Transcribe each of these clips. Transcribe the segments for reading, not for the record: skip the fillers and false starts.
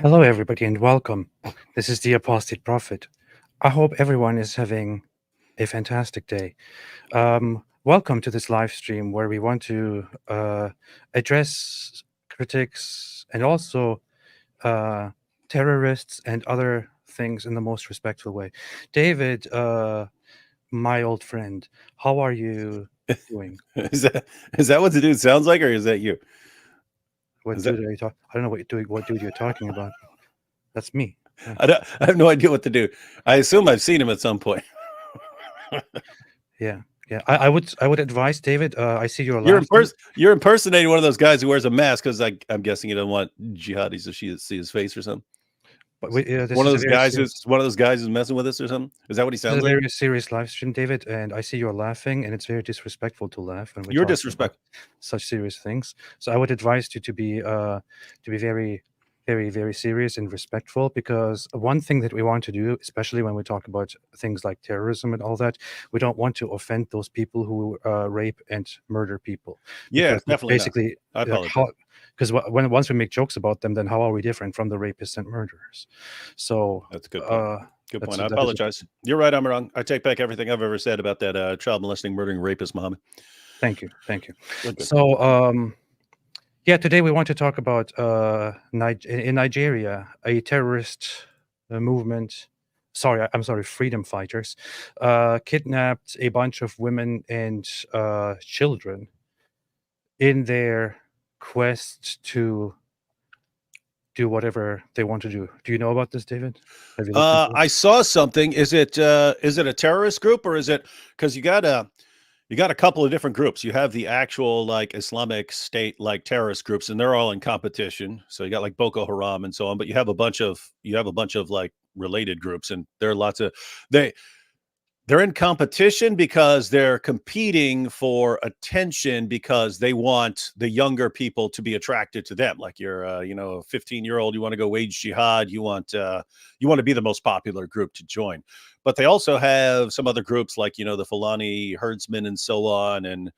Hello, everybody, and welcome. This is the Apostate Prophet. I hope everyone is having a fantastic day. Welcome to this live stream where we want to address critics and also uh, terrorists and other things in the most respectful way. David, my old friend, how are you doing? Is that what the dude sounds like, or is that you? What Is dude that are you talking? I don't know what dude you're talking about. That's me. Yeah. I have no idea what to do. I assume I've seen him at some point. Yeah, yeah. I would advise David. I see your You're laughing. you're impersonating one of those guys who wears a mask because I'm guessing you don't want jihadis to see his face or something. But this One of is a those very guys serious, who's messing with us or something. Is that what he this is sounds a like? very serious live stream, David, and I see you're laughing, and it's very disrespectful to laugh when we're You're talking about disrespectful. such serious things. So I would advise you to be very, very, very serious and respectful, because one thing that we want to do, especially when we talk about things like terrorism and all that, we don't want to offend those people who rape and murder people, Yeah, because definitely not. basically, I like, apologize. because once we make jokes about them, then how are we different from the rapists and murderers? So That's a good point. Good that's point. I that is. apologize. You're right. I'm wrong. I take back everything I've ever said about that child molesting, murdering, rapist Muhammad. Thank you, thank you. Good. So, yeah, today we want to talk about in Nigeria, a terrorist movement. I'm sorry, freedom fighters kidnapped a bunch of women and children in their quest to do whatever they want to do. Do you know about this, David? Have you looked into it? I saw something. Is it a terrorist group, or is it because you got a couple of different groups? You have the actual like Islamic State like terrorist groups, and they're all in competition. So you got like Boko Haram and so on, but you have a bunch of like related groups, and there are lots of they they're in competition because they're competing for attention because they want the younger people to be attracted to them. Like you're, a 15-year-old, you want to go wage jihad, you want to be the most popular group to join. But they also have some other groups like the Fulani herdsmen and so on, and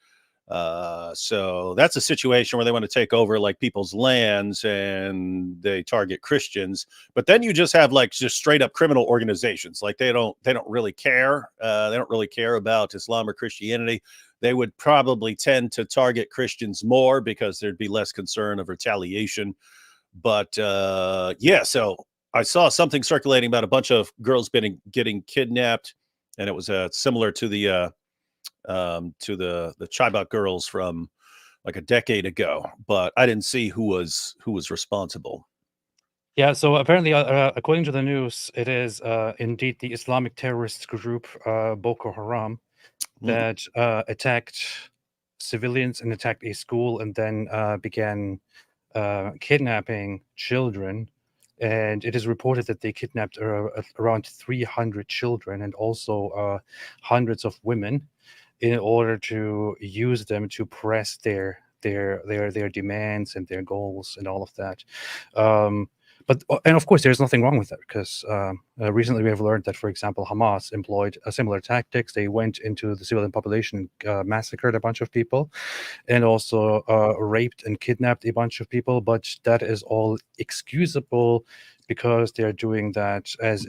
so that's a situation where they want to take over like people's lands and they target Christians. But then you just have like just straight up criminal organizations. Like they don't really care. They don't really care about Islam or Christianity. They would probably tend to target Christians more because there'd be less concern of retaliation. But yeah, so I saw something circulating about a bunch of girls getting kidnapped, and it was similar to the Chibok girls from like a decade ago, but I didn't see who was responsible. Yeah, so apparently, according to the news, it is indeed the Islamic terrorist group Boko Haram that attacked civilians and attacked a school, and then began kidnapping children. And it is reported that they kidnapped around 300 children and also hundreds of women in order to use them to press their demands and their goals and all of that. And of course, there's nothing wrong with that, because recently we have learned that, for example, Hamas employed similar tactics. They went into the civilian population and massacred a bunch of people, and also raped and kidnapped a bunch of people. But that is all excusable because they're doing that as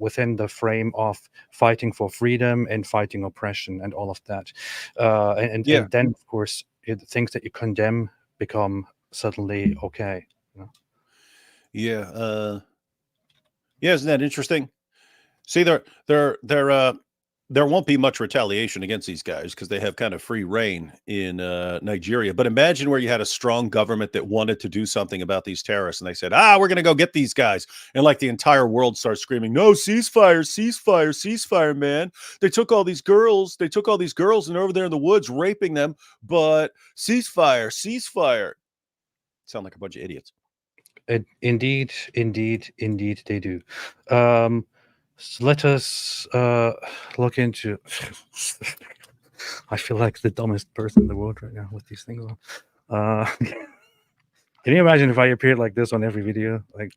within the frame of fighting for freedom and fighting oppression and all of that. And then, of course, the things that you condemn become suddenly okay. Yeah. Yeah, isn't that interesting? See, there won't be much retaliation against these guys because they have kind of free reign in Nigeria. But imagine where you had a strong government that wanted to do something about these terrorists, and they said, we're going to go get these guys. And like the entire world starts screaming, no, ceasefire, ceasefire, ceasefire, man. They took all these girls, and they're over there in the woods raping them, but ceasefire, ceasefire. Sound like a bunch of idiots. Indeed, they do. So let us look into. I feel like the dumbest person in the world right now with these things on. Can you imagine if I appeared like this on every video, like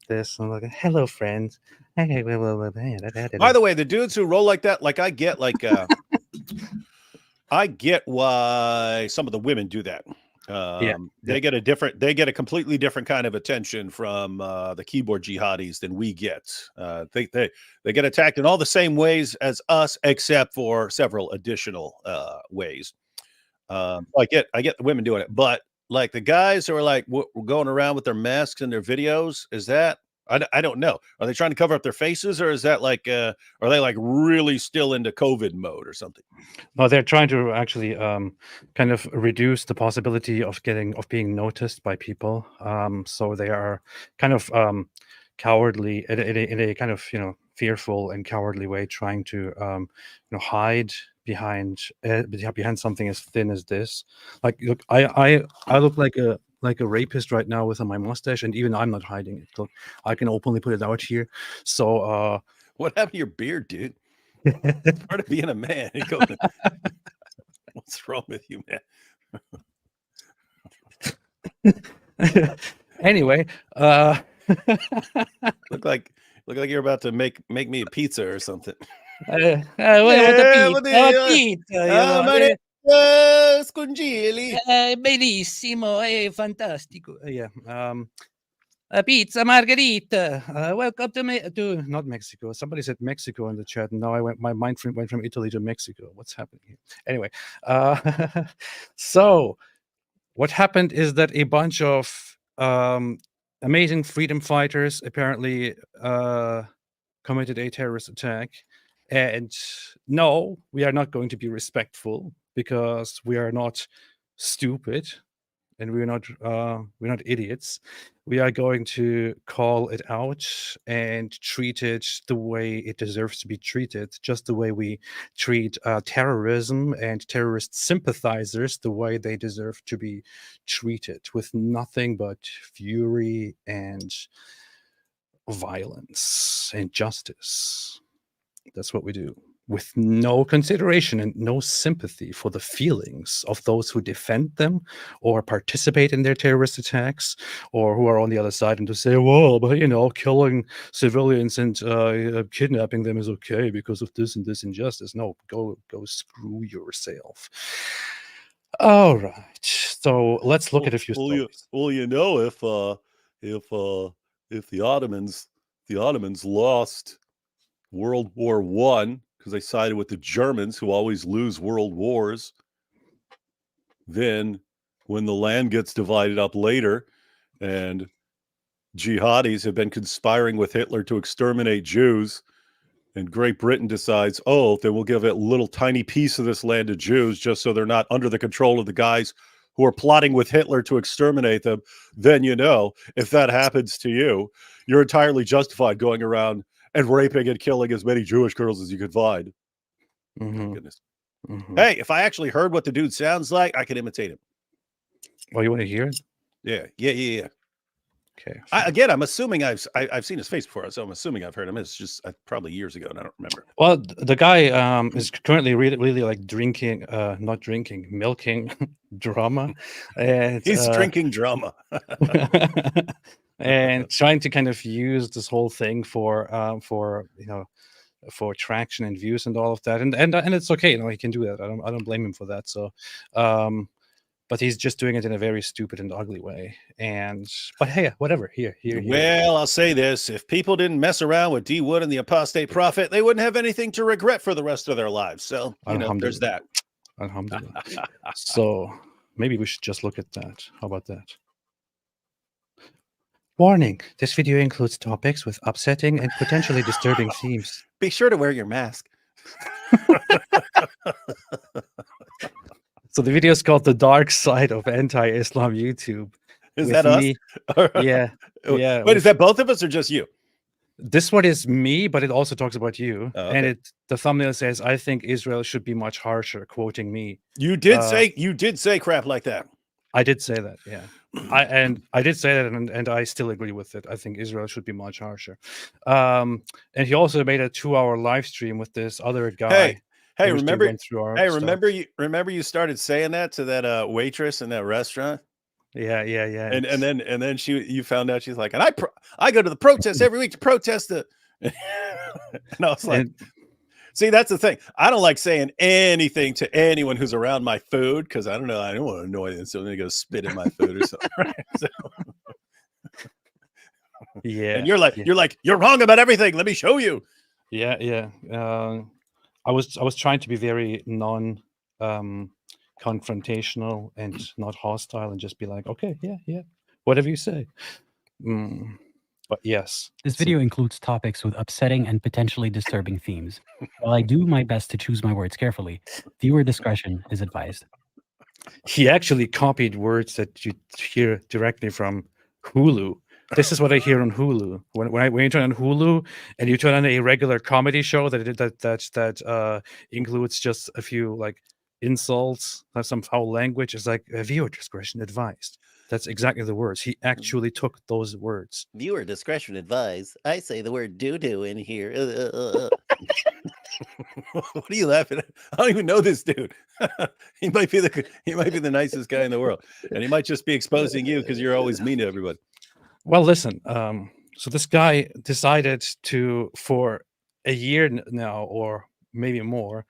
this? I'm like, "Hello, friends." Hey, By the way, the dudes who roll like that, like I get why some of the women do that. Yeah. They get a completely different kind of attention from the keyboard jihadis than we get. They get attacked in all the same ways as us, except for several additional ways. I get the women doing it, but like the guys who are like going around with their masks and their videos, is that I don't know. Are they trying to cover up their faces, or is that like are they like really still into COVID mode or something? No, they're trying to actually kind of reduce the possibility of being noticed by people. So they are kind of cowardly in a kind of fearful and cowardly way, trying to hide behind something as thin as this. Like, look, I look like a rapist right now with my mustache, and even I'm not hiding it. Look, I can openly put it out here. So what happened to your beard, dude? Part of being a man. What's wrong with you, man? Anyway, look like you're about to make me a pizza or something. Pizza, scongeli. Bellissimo, fantastico. Yeah. Pizza margherita. Welcome to not Mexico. Somebody said Mexico in the chat, and now my mind went from Italy to Mexico. What's happening here? Anyway, so what happened is that a bunch of amazing freedom fighters apparently committed a terrorist attack. And no, we are not going to be respectful, because we are not stupid, and we're not idiots. We are going to call it out and treat it the way it deserves to be treated, just the way we treat terrorism and terrorist sympathizers the way they deserve to be treated, with nothing but fury and violence and justice. That's what we do, with no consideration and no sympathy for the feelings of those who defend them or participate in their terrorist attacks, or who are on the other side and to say, well, but killing civilians and kidnapping them is okay because of this and this injustice. No, go screw yourself. All right, so let's look at a few stories. If the Ottomans lost World War I because they sided with the Germans, who always lose world wars, then when the land gets divided up later and jihadis have been conspiring with Hitler to exterminate Jews, and Great Britain decides, oh, then we'll give a little tiny piece of this land to Jews just so they're not under the control of the guys who are plotting with Hitler to exterminate them, then if that happens to you, you're entirely justified going around and raping and killing as many Jewish girls as you could find. Mm-hmm. Oh, goodness. Mm-hmm. Hey, if I actually heard what the dude sounds like, I could imitate him. Oh, you want to hear it? Yeah. Okay. I'm assuming I've seen his face before, so I'm assuming I've heard him. It's just probably years ago, and I don't remember. Well, the guy is currently really like milking drama, and he's drinking drama. And trying to kind of use this whole thing for traction and views and all of that, and it's okay, he can do that. I don't blame him for that. So, but he's just doing it in a very stupid and ugly way. But hey, whatever. Here. Well, I'll say this: if people didn't mess around with D. Wood and the Apostate Prophet, they wouldn't have anything to regret for the rest of their lives. So, there's that. Alhamdulillah. So maybe we should just look at that. How about that? Warning, this video includes topics with upsetting and potentially disturbing themes. Be sure to wear your mask. So the video is called The Dark Side of Anti-Islam YouTube. Is that us? Yeah. Wait, is that both of us or just you? This one is me, but it also talks about you. Oh, okay. And the thumbnail says, I think Israel should be much harsher, quoting me. You did say crap like that. I did say that, yeah. I did say that, and I still agree with it. I think Israel should be much harsher. And he also made a 2-hour live stream with this other guy. Hey, remember you started saying that to that waitress in that restaurant? Yeah. And then you found out she's like, and I go to the protest every week to protest the. And I was like, See, that's the thing. I don't like saying anything to anyone who's around my food because I don't know. I don't want to annoy them. So they're going to spit in my food or something. Right? So, Yeah. and you're like, you're wrong about everything. Let me show you. Yeah, yeah. I was trying to be very confrontational and not hostile, and just be like, okay, yeah, whatever you say. But yes, This video includes topics with upsetting and potentially disturbing themes. While I do my best to choose my words carefully, viewer discretion is advised. He actually copied words that you hear directly from Hulu. This is what I hear on Hulu. When you turn on Hulu and you turn on a regular comedy show that includes just a few like insults, some foul language, it's like viewer discretion advised. That's exactly the words. He actually took those words. Viewer discretion advised. I say the word doo-doo in here. What are you laughing at? I don't even know this dude. he might be the nicest guy in the world, and he might just be exposing you because you're always mean to everybody. Well, listen. So this guy decided to, for a year now, or maybe more,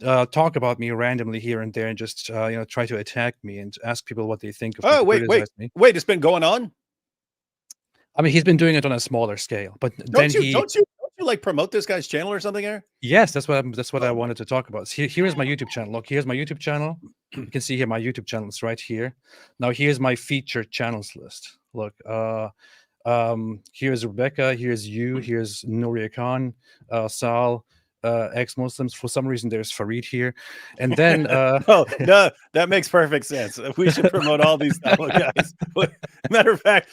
talk about me randomly here and there, and just try to attack me and ask people what they think of me. Oh, wait! It's been going on. I mean, he's been doing it on a smaller scale, but don't you like promote this guy's channel or something here? Yes, that's what I wanted to talk about. Here is my YouTube channel. Look, here's my YouTube channel. You can see here my YouTube channel is right here. Now here's my featured channels list. Look, here's Rebecca, here's you, here's Nuria Khan, Sal, ex-Muslims. For some reason, there's Farid here, and then oh no, that makes perfect sense. We should promote all these guys. Matter of fact,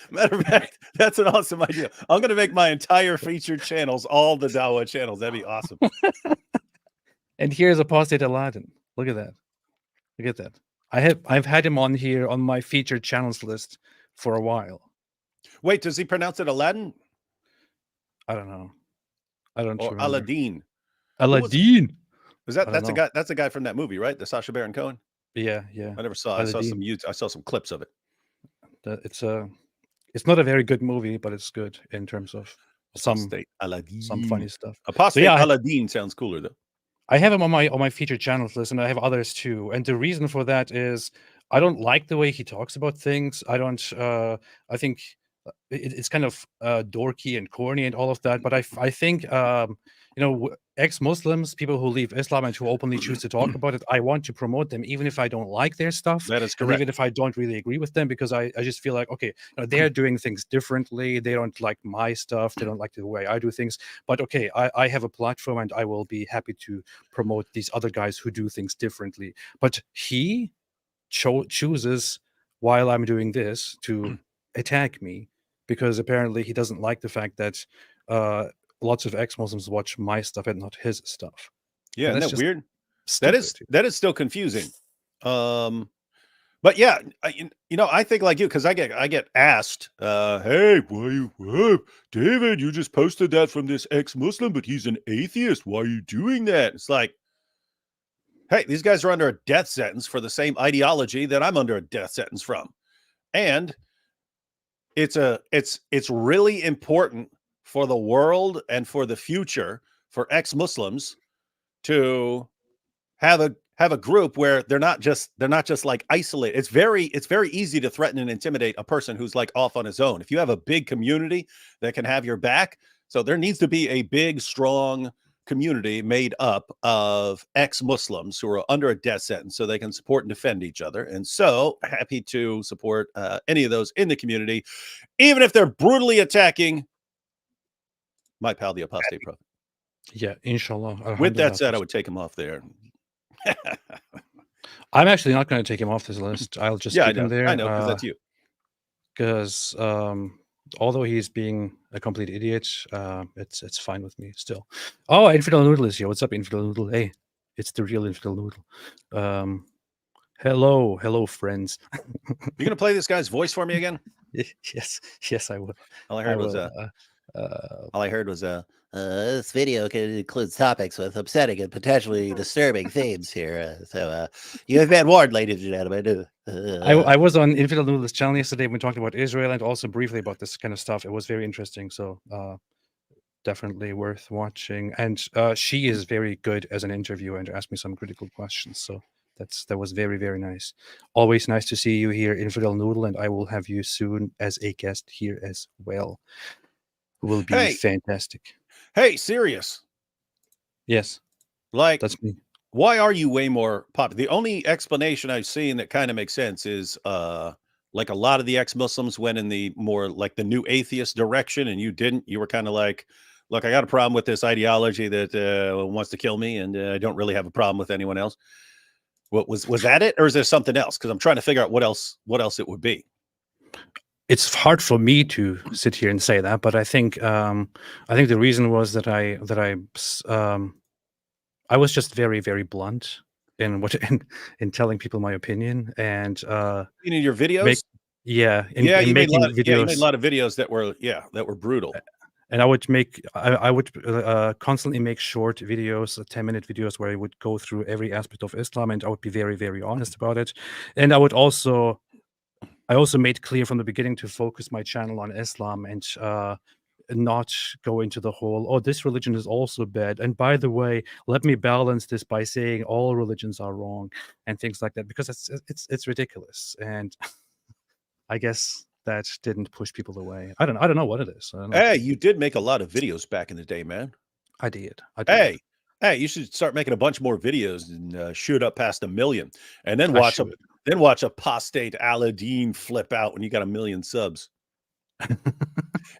that's an awesome idea. I'm going to make my entire featured channels all the Dawa channels. That'd be awesome. And here's Apostate Aladdin. Look at that. Look at that. I've had him on here on my featured channels list for a while. Wait, does he pronounce it Aladdin? I don't know. I don't. Or Aladdin. Aladdin. That's a guy? That's a guy from that movie, right? The Sacha Baron Cohen. Yeah. I never saw. Aladdin. I saw some clips of it. It's not a very good movie, but it's good in terms of some funny stuff. Apostate Aladdin sounds cooler though. I have him on my featured channels list, and I have others too. And the reason for that is I don't like the way he talks about things. I don't. I think it's kind of dorky and corny and all of that. But I think ex-Muslims, people who leave Islam and who openly choose to talk about it, I want to promote them, even if I don't like their stuff. That is correct. Even if I don't really agree with them, because I just feel like, okay, they're doing things differently. They don't like my stuff. They don't like the way I do things. But okay, I have a platform, and I will be happy to promote these other guys who do things differently. But he chooses, while I'm doing this, to attack me, because apparently he doesn't like the fact that lots of ex-Muslims watch my stuff and not his stuff. Yeah, isn't that weird? Stupid. That is still confusing. But yeah, I think like you, because I get asked, hey, David, you just posted that from this ex-Muslim, but he's an atheist. Why are you doing that? It's like, hey, these guys are under a death sentence for the same ideology that I'm under a death sentence from. And it's really important for the world and for the future for ex-Muslims to have a group where they're not just like isolated. It's very easy to threaten and intimidate a person who's like off on his own. If you have a big community that can have your back, so there needs to be a big, strong community made up of ex-Muslims who are under a death sentence so they can support and defend each other. And so happy to support any of those in the community, even if they're brutally attacking my pal, the Apostate Prophet. Yeah, inshallah. With that said, I would take him off there. I'm actually not going to take him off this list. I'll just keep him there. I know, because that's you. Because although he's being a complete idiot, it's fine with me still. Oh, Infidel Noodle is here. What's up, Infidel Noodle? Hey, it's the real Infidel Noodle. Hello, friends. You gonna play this guy's voice for me again? Yes, I will. All I heard was this video includes topics with upsetting and potentially disturbing themes here. So you have been warned, ladies and gentlemen. I was on Infidel Noodle's channel yesterday when we talked about Israel and also briefly about this kind of stuff. It was very interesting. So definitely worth watching. And she is very good as an interviewer and asked me some critical questions. So that was very, very nice. Always nice to see you here, Infidel Noodle, and I will have you soon as a guest here as well. Will be fantastic. Hey, serious. Yes, Like, that's me. why are you way more popular? The only explanation I've seen that kind of makes sense is like a lot of the ex-Muslims went in the more like the new atheist direction, and you didn't. You were kind of like, look, I got a problem with this ideology that wants to kill me, and I don't really have a problem with anyone else. What was that it, or is there something else? Because I'm trying to figure out what else it would be. It's hard for me to sit here and say that, but I think the reason was that I was just very, very blunt in in telling people my opinion, and In your videos, you you made videos. a lot of videos that were brutal. And I would constantly make short videos, 10-minute videos, where I would go through every aspect of Islam, and I would be very, very honest about it. And I also made clear from the beginning to focus my channel on Islam and not go into the whole, oh, this religion is also bad. And by the way, let me balance this by saying all religions are wrong and things like that, because it's ridiculous. And I guess that didn't push people away. I don't know what it is. Hey, you did make a lot of videos back in the day, man. I did. Hey, you should start making a bunch more videos and shoot up past 1 million, and then watch Apostate Aladdin flip out when you got 1 million subs.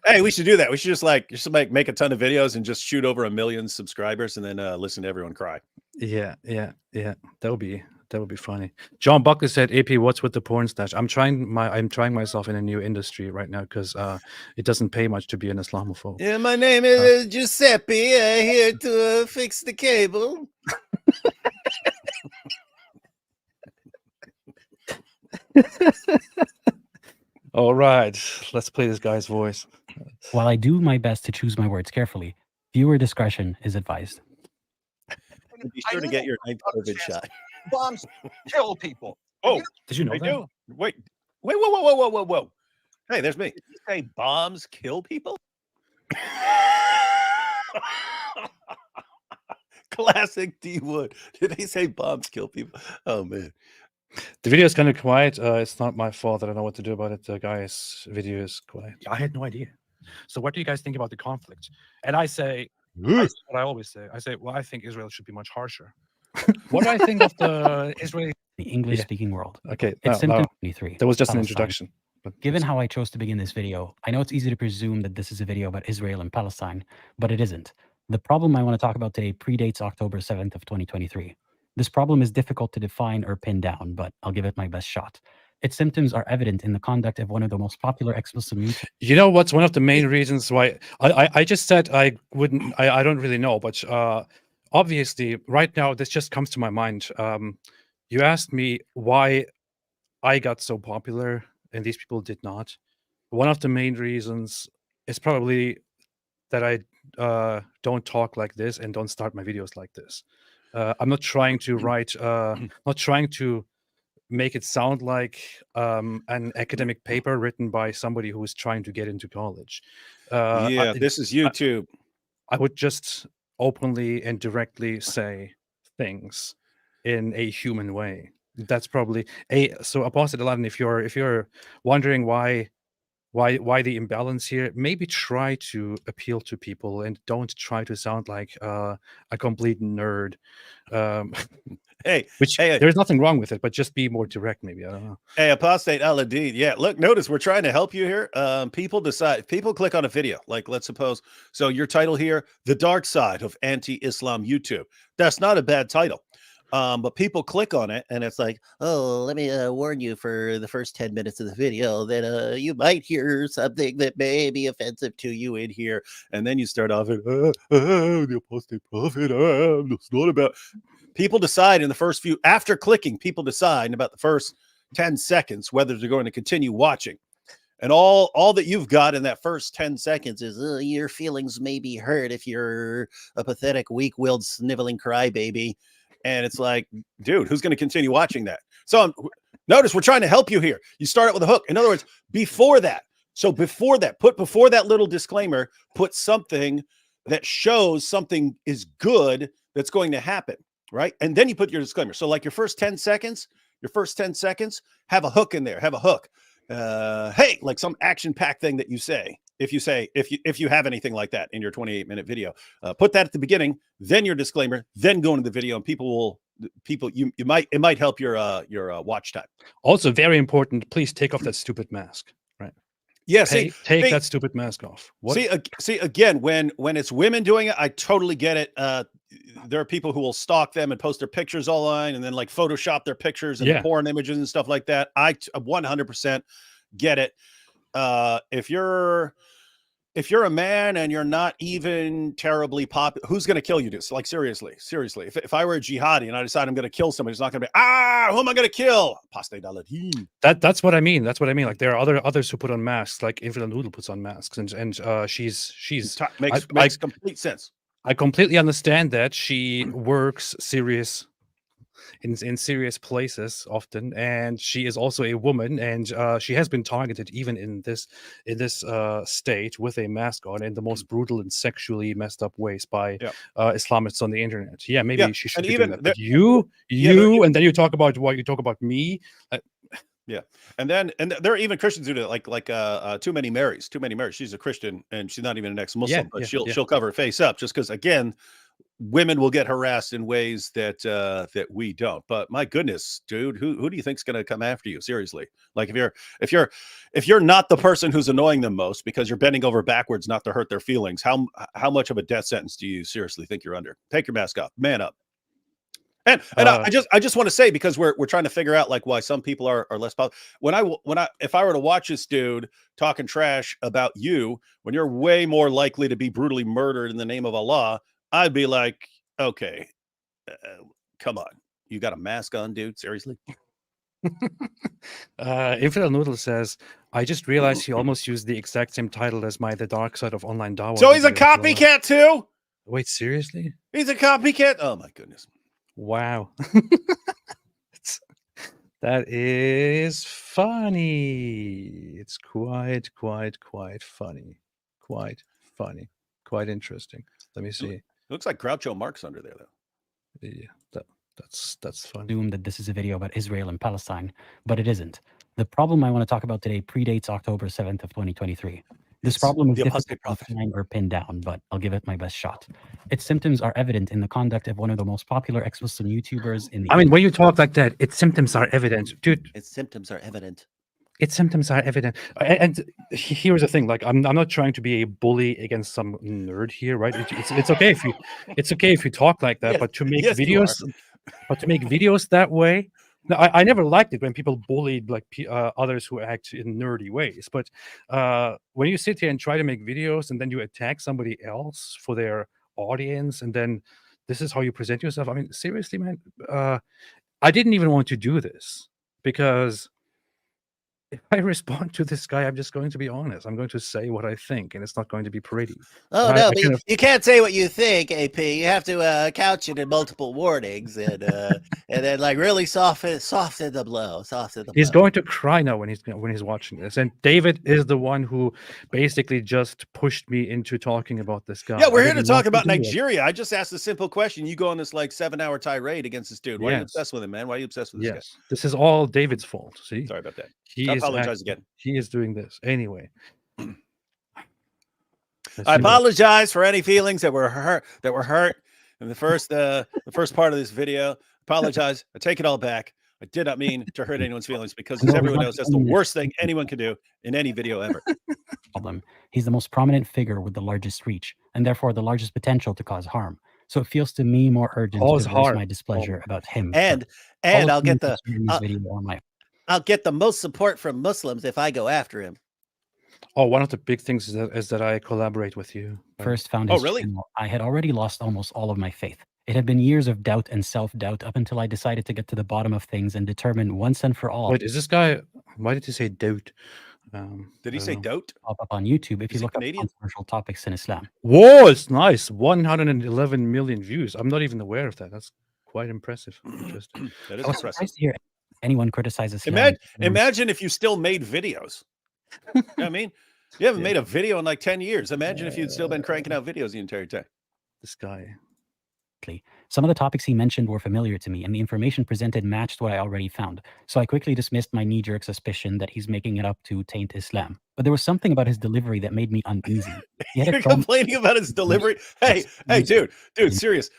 Hey, we should do that. We should just make a ton of videos and just shoot over 1 million subscribers, and then listen to everyone cry. Yeah. That would be funny. John Buckley said, "AP, what's with the porn stash?" I'm trying myself in a new industry right now because it doesn't pay much to be an Islamophobe. Yeah, my name is Giuseppe. Here to fix the cable. All right, let's play this guy's voice. While I do my best to choose my words carefully, viewer discretion is advised. Be sure to get your 9th COVID shot. Bombs kill people. Oh, did you know they that? do. Wait, whoa. Hey, there's me. Did you say bombs kill people? Classic D Wood. Did he say bombs kill people? Oh man. The video is kind of quiet. It's not my fault that I don't know what to do about it. The guy's video is quiet. I had no idea. So what do you guys think about the conflict? And I say, what I always say. I say, well, I think Israel should be much harsher. What do I think of the Israeli? The English-speaking world. Okay, It's symptom 23. that was just an Palestine. introduction. But Given how I chose to begin this video, I know it's easy to presume that this is a video about Israel and Palestine, but it isn't. The problem I want to talk about today predates October 7th of 2023. This problem is difficult to define or pin down, but I'll give it my best shot. Its symptoms are evident in the conduct of one of the most popular ex-Muslim YouTubers. you know what's one of the main reasons why I just said I wouldn't. I don't really know, but obviously right now this just comes to my mind. You asked me why I got so popular and these people did not. One of the main reasons is probably that I don't talk like this and don't start my videos like this. I'm not trying to write, not trying to make it sound like an academic paper written by somebody who is trying to get into college. This is YouTube. I would just openly and directly say things in a human way. That's probably so Apostate Aladdin, if you're wondering why the imbalance here, maybe try to appeal to people and don't try to sound like a complete nerd. There's nothing wrong with it, but just be more direct, maybe. I don't know. Hey, Apostate Aladdin. Yeah, look, notice we're trying to help you here. People click on a video. Like, let's suppose, so your title here, The Dark Side of Anti-Islam YouTube. That's not a bad title. But people click on it and it's like, Oh, let me warn you for the first 10 minutes of the video that you might hear something that may be offensive to you in here. and then you start off at the apostate prophet. It's not about. People decide in the first few, after clicking, people decide in about the first 10 seconds whether they're going to continue watching. And all that you've got in that first 10 seconds is your feelings may be hurt if you're a pathetic, weak-willed, sniveling crybaby. And it's like, dude, who's going to continue watching that? So notice we're trying to help you here. You start out with a hook. In other words, before that. So before that, put before that little disclaimer, put something that shows something is good that's going to happen, right? And then you put your disclaimer. So like your first 10 seconds, have a hook in there, have a hook. Hey, like some action-packed thing that you say. If you have anything like that in your 28-minute video, put that at the beginning, then your disclaimer, then go into the video, and it might help your watch time. Also, very important, please take off that stupid mask. Right. Yeah, Take that stupid mask off. What? See again, when it's women doing it, I totally get it. There are people who will stalk them and post their pictures online and then like Photoshop their pictures and porn images and stuff like that. I 100% get it. If you're a man and you're not even terribly popular, who's going to kill you? This, like, seriously. If I were a jihadi and I decide I'm going to kill somebody, it's not going to be, who am I going to kill? Apostate Aladdin. That's what I mean. Like there are others who put on masks, like Infidel Noodle puts on masks, and she's makes complete sense. I completely understand that she works in serious places often, and she is also a woman, and she has been targeted even in this state with a mask on in the most brutal and sexually messed up ways by Islamists on the internet. Yeah, maybe she should be doing that. But and then you talk about me. Yeah, and there are even Christians who do it, like Too Many Marys. She's a Christian and she's not even an ex-Muslim, but she'll cover her face up just because, again, women will get harassed in ways that we don't. But my goodness, dude, who do you think's going to come after you? Seriously, like if you're not the person who's annoying them most because you're bending over backwards not to hurt their feelings, how much of a death sentence do you seriously think you're under? Take your mask off, man up. And I just want to say, because we're trying to figure out like why some people are less popular. If I were to watch this dude talking trash about you when you're way more likely to be brutally murdered in the name of Allah, I'd be like, okay, come on, you got a mask on, dude? Seriously? Infidel Noodle says, I just realized he almost used the exact same title as my The Dark Side of Online Dawah. So he's a copycat too? Wait, seriously? He's a copycat? Oh my goodness. Wow. That is funny. It's quite funny. Quite interesting. Let me see. It looks like Groucho Marx under there, though. Yeah, that's funny. Assume that this is a video about Israel and Palestine, but it isn't. The problem I want to talk about today predates October 7th of 2023. This problem is difficult to find or pin down, but I'll give it my best shot. Its symptoms are evident in the conduct of one of the most popular ex-Muslim YouTubers in the... I mean, when you talk like that, its symptoms are evident. Dude. Its symptoms are evident. Its symptoms are evident. And here's the thing, like I'm not trying to be a bully against some nerd here, right? It's okay if you talk like that, but to make videos that way. No, I never liked it when people bullied like others who act in nerdy ways. But when you sit here and try to make videos and then you attack somebody else for their audience, and then this is how you present yourself. I mean, seriously, man, I didn't even want to do this because if I respond to this guy, I'm just going to be honest. I'm going to say what I think, and it's not going to be pretty. Oh, no, but you can't say what you think, AP. You have to couch it in multiple warnings and then like really soften the blow. He's going to cry now when he's watching this. And David is the one who basically just pushed me into talking about this guy. Yeah, we're here to talk about Nigeria. I just asked a simple question. You go on this like 7-hour tirade against this dude. Why are you obsessed with him, man? Why are you obsessed with this guy? This is all David's fault. See? Sorry about that. I apologize again. He is doing this anyway. I apologize for any feelings that were hurt in the first part of this video. Apologize. I take it all back. I did not mean to hurt anyone's feelings because, as everyone knows, that's the worst thing anyone can do in any video ever. He's the most prominent figure with the largest reach and therefore the largest potential to cause harm. So it feels to me more urgent to voice my displeasure about him. And I'll get the most support from Muslims if I go after him. Oh, one of the big things is that I collaborate with you. First found his channel, I had already lost almost all of my faith. It had been years of doubt and self-doubt up until I decided to get to the bottom of things and determine once and for all. Wait, is this guy? Why did he say doubt? Did he say doubt? Pop up on YouTube if you look up controversial topics in Islam. Whoa, it's nice. 111 million views. I'm not even aware of that. That's quite impressive. Interesting. That is impressive. To hear anyone criticizes Islam. Imagine if you still made videos. You know what I mean? You haven't Yeah. made a video in like 10 years. Imagine if you'd still been cranking out videos the entire time. This guy. Some of the topics he mentioned were familiar to me, and the information presented matched what I already found. So I quickly dismissed my knee-jerk suspicion that he's making it up to taint Islam. But there was something about his delivery that made me uneasy. He had a You're tone- complaining about his delivery. Hey, dude, serious.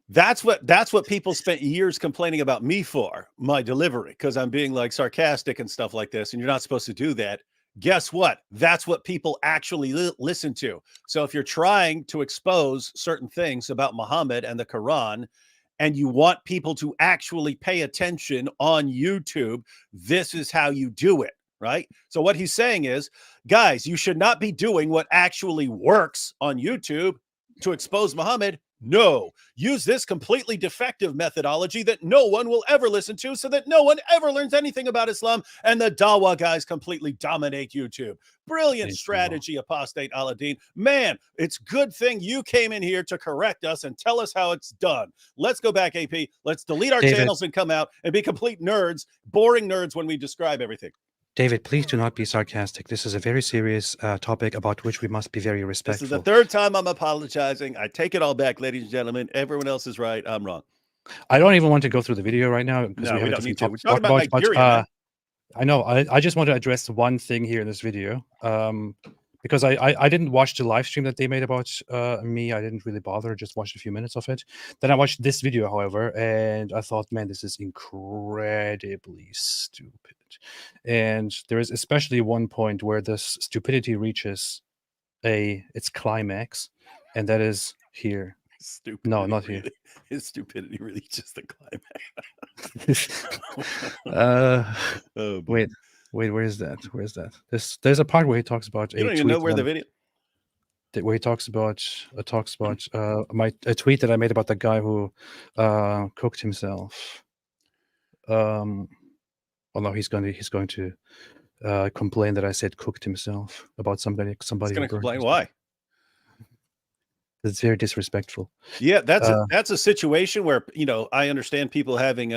That's what people spent years complaining about me for, my delivery, because I'm being like sarcastic and stuff like this, and you're not supposed to do that. Guess what? That's what people actually listen to. So if you're trying to expose certain things about Muhammad and the Quran, and you want people to actually pay attention on YouTube, this is how you do it, right? So what he's saying is, guys, you should not be doing what actually works on YouTube to expose Muhammad. No, use this completely defective methodology that no one will ever listen to, so that no one ever learns anything about Islam, and the Dawa guys completely dominate YouTube. Brilliant strategy, Apostate Aladdin. Man, it's good thing you came in here to correct us and tell us how it's done. Let's go back, AP. Let's delete our David. channels and come out and be complete nerds, boring nerds when we describe everything. David, please do not be sarcastic. This is a very serious topic about which we must be very This respectful. is the third time I'm apologizing. I take it all back, ladies and gentlemen. Everyone else is right. I'm wrong. I don't even want to go through the video right now because No, we we have don't need to. We're talk talking about Nigeria, man. I know. I just want to address one thing here in this video, because I didn't watch the live stream that they made about me. I didn't really bother. Just watched a few minutes of it. Then I watched this video, however, and I thought, man, this is incredibly stupid. And there is especially one point where this stupidity reaches its climax, and that is here. Stupid. No, not here. His stupidity really just the climax. Oh, Wait, where is that? Where is that? There's a part where he talks about you don't even know where the video. where he talks about a tweet that I made about the guy who cooked himself. Well, no, he's going to complain that I said cooked himself about somebody. He's going to who complain. burned Why? It's very disrespectful. Yeah, that's a situation where, I understand people having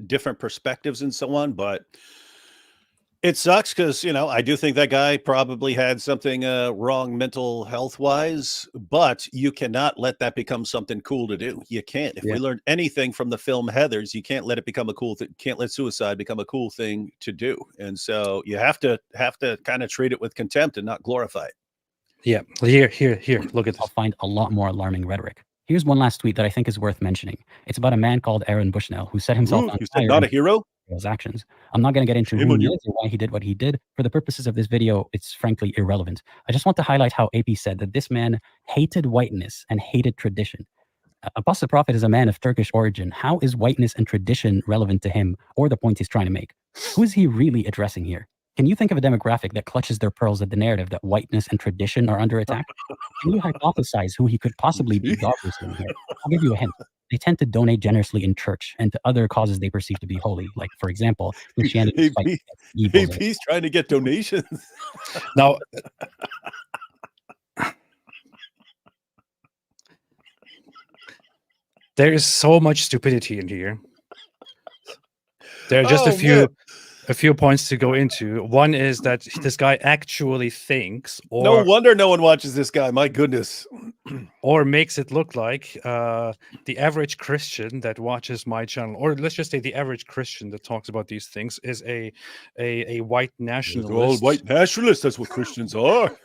different perspectives and so on, but it sucks because, I do think that guy probably had something wrong mental health wise, but you cannot let that become something cool to do. You can't. If we learned anything from the film Heathers, you can't let it become a cool thing. Can't let suicide become a cool thing to do. And so you have to kind of treat it with contempt and not glorify it. Yeah, here. Look at I'll this. find a lot more alarming rhetoric. Here's one last tweet that I think is worth mentioning. It's about a man called Aaron Bushnell who set himself on You said fire not a in hero? his actions. I'm not going to get into Shame who on he you. is or why he did what he did. For the purposes of this video, it's frankly irrelevant. I just want to highlight how AP said that this man hated whiteness and hated tradition. Apostate Prophet is a man of Turkish origin. How is whiteness and tradition relevant to him or the point he's trying to make? Who is he really addressing here? Can you think of a demographic that clutches their pearls at the narrative that whiteness and tradition are under attack? Can you hypothesize who he could possibly be garbousing here? I'll give you a hint. They tend to donate generously in church and to other causes they perceive to be holy. Like, for example, Christianity fights evils. AP's trying to get donations. Now, there is so much stupidity in here. There are just a few points to go into. One is that this guy actually thinks, or No wonder no one watches this guy. My goodness. or makes it look like the average Christian that watches my channel, or let's just say the average Christian that talks about these things, is a white nationalist. They're all white nationalists. That's what Christians are.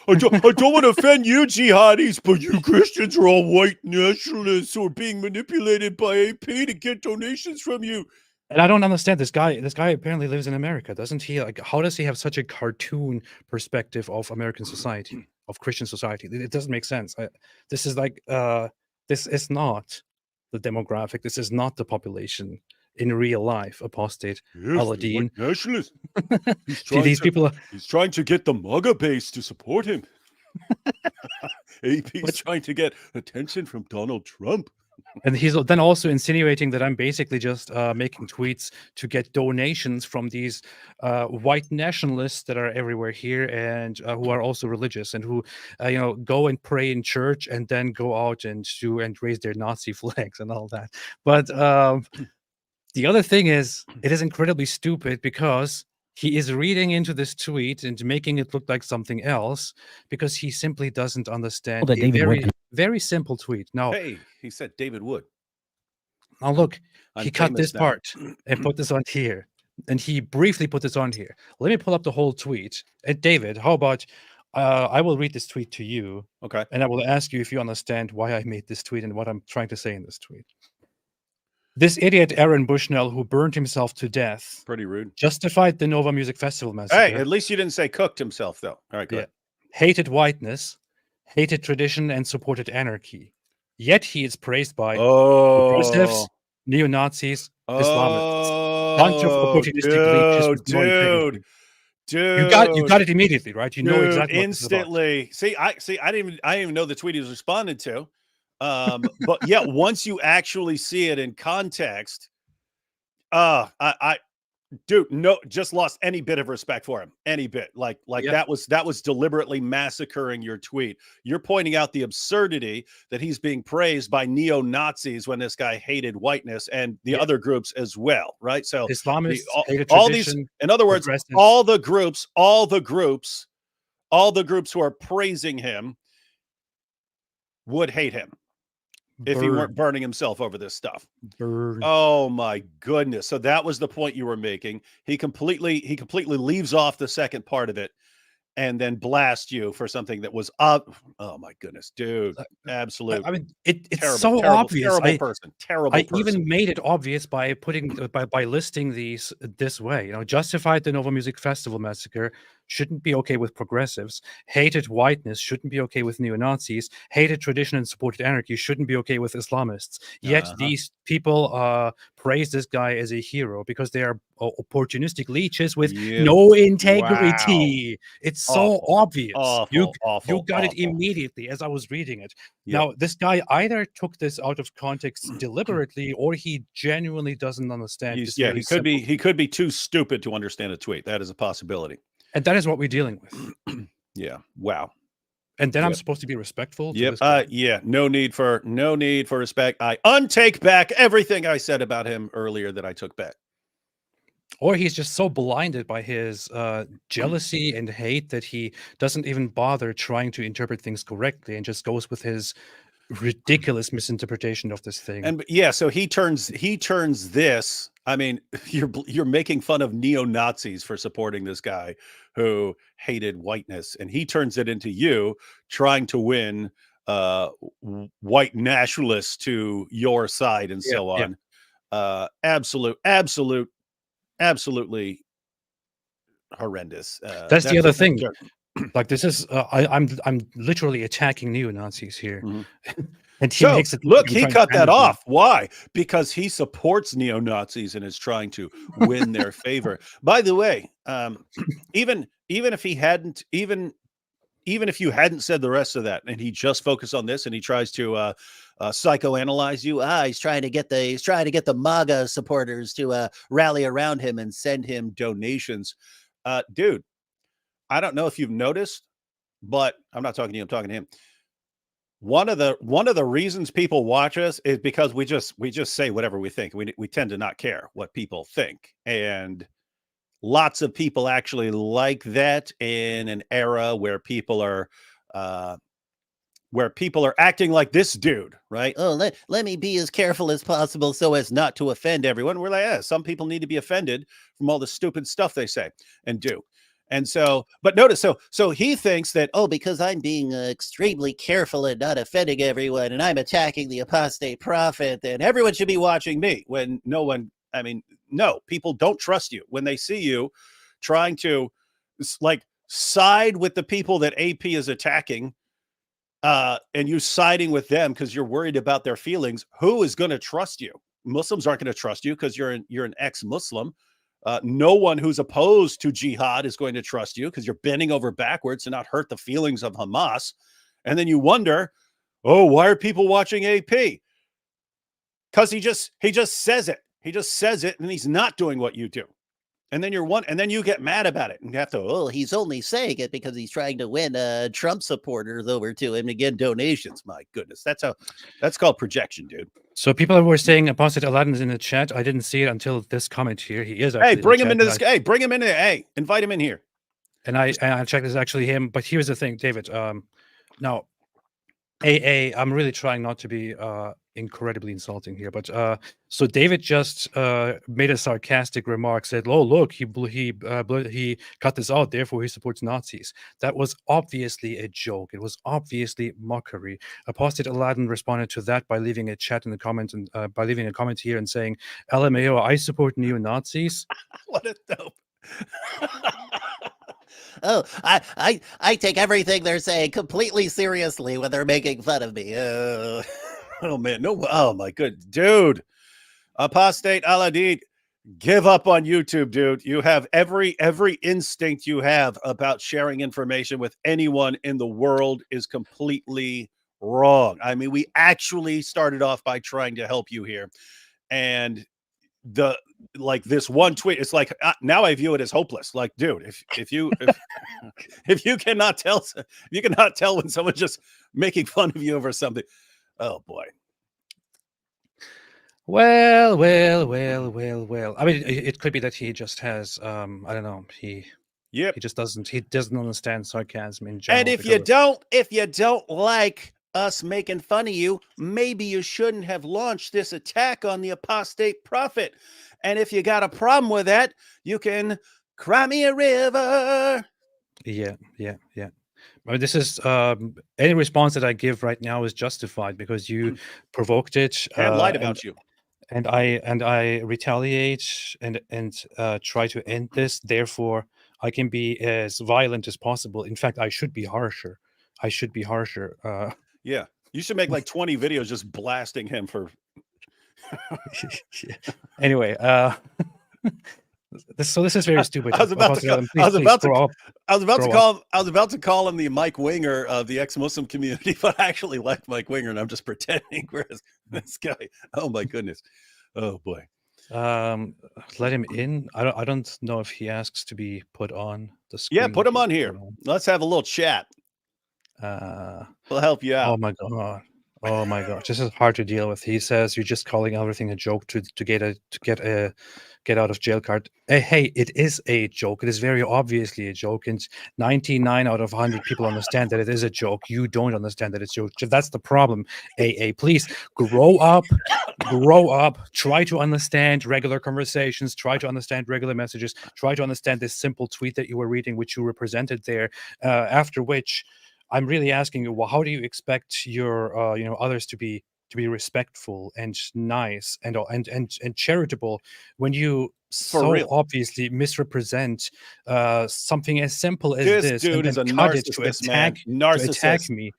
I don't want to offend you, jihadis, but you Christians are all white nationalists who are being manipulated by AP to get donations from you. And I don't understand this guy. This guy apparently lives in America, doesn't he? Like, how does he have such a cartoon perspective of American society, of Christian society? It doesn't make sense. This is like, this is not the demographic. This is not the population in real life. Apostate Aladdin. Nationalist. These people are. He's trying to get the MAGA base to support him. AP's trying to get attention from Donald Trump. And he's then also insinuating that I'm basically just making tweets to get donations from these white nationalists that are everywhere here and who are also religious and who, go and pray in church and then go out and raise their Nazi flags and all that. But the other thing is, it is incredibly stupid because He is reading into this tweet and making it look like something else because he simply doesn't understand that a David Wood very, very simple tweet. Now, Hey, he said David Wood. look, I'm he cut famous this now. part and put this on here. And he briefly put this on here. Let me pull up the whole tweet. And David, how about I will read this tweet to you, Okay. and I will ask you if you understand why I made this tweet and what I'm trying to say in this tweet. This idiot Aaron Bushnell, who burned himself to death, Pretty rude. justified the Nova Music Festival Hey, massacre, at least you didn't say cooked himself, though. All right, go Yeah. ahead. hated whiteness, hated tradition, and supported anarchy. Yet he is praised by progressives, Oh, neo-Nazis, Islamists, bunch of oh, opportunistic leeches with no integrity. dude, You got it immediately, right? You know dude, exactly what this is about. instantly. See, I didn't even know the tweet he was responding to. But yeah, once you actually see it in context, dude, no, just lost any bit of respect for him. Any bit. Like Yeah. that was deliberately massacring your tweet. You're pointing out the absurdity that he's being praised by neo-Nazis when this guy hated whiteness and the Yeah. other groups as well, right? So Islamists, hated all these, tradition, in other words, progressives. all the groups who are praising him would hate him if he weren't burning himself over this stuff. Burn. Oh my goodness. So that was the point you were making. He completely leaves off the second part of it and then blast you for something that was up. Oh my goodness, dude. Absolute. I mean, it's terrible, so terrible, obvious. Terrible person. Terrible I person. even made it obvious by putting by listing these this way. You know, justified the Nova Music Festival massacre, shouldn't be okay with progressives. Hated whiteness, shouldn't be okay with neo-Nazis. Hated tradition and supported anarchy, shouldn't be okay with Islamists. Yet these people praise this guy as a hero because they are opportunistic leeches with Yep. no integrity. It's so Awful. obvious. Awful, awful, You got it awful. immediately as I was reading it. Yep. Now, this guy either took this out of context deliberately, or he genuinely doesn't understand. This very simple- he could be too stupid to understand a tweet. That is a possibility. and that is what we're dealing with. Yeah. Wow. And then I'm Yep. supposed to be respectful. To Yep. this guy. Yeah. No need for respect. I untake back everything I said about him earlier that I took back. Or he's just so blinded by his jealousy and hate that he doesn't even bother trying to interpret things correctly and just goes with his ridiculous misinterpretation of this thing. And yeah, so he turns this. I mean, you're making fun of neo-Nazis for supporting this guy who hated whiteness, and he turns it into you trying to win white nationalists to your side and so on. Absolutely horrendous. That's the other thing. Sure. Like this is I'm literally attacking neo-Nazis here. Mhm. And he So makes it look, I'm he trying to cut that damage them. off. Why? Because he supports neo-Nazis and is trying to win their favor. By the way, even if he hadn't, even if you hadn't said the rest of that, and he just focused on this, and he tries to psychoanalyze you, He's trying to get the MAGA supporters to rally around him and send him. donations, dude. I don't know if you've noticed, but I'm not talking to you. I'm talking to him. One of the reasons people watch us is because we just say whatever we think. We tend to not care what people think, and lots of people actually like that in an era where people are acting like this dude, right? Oh, let me be as careful as possible so as not to offend everyone. We're like, yeah, some people need to be offended from all the stupid stuff they say and do. And so, but notice, so he thinks that, Because I'm being extremely careful and not offending everyone, and I'm attacking the apostate prophet, then everyone should be watching me, when no, people don't trust you when they see you trying to like side with the people that AP is attacking, and you siding with them because you're worried about their feelings. Who is going to trust you? Muslims aren't going to trust you because you're an ex-Muslim. No one who's opposed to jihad is going to trust you because you're bending over backwards to not hurt the feelings of Hamas. And then you wonder, why are people watching AP? Because he just says it. He just says it, and he's not doing what you do. And then and then you get mad about it and you have to, Well, he's only saying it because he's trying to win Trump supporters over to him to get donations. my goodness, that's called projection, dude. So people were saying Apostate Aladdin is in the chat. I didn't see it until this comment here. He is actually Hey, in the bring him chat, into and this. Hey, bring him in there. Hey, invite him in here. And I checked, it's actually him. But here's the thing, David. Now, I'm really trying not to be incredibly insulting here, but so David just made a sarcastic remark, said, "Oh, look, he cut this out, therefore he supports Nazis." That was obviously a joke. It was obviously mockery. Apostate Aladdin responded to that by leaving a chat in the comments and by leaving a comment here and saying, "LMAO, I support neo-Nazis." What a dope. Oh, I take everything they're saying completely seriously when they're making fun of me. Oh man, no. Oh my good dude. Apostate Aladdin, give up on YouTube, dude. You have every instinct you have about sharing information with anyone in the world is completely wrong. I mean, we actually started off by trying to help you here, and this one tweet, it's like now I view it as hopeless. Like, dude, if you if you cannot tell when someone's just making fun of you over something, oh boy. Well. I mean, it could be that he just has I don't know. He just doesn't understand sarcasm in general. And if you don't like us making fun of you, maybe you shouldn't have launched this attack on the apostate prophet. And if you got a problem with that, you can cry me a river. Yeah. I mean, this is any response that I give right now is justified because you provoked it. And lied about you. And I retaliate and try to end this. Therefore, I can be as violent as possible. In fact, I should be harsher. Yeah, you should make like 20 videos just blasting him for. Anyway, this is very stupid. I was about to call him the Mike Winger of the ex-Muslim community, but I actually like Mike Winger, and I'm just pretending. Whereas this guy, oh my goodness, oh boy. Let him in. I don't know if he asks to be put on the screen. Yeah, put him on here. Let's have a little chat. We'll help you out. Oh my gosh, this is hard to deal with. He says you're just calling everything a joke to get a get out of jail card. Hey, it is a joke. It is very obviously a joke, and 99 out of 100 people understand that it is a joke. You don't understand that it's a joke. That's the problem. Please grow up. Try to understand regular conversations. Try to understand regular messages. Try to understand this simple tweet that you were reading, which you represented there. After which, I'm really asking you, well, how do you expect your others to be respectful and nice and charitable when you obviously misrepresent something as simple as this dude is a narcissist, man. To attack me.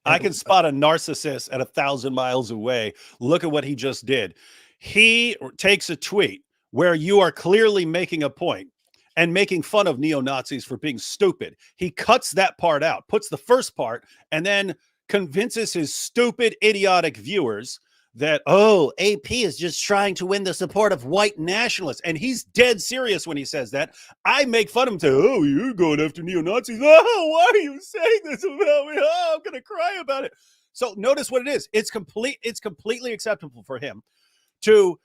I can spot a narcissist at 1,000 miles away. Look at what he just did. He takes a tweet where you are clearly making a point and making fun of neo-Nazis for being stupid. He cuts that part out, puts the first part, and then convinces his stupid, idiotic viewers that, oh, AP is just trying to win the support of white nationalists. And he's dead serious when he says that. I make fun of him to, oh, you're going after neo-Nazis. Oh, why are you saying this about me? Oh, I'm going to cry about it. So notice what it is. It's completely acceptable for him to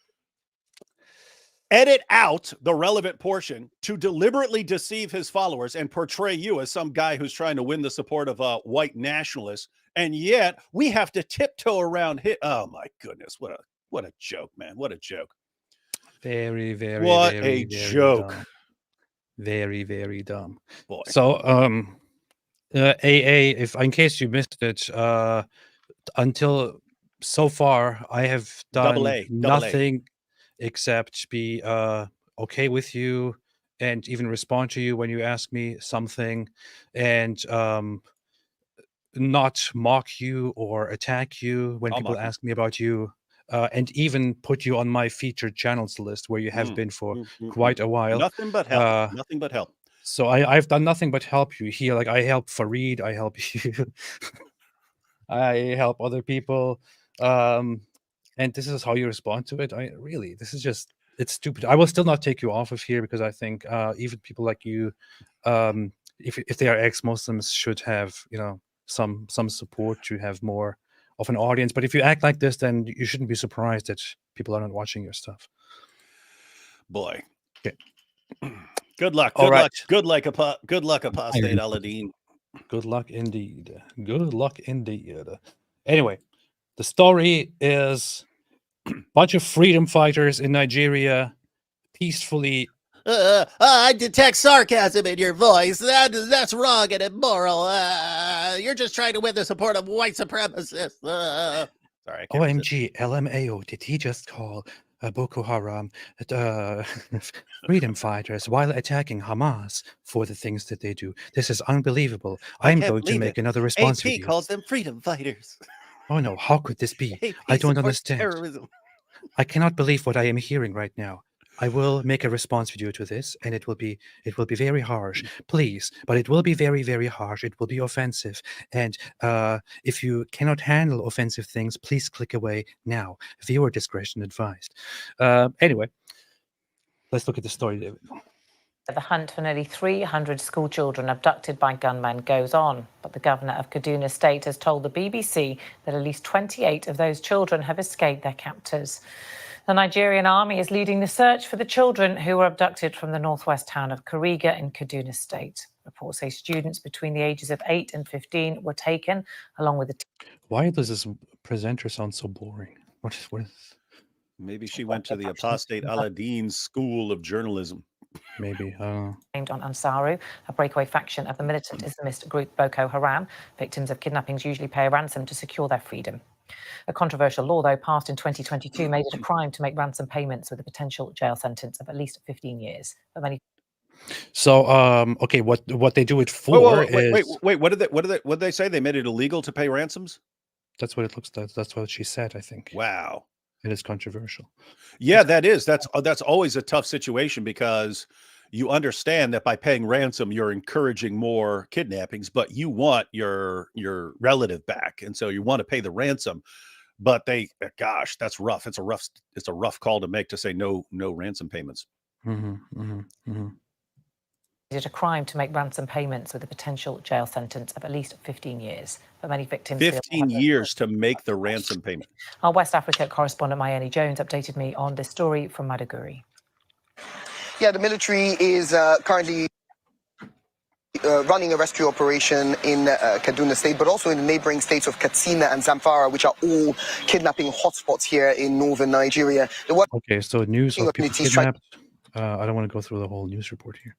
edit out the relevant portion to deliberately deceive his followers and portray you as some guy who's trying to win the support of white nationalists. And yet we have to tiptoe around it. Oh my goodness. What a joke, man. What a joke. Very, very, what very, a very joke. Dumb. Very, very dumb. Boy. So, if in case you missed it, until so far, I have done nothing except be okay with you and even respond to you when you ask me something, and not mock you or attack you when people ask me about you, and even put you on my featured channels list where you have been for quite a while. Nothing but help. Nothing but help. So I've done nothing but help you here. Like, I help Fareed, I help you. I help other people. And this is how you respond to it. This is just it's stupid. I will still not take you off of here because I think even people like you, if they are ex-Muslims, should have some support to have more of an audience. But if you act like this, then you shouldn't be surprised that people are not watching your stuff. Boy. Okay. Good luck. All Good right. luck. Good luck, Apostate Aladdin. Good luck indeed. Good luck indeed. Anyway, the story is a bunch of freedom fighters in Nigeria peacefully. I detect sarcasm in your voice. That's wrong and immoral. You're just trying to win the support of white supremacists. Sorry. I can't resist. OMG, LMAO, did he just call Boko Haram freedom fighters while attacking Hamas for the things that they do? This is unbelievable. I I'm can't going to believe make it. another response AP video. calls them freedom fighters. Oh no, how could this be? AP I don't supports understand. terrorism. I cannot believe what I am hearing right now. I will make a response video to this, and it will be very harsh, please. But it will be very, very harsh. It will be offensive, and if you cannot handle offensive things, please click away now. Viewer discretion advised. Anyway, let's look at the story, David. The hunt for nearly 300 school children abducted by gunmen goes on, but the governor of Kaduna State has told the BBC that at least 28 of those children have escaped their captors. The Nigerian army is leading the search for the children who were abducted from the northwest town of Kuriga in Kaduna State. Reports say students between the ages of 8 and 15 were taken, along with the... Why does this presenter sound so boring? What is... Maybe she went to the Apostate Aladdin School of Journalism. Maybe. Named on Ansaru, a breakaway faction of the militant Islamist group Boko Haram. Victims of kidnappings usually pay a ransom to secure their freedom. A controversial law, though, passed in 2022 made it a crime to make ransom payments with a potential jail sentence of at least 15 years. But many... So, okay, what they do it for is... Wait, what did they say? They made it illegal to pay ransoms? That's what it looks like. That's what she said, I think. Wow. It is controversial. Yeah, that is. That's always a tough situation because you understand that by paying ransom, you're encouraging more kidnappings, but you want your relative back, and so you want to pay the ransom. But gosh, that's rough. It's a rough call to make, to say no ransom payments. It a crime to make ransom payments with a potential jail sentence of at least 15 years. But many victims... 15 years to make the ransom payment. Our West Africa correspondent Mayeni Jones updated me on this story from Maiduguri. Yeah, the military is currently running a rescue operation in Kaduna State, but also in the neighboring states of Katsina and Zamfara, which are all kidnapping hotspots here in northern Nigeria. Okay, so news of people kidnapped. I don't want to go through the whole news report here.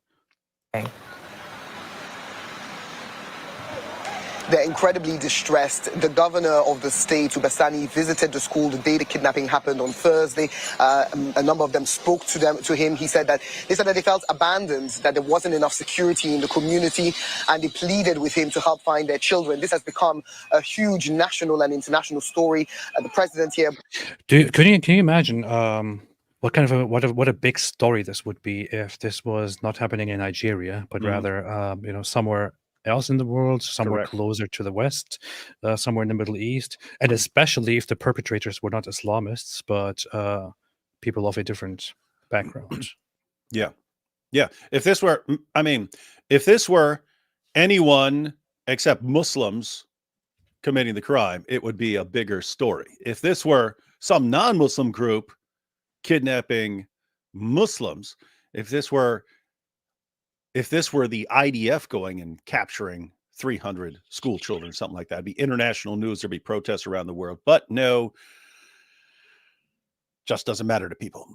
Okay. They're incredibly distressed. The governor of the state, Ubasani, visited the school the day the kidnapping happened on Thursday. A number of them spoke to him. He said that they felt abandoned, that there wasn't enough security in the community, and they pleaded with him to help find their children. This has become a huge national and international story. The president here... Can you imagine what kind of what a big story this would be if this was not happening in Nigeria, but rather somewhere else in the world, somewhere closer to the West, somewhere in the Middle East, and especially if the perpetrators were not Islamists, but people of a different background. Yeah. If this were anyone except Muslims committing the crime, it would be a bigger story. If this were some non-Muslim group kidnapping Muslims, if this were the IDF going and capturing 300 school children, something like that, it'd be international news. There'd be protests around the world. But no, just doesn't matter to people.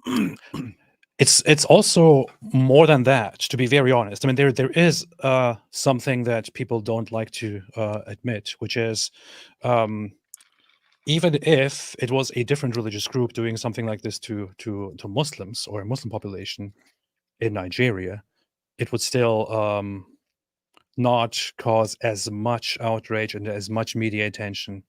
It's also more than that, to be very honest. I mean, there is something that people don't like to admit, which is even if it was a different religious group doing something like this to Muslims or a Muslim population in Nigeria, it would still not cause as much outrage and as much media attention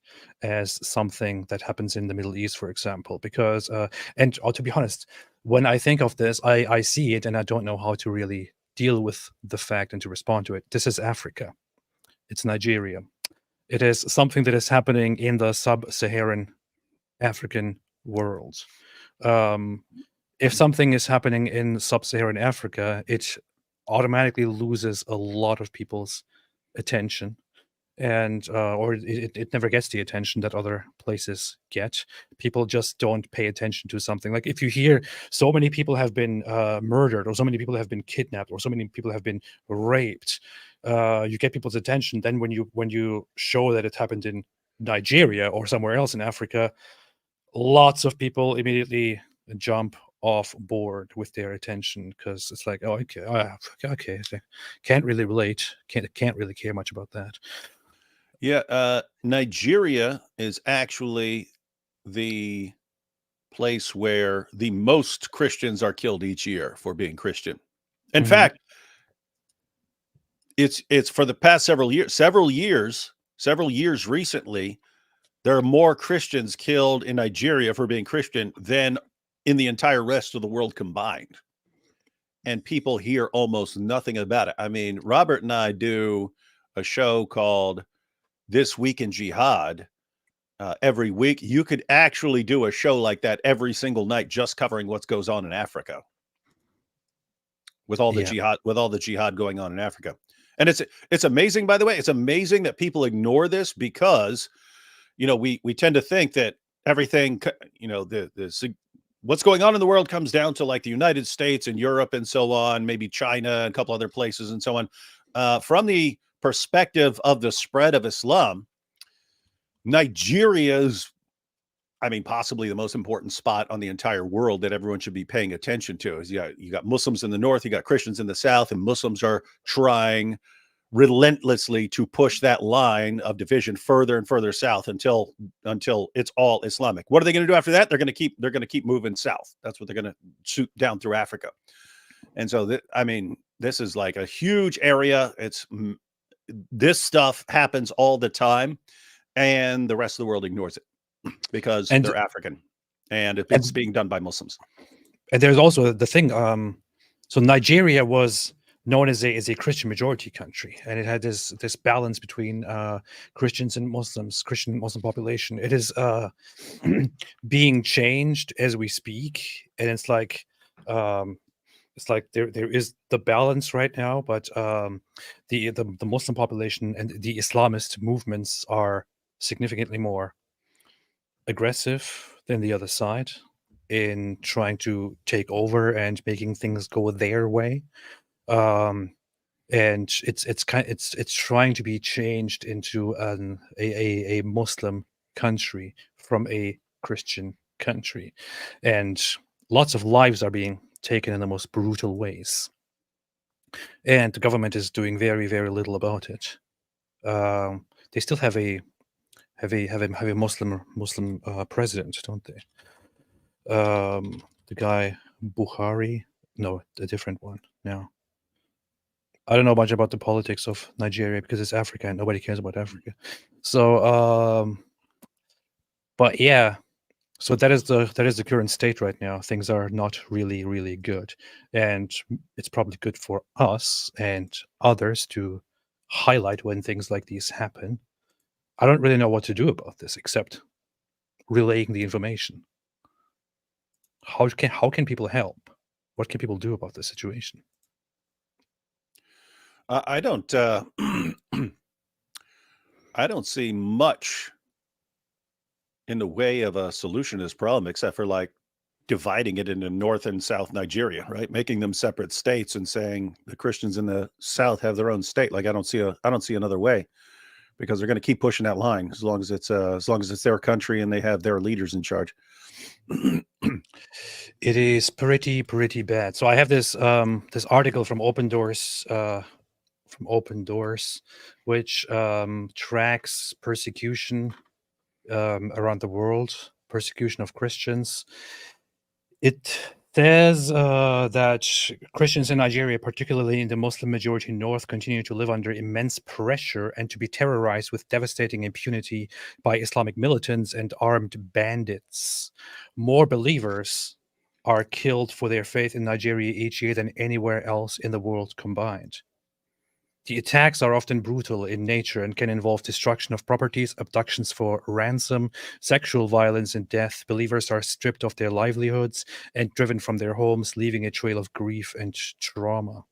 as something that happens in the Middle East, for example. Because, and to be honest, when I think of this, I see it and I don't know how to really deal with the fact and to respond to it. This is Africa. It's Nigeria. It is something that is happening in the sub-Saharan African world. if something is happening in sub-Saharan Africa, it automatically loses a lot of people's attention, and or it never gets the attention that other places get. People just don't pay attention to something. Like if you hear so many people have been murdered, or so many people have been kidnapped, or so many people have been raped, you get people's attention. Then when you show that it happened in Nigeria or somewhere else in Africa, lots of people immediately jump off board with their attention, because it's like, oh, okay, okay, can't really relate, can't really care much about that. Yeah, Nigeria is actually the place where the most Christians are killed each year for being Christian. In Mhm. fact, it's for the past several years recently, there are more Christians killed in Nigeria for being Christian than in the entire rest of the world combined. And people hear almost nothing about it. I mean, Robert and I do a show called This Week in Jihad every week. You could actually do a show like that every single night, just covering what goes on in Africa with all the jihad going on in Africa. And it's amazing, by the way. It's amazing that people ignore this, because we tend to think that everything, what's going on in the world comes down to like the United States and Europe and so on, maybe China and a couple other places and so on. From the perspective of the spread of Islam, Nigeria's, possibly the most important spot on the entire world that everyone should be paying attention to. Is you got Muslims in the north, you got Christians in the south, and Muslims are trying relentlessly to push that line of division further and further south until it's all Islamic. What are they going to do after that? They're going to keep moving south. That's what they're going to shoot down through Africa. And so this is like a huge area. This stuff happens all the time, and the rest of the world ignores it because they're African, and it's being done by Muslims. And there's also the thing. So Nigeria was known as a Christian majority country, and it had this balance between Christians and Muslims, Christian Muslim population. It is being changed as we speak, and it's like there is the balance right now, but the Muslim population and the Islamist movements are significantly more aggressive than the other side in trying to take over and making things go their way. And it's trying to be changed into a Muslim country from a Christian country, and lots of lives are being taken in the most brutal ways, and the government is doing very, very little about it. They still have a Muslim president, don't they? The guy Buhari, no, a different one. No, I don't know much about the politics of Nigeria because it's Africa and nobody cares about Africa. So, but yeah, so that is the current state right now. Things are not really, really good, and it's probably good for us and others to highlight when things like these happen. I don't really know what to do about this except relaying the information. How can people help? What can people do about this situation? I don't I don't see much in the way of a solution to this problem, except for like dividing it into North and South Nigeria, right? Making them separate states and saying the Christians in the South have their own state. Like I don't see another way, because they're going to keep pushing that line as long as it's their country and they have their leaders in charge. It is pretty bad. So I have this this article from Open Doors, which tracks persecution around the world, persecution of Christians. It says that Christians in Nigeria, particularly in the Muslim majority North, continue to live under immense pressure and to be terrorized with devastating impunity by Islamic militants and armed bandits. More believers are killed for their faith in Nigeria each year than anywhere else in the world combined. The attacks are often brutal in nature and can involve destruction of properties, abductions for ransom, sexual violence, and death. Believers are stripped of their livelihoods and driven from their homes, leaving a trail of grief and trauma.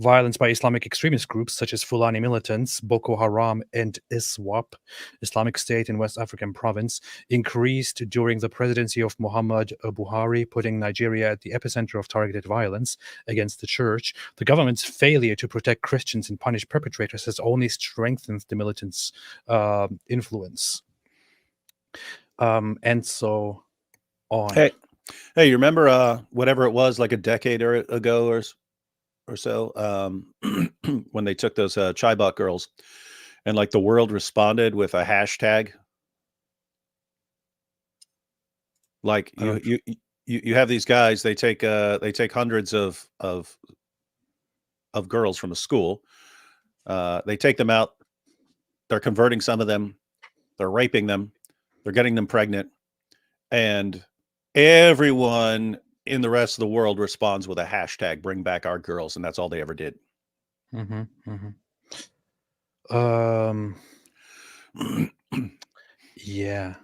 Violence by Islamic extremist groups such as Fulani militants, Boko Haram, and ISWAP, Islamic State in West African province, increased during the presidency of Muhammad Buhari, putting Nigeria at the epicenter of targeted violence against the church. The government's failure to protect Christians and punish perpetrators has only strengthened the militants' influence. And so on. Hey, you remember whatever it was, like a decade ago or so, when they took those Chibok girls, and like the world responded with a hashtag. Like you have these guys, they take hundreds of girls from a school, they take them out, they're converting some of them, they're raping them, they're getting them pregnant, and everyone in the rest of the world responds with a hashtag, bring back our girls, and that's all they ever did. Yeah.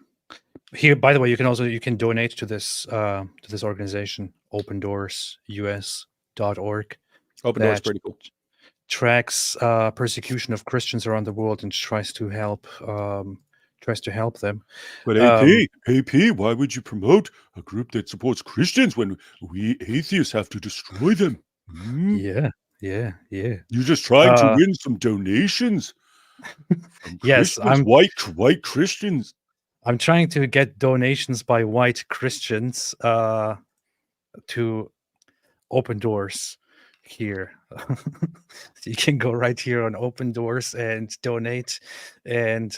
Here, by the way, you can donate to this organization, OpenDoorsUS.org. Open Doors, pretty cool. Tracks persecution of Christians around the world and tries to help them. But AP, why would you promote a group that supports Christians when we atheists have to destroy them? Yeah. You're just trying to win some donations from yes, white Christians. I'm trying to get donations by white Christians to Open Doors here. You can go right here on Open Doors and donate and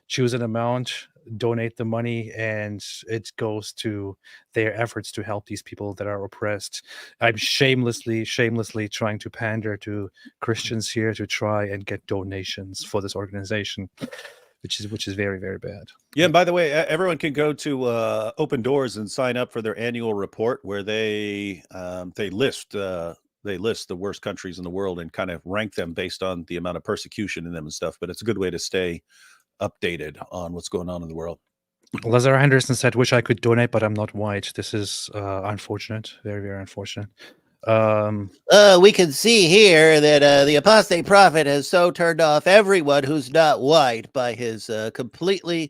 choose an amount, donate the money, and it goes to their efforts to help these people that are oppressed. I'm shamelessly trying to pander to Christians here to try and get donations for this organization, which is very, very bad. Yeah, and by the way, everyone can go to Open Doors and sign up for their annual report where they list the worst countries in the world and kind of rank them based on the amount of persecution in them and stuff. But it's a good way to stay updated on what's going on in the world. Lazar Henderson said, "Wish I could donate, but I'm not white." This is unfortunate, very, very unfortunate. We can see here that the apostate prophet has so turned off everyone who's not white by his completely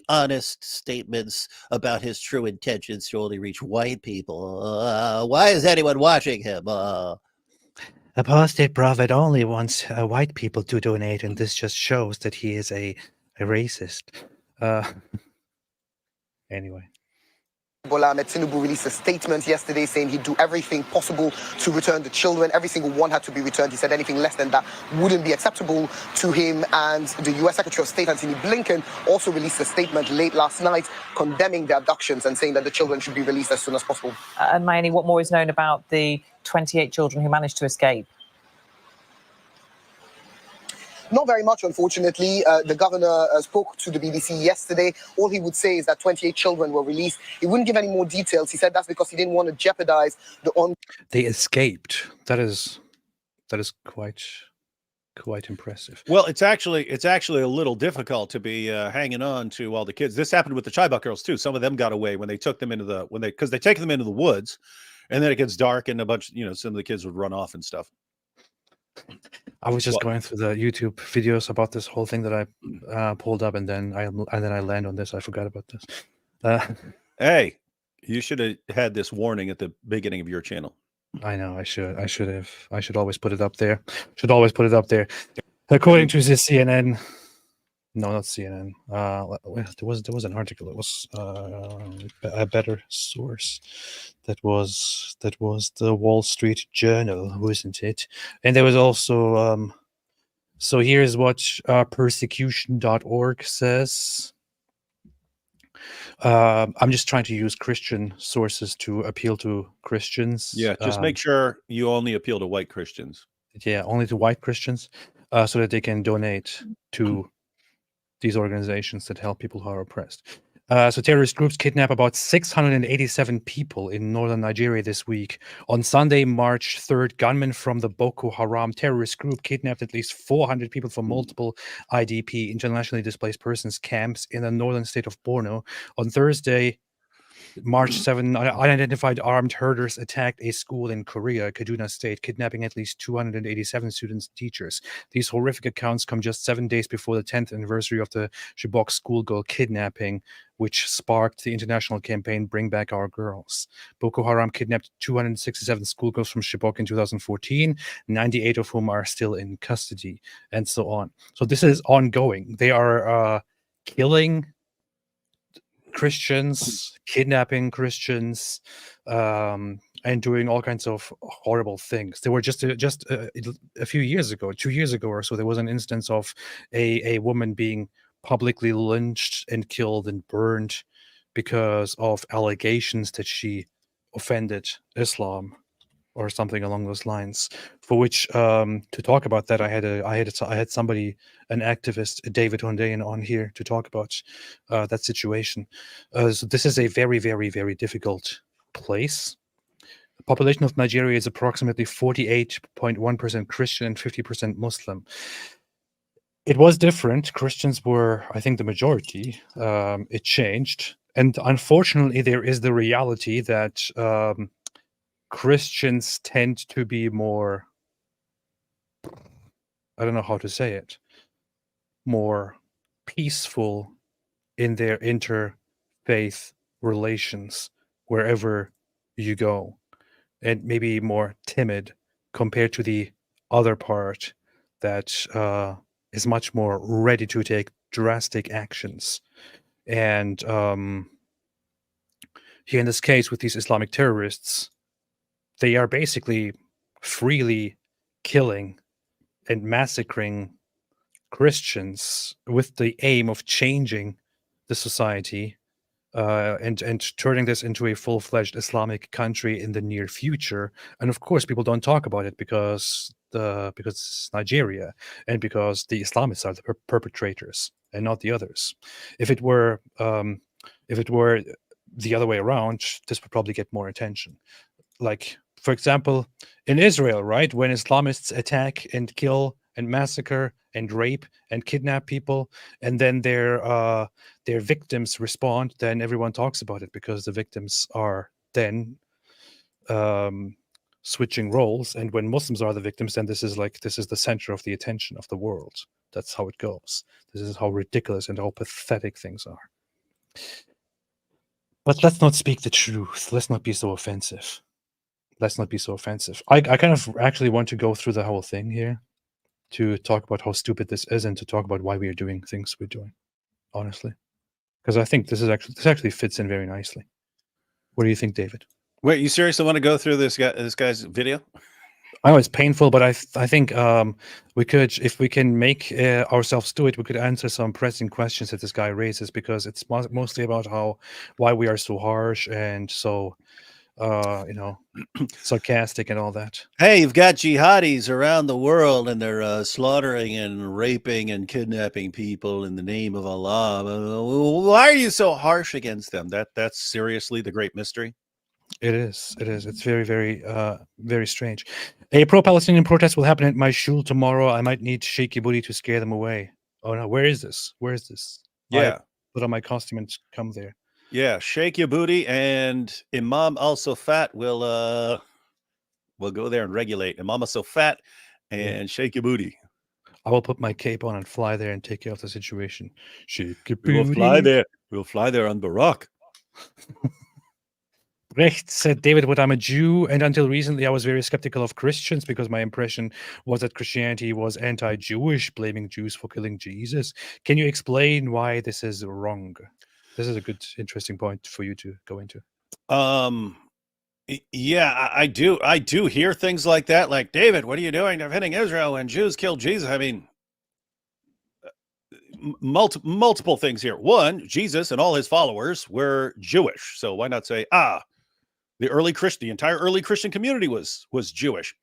honest statements about his true intentions to only reach white people. Why is anyone watching him? Apostate prophet only wants white people to donate, and this just shows that he is a racist. Anyway. Bola Ahmed Tinubu released a statement yesterday saying he'd do everything possible to return the children. Every single one had to be returned. He said anything less than that wouldn't be acceptable to him. And the U.S. Secretary of State, Antony Blinken, also released a statement late last night condemning the abductions and saying that the children should be released as soon as possible. And Mayeni, what more is known about the 28 children who managed to escape? Not very much, unfortunately. The governor spoke to the BBC yesterday. All he would say is that 28 children were released. He wouldn't give any more details. He said that's because he didn't want to jeopardize the on. They escaped. That is quite impressive. Well, it's actually a little difficult to be hanging on to all the kids. This happened with the Chibok girls too. Some of them got away when they took them because they take them into the woods, and then it gets dark and some of the kids would run off and stuff. I was just going through the YouTube videos about this whole thing that I pulled up, and then I land on this. I forgot about this. Hey, you should have had this warning at the beginning of your channel. I know. I should have. I should always put it up there. According to the CNN. No, not CNN. There was an article. It was a better source. That was the Wall Street Journal, wasn't it? And there was also so here's what persecution.org says. I'm just trying to use Christian sources to appeal to Christians. Yeah, just make sure you only appeal to white Christians. Yeah, only to white Christians, so that they can donate to these organizations that help people who are oppressed. So terrorist groups kidnap about 687 people in northern Nigeria this week. On Sunday, March 3rd, gunmen from the Boko Haram terrorist group kidnapped at least 400 people from multiple IDP, internationally displaced persons camps in the northern state of Borno. On Thursday, March 7, unidentified armed herders attacked a school in Korea, Kaduna State, kidnapping at least 287 students and teachers. These horrific accounts come just 7 days before the 10th anniversary of the Chibok schoolgirl kidnapping, which sparked the international campaign Bring Back Our Girls. Boko Haram kidnapped 267 schoolgirls from Chibok in 2014, 98 of whom are still in custody, and so on. So this is ongoing. They are killing Christians, kidnapping Christians, and doing all kinds of horrible things. There were just a few years ago, 2 years ago or so, there was an instance of a woman being publicly lynched and killed and burned because of allegations that she offended Islam or something along those lines. For which, to talk about that, I had somebody, an activist, David Hundayan, on here to talk about that situation. So this is a very, very, very difficult place. The population of Nigeria is approximately 48.1% Christian and 50% Muslim. It was different. Christians were, I think, the majority. It changed. And unfortunately, there is the reality that Christians tend to be more, I don't know how to say it, more peaceful in their interfaith relations wherever you go, and maybe more timid compared to the other part that is much more ready to take drastic actions. And here in this case with these Islamic terrorists, they are basically freely killing and massacring Christians with the aim of changing the society and turning this into a full-fledged Islamic country in the near future. And of course, people don't talk about it because it's Nigeria and because the Islamists are the perpetrators and not the others. If it were the other way around, this would probably get more attention. Like, for example, in Israel, right, when Islamists attack and kill and massacre and rape and kidnap people, and then their victims respond, then everyone talks about it because the victims are then switching roles. And when Muslims are the victims, then this is the center of the attention of the world. That's how it goes. This is how ridiculous and how pathetic things are. But let's not speak the truth. Let's not be so offensive. Let's not be so offensive. I kind of actually want to go through the whole thing here to talk about how stupid this is and to talk about why we are doing things we're doing, honestly. Because I think this actually fits in very nicely. What do you think, David? Wait, you seriously want to go through this guy's video? I know it's painful, but I think we could, if we can make ourselves do it, we could answer some pressing questions that this guy raises, because it's mostly about why we are so harsh and so sarcastic and all that. Hey, you've got jihadis around the world, and they're slaughtering and raping and kidnapping people in the name of Allah. Why are you so harsh against them? That's seriously the great mystery. It is. It's very, very, very strange. A pro-Palestinian protest will happen at my shul tomorrow. I might need shaky booty to scare them away. Oh no, where is this? Yeah. I put on my costume and come there. Yeah, shake your booty, and Imam al-Sofat will go there and regulate. Imam al-Sofat and shake your booty. I will put my cape on and fly there and take care of the situation. Shake your booty. We will fly there. We'll fly there on Barack. Brecht said, David, what I'm a Jew, and until recently I was very skeptical of Christians because my impression was that Christianity was anti-Jewish, blaming Jews for killing Jesus. Can you explain why this is wrong? This is a good, interesting point for you to go into. Yeah, I do hear things like that. Like, David, what are you doing defending Israel when Jews killed Jesus? I mean, multiple things here. One, Jesus and all his followers were Jewish, so why not say, the entire early Christian community was Jewish.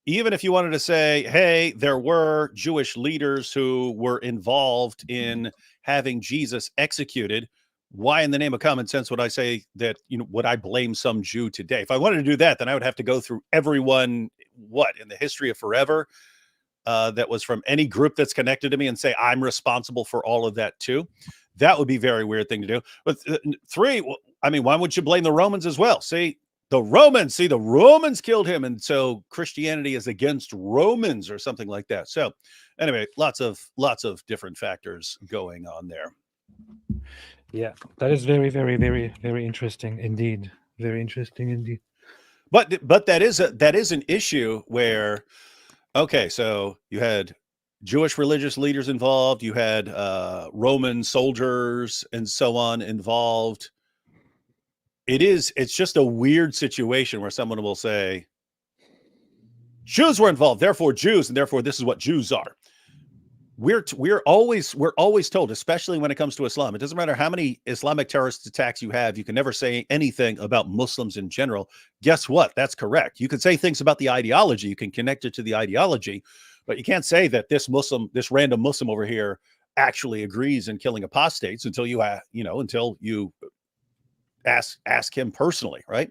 even if you wanted to say, hey, there were Jewish leaders who were involved in having Jesus executed, why in the name of common sense would I say that, would I blame some Jew today? If I wanted to do that, then I would have to go through everyone, in the history of forever, that was from any group that's connected to me and say, I'm responsible for all of that too. That would be a very weird thing to do. But three, why would you blame the Romans as well? The Romans killed him. And so Christianity is against Romans or something like that. So anyway, lots of different factors going on there. Yeah, that is very, very, very, very interesting indeed. Very interesting indeed. But that is an issue where, okay, so you had Jewish religious leaders involved, you had Roman soldiers and so on involved. It's just a weird situation where someone will say, Jews were involved, therefore Jews, and therefore this is what Jews are. We're always told, especially when it comes to Islam, it doesn't matter how many Islamic terrorist attacks you have, you can never say anything about Muslims in general. Guess what? That's correct. You can say things about the ideology, you can connect it to the ideology, but you can't say that this random Muslim over here actually agrees in killing apostates until you ask him personally, right?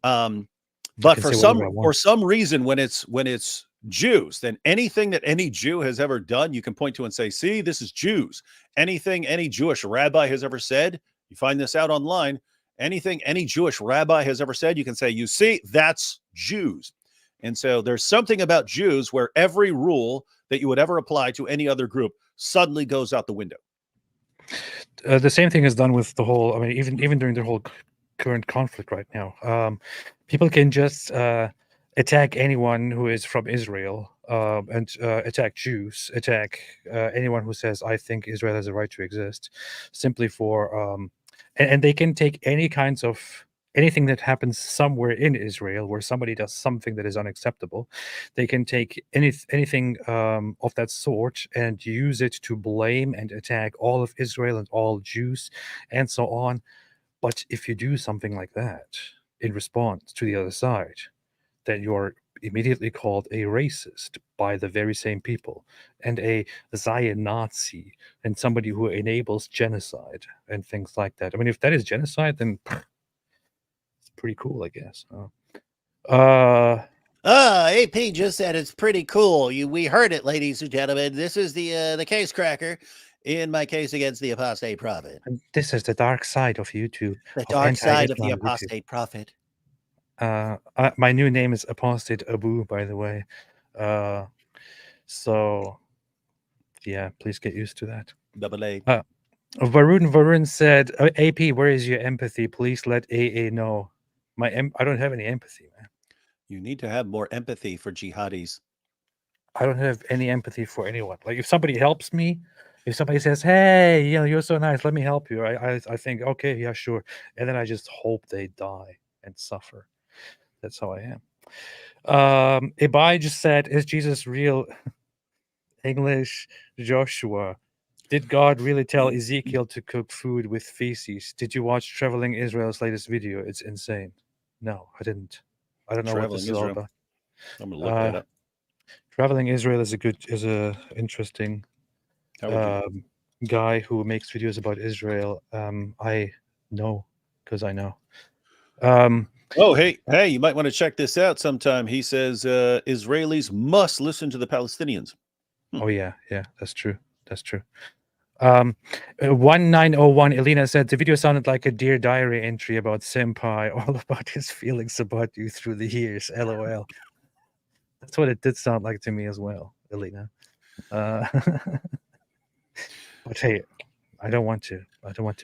But for some reason, when it's Jews, then anything that any Jew has ever done, you can point to and say, see, this is Jews. Anything any Jewish rabbi has ever said, you find this out online, anything any Jewish rabbi has ever said, you can say, you see, that's Jews. And so there's something about Jews where every rule that you would ever apply to any other group suddenly goes out the window. The same thing is done with the whole, even during the whole current conflict right now. People can just attack anyone who is from Israel, and attack Jews, attack anyone who says, I think Israel has a right to exist, simply for, and they can take anything that happens somewhere in Israel where somebody does something that is unacceptable. They can take anything of that sort and use it to blame and attack all of Israel and all Jews and so on. But if you do something like that in response to the other side, then you're immediately called a racist by the very same people, and a Zion Nazi, and somebody who enables genocide and things like that. If that is genocide, then it's pretty cool, I guess. AP just said it's pretty cool. We heard it, ladies and gentlemen. This is the case cracker in my case against the apostate prophet. And this is the dark side of YouTube. The dark side of the apostate prophet. My new name is Apostate Abu, by the way. So yeah, please get used to that. Double A. Varun said, AP, where is your empathy? Please let AA know. I don't have any empathy, man. You need to have more empathy for jihadis. I don't have any empathy for anyone. Like, if somebody helps me, if somebody says, hey, you're so nice, let me help you, I think, okay, yeah, sure. And then I just hope they die and suffer. That's how I am. Ibai just said, is Jesus real? English Joshua. Did God really tell Ezekiel to cook food with feces? Did you watch Traveling Israel's latest video? It's insane. No, I didn't. I don't know what this is all about. I'm gonna look that up. Traveling Israel is a interesting guy who makes videos about Israel. I know because I know. Oh, hey, you might want to check this out sometime. He says Israelis must listen to the Palestinians. Oh yeah, that's true. 1901 Elena said the video sounded like a Dear Diary entry about Senpai, all about his feelings about you through the years. LOL. That's what it did sound like to me as well, Elena. But hey, I don't want to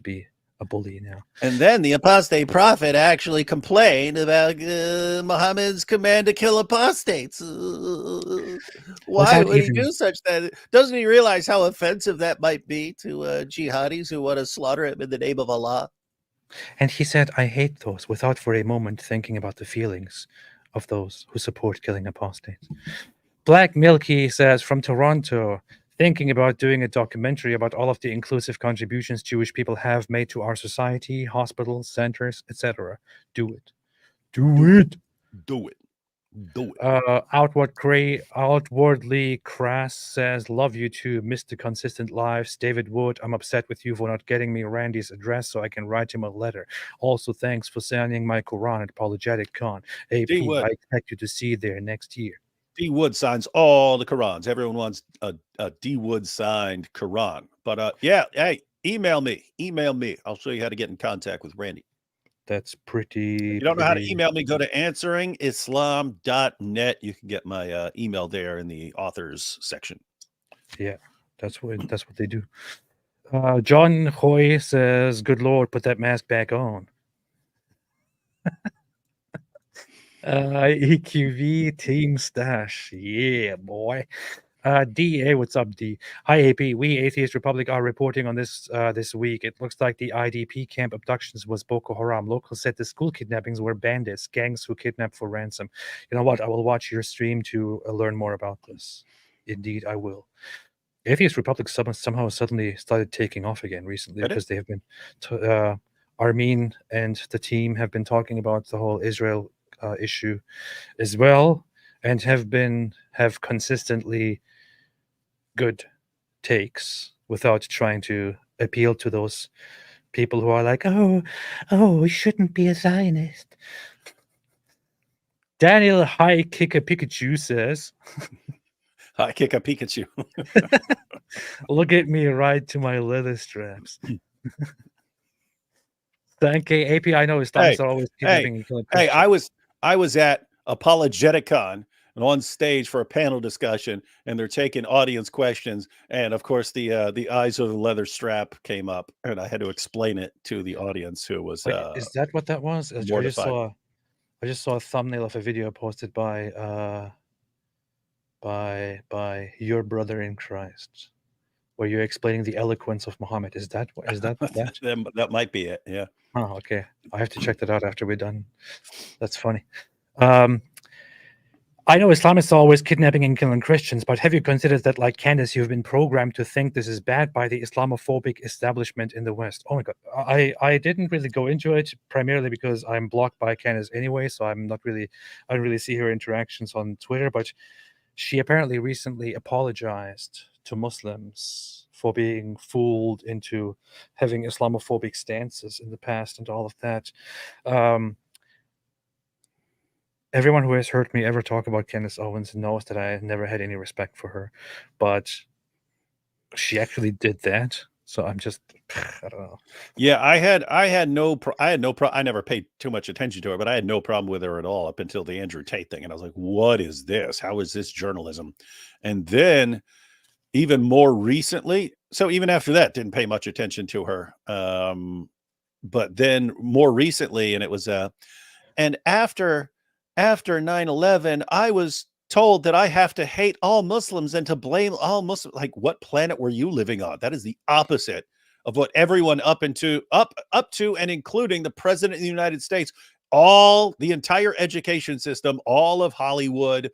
be a bully now. And then the apostate prophet actually complained about Muhammad's command to kill apostates. Why would he do such that? Doesn't he realize how offensive that might be to jihadis who want to slaughter him in the name of Allah? And he said, I hate those, without for a moment thinking about the feelings of those who support killing apostates. Black Milky says, from Toronto, thinking about doing a documentary about all of the inclusive contributions Jewish people have made to our society, hospitals, centers, etc. Do it. Do it. Do it. Do it. Outwardly crass says, love you too, Mr. Consistent Lives. David Wood, I'm upset with you for not getting me Randy's address so I can write him a letter. Also, thanks for signing my Quran at Apologetic Con. AP, D. Wood. I expect you to see you there next year. D. Wood signs all the Qurans. Everyone wants a D. Wood signed Quran. But yeah, hey, email me. I'll show you how to get in contact with Randy. That's pretty. If you don't know how to email me, go to answeringislam.net. You can get my email there in the authors section. Yeah, that's what they do. John Hoy says, good Lord, put that mask back on. EQV Team Stash. Yeah, boy. DA, what's up, D? Hi, AP. We Atheist Republic are reporting on this this week. It looks like the IDP camp abductions was Boko Haram. Locals said the school kidnappings were bandits, gangs who kidnapped for ransom. You know what? I will watch your stream to learn more about this. Indeed, I will. Atheist Republic somehow suddenly started taking off again recently because they have been, Armin and the team have been talking about the whole Israel issue as well, and have consistently good takes without trying to appeal to those people who are like, oh, we shouldn't be a Zionist. Daniel High Kicker Pikachu says, High Kicker Pikachu. look at me ride to my leather straps. Thank you, AP. I know Islamists are always kidnapping and killing Hey, Christians. I was at Apologeticon and on stage for a panel discussion, and they're taking audience questions. And of course, the eyes of the leather strap came up, and I had to explain it to the audience who was. Wait, is that what that was? I just saw a thumbnail of a video posted by your brother in Christ, where you're explaining the eloquence of Muhammad. Is that that? That might be it. Yeah. Oh, okay. I have to check that out after we're done. That's funny. I know Islamists are always kidnapping and killing Christians, but have you considered that, like Candace, you've been programmed to think this is bad by the Islamophobic establishment in the West? Oh my God. I didn't really go into it, primarily because I'm blocked by Candace anyway, so I don't really see her interactions on Twitter, but she apparently recently apologized to Muslims for being fooled into having Islamophobic stances in the past and all of that. Everyone who has heard me ever talk about Candace Owens knows that I never had any respect for her, but she actually did that. So I'm just, I don't know. Yeah, I never paid too much attention to her, but I had no problem with her at all up until the Andrew Tate thing. And I was like, what is this? How is this journalism? And then even more recently, so even after that, didn't pay much attention to her. But then more recently, and it was, and after 9/11, I was told that I have to hate all Muslims and to blame all Muslims. Like, what planet were you living on? That is the opposite of what everyone up to and including the president of the United States, the entire education system, all of Hollywood,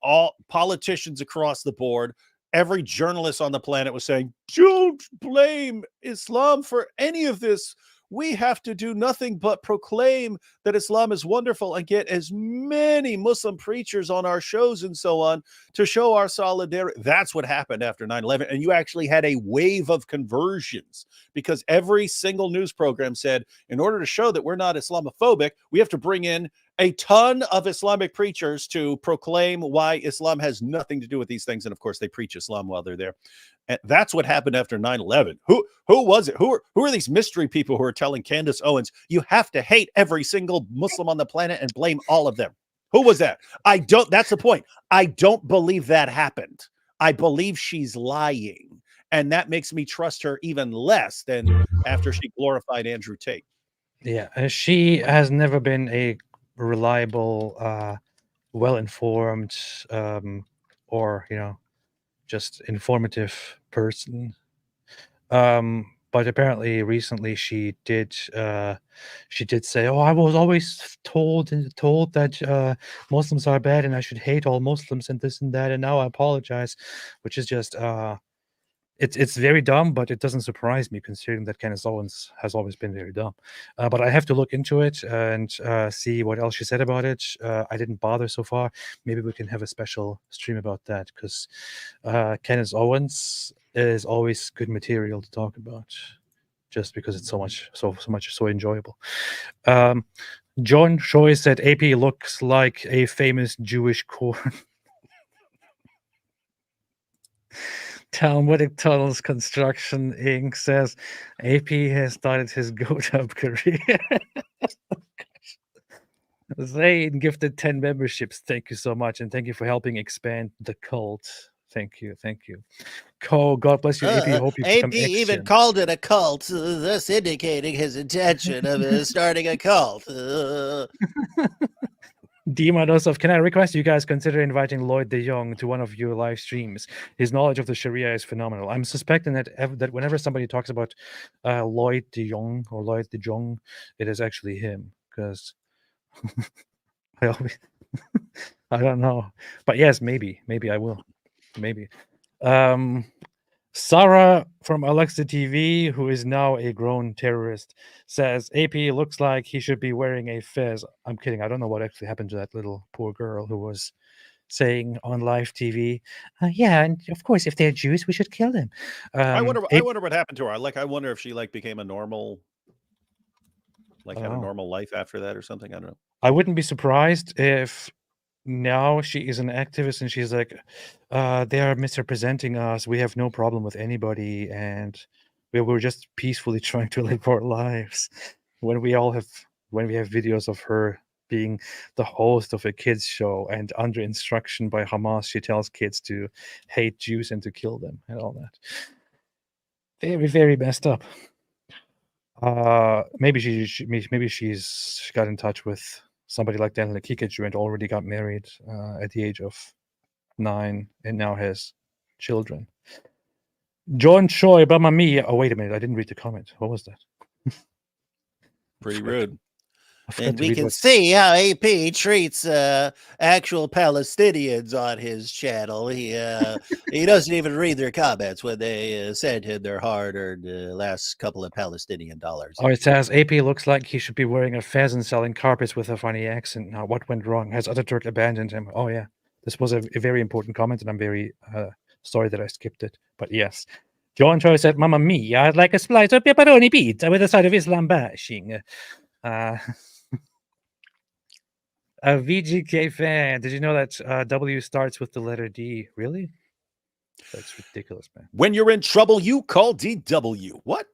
all politicians across the board, every journalist on the planet was saying, don't blame Islam for any of this. We have to do nothing but proclaim that Islam is wonderful and get as many Muslim preachers on our shows and so on to show our solidarity. That's what happened after 9/11. And you actually had a wave of conversions because every single news program said, in order to show that we're not Islamophobic, we have to bring in a ton of Islamic preachers to proclaim why Islam has nothing to do with these things. And of course, they preach Islam while they're there. And that's what happened after 9/11. Who was it? Who are these mystery people who are telling Candace Owens, you have to hate every single Muslim on the planet and blame all of them? Who was that? That's the point. I don't believe that happened. I believe she's lying. And that makes me trust her even less than after she glorified Andrew Tate. Yeah, she has never been a reliable, well-informed, or, just informative person. But apparently recently she did say, oh, I was always told that Muslims are bad and I should hate all Muslims and this and that, and now I apologize, which is just it's very dumb, but it doesn't surprise me considering that Candace Owens has always been very dumb. But I have to look into it and see what else she said about it. I didn't bother so far. Maybe we can have a special stream about that because Candace Owens is always good material to talk about, just because it's so enjoyable. John Choi said AP looks like a famous Jewish corn. Talmudic Tunnels Construction Inc. says AP has started his GoTub career. Zayn gifted 10 memberships. Thank you so much. And thank you for helping expand the cult. Thank you. Cole, God bless you. AP, hope you become AP even Axiom. called it a cult, thus indicating his intention of starting a cult. Dima Dosov, can I request you guys consider inviting Lloyd de Jong to one of your live streams? His knowledge of the Sharia is phenomenal. I'm suspecting that that whenever somebody talks about Lloyd de Jong or Lloyd de Jong, it is actually him, because I always I don't know. But yes, maybe I will. Maybe. Sarah from Alexa TV, who is now a grown terrorist, says AP looks like he should be wearing a fez. I'm kidding. I don't know what actually happened to that little poor girl who was saying on live TV, yeah, and of course, if they're Jews, we should kill them. I wonder what happened to her. I wonder if she became a normal, had a normal life after that or something. I don't know. I wouldn't be surprised if now she is an activist and she's like, they are misrepresenting us. We have no problem with anybody, and we were just peacefully trying to live our lives. When we have videos of her being the host of a kids show and under instruction by Hamas, she tells kids to hate Jews and to kill them and all that. Very, very messed up. Maybe she's got in touch with somebody like Daniel Kikaju and already got married at the age of 9 and now has children. John Choi, Mamma Mia. Oh, wait a minute. I didn't read the comment. What was that? Pretty rude. And we can see how AP treats actual Palestinians on his channel. He doesn't even read their comments when they send him their hard-earned last couple of Palestinian dollars. Oh, it says AP looks like he should be wearing a fez and selling carpets with a funny accent. Now, what went wrong? Has Ataturk abandoned him? Oh, yeah. This was a very important comment, and I'm very sorry that I skipped it. But yes. John Choi said, Mamma Mia, I'd like a slice of pepperoni pizza with a side of Islam bashing. A VGK fan. Did you know that W starts with the letter D? Really? That's ridiculous, man. When you're in trouble, you call DW. What?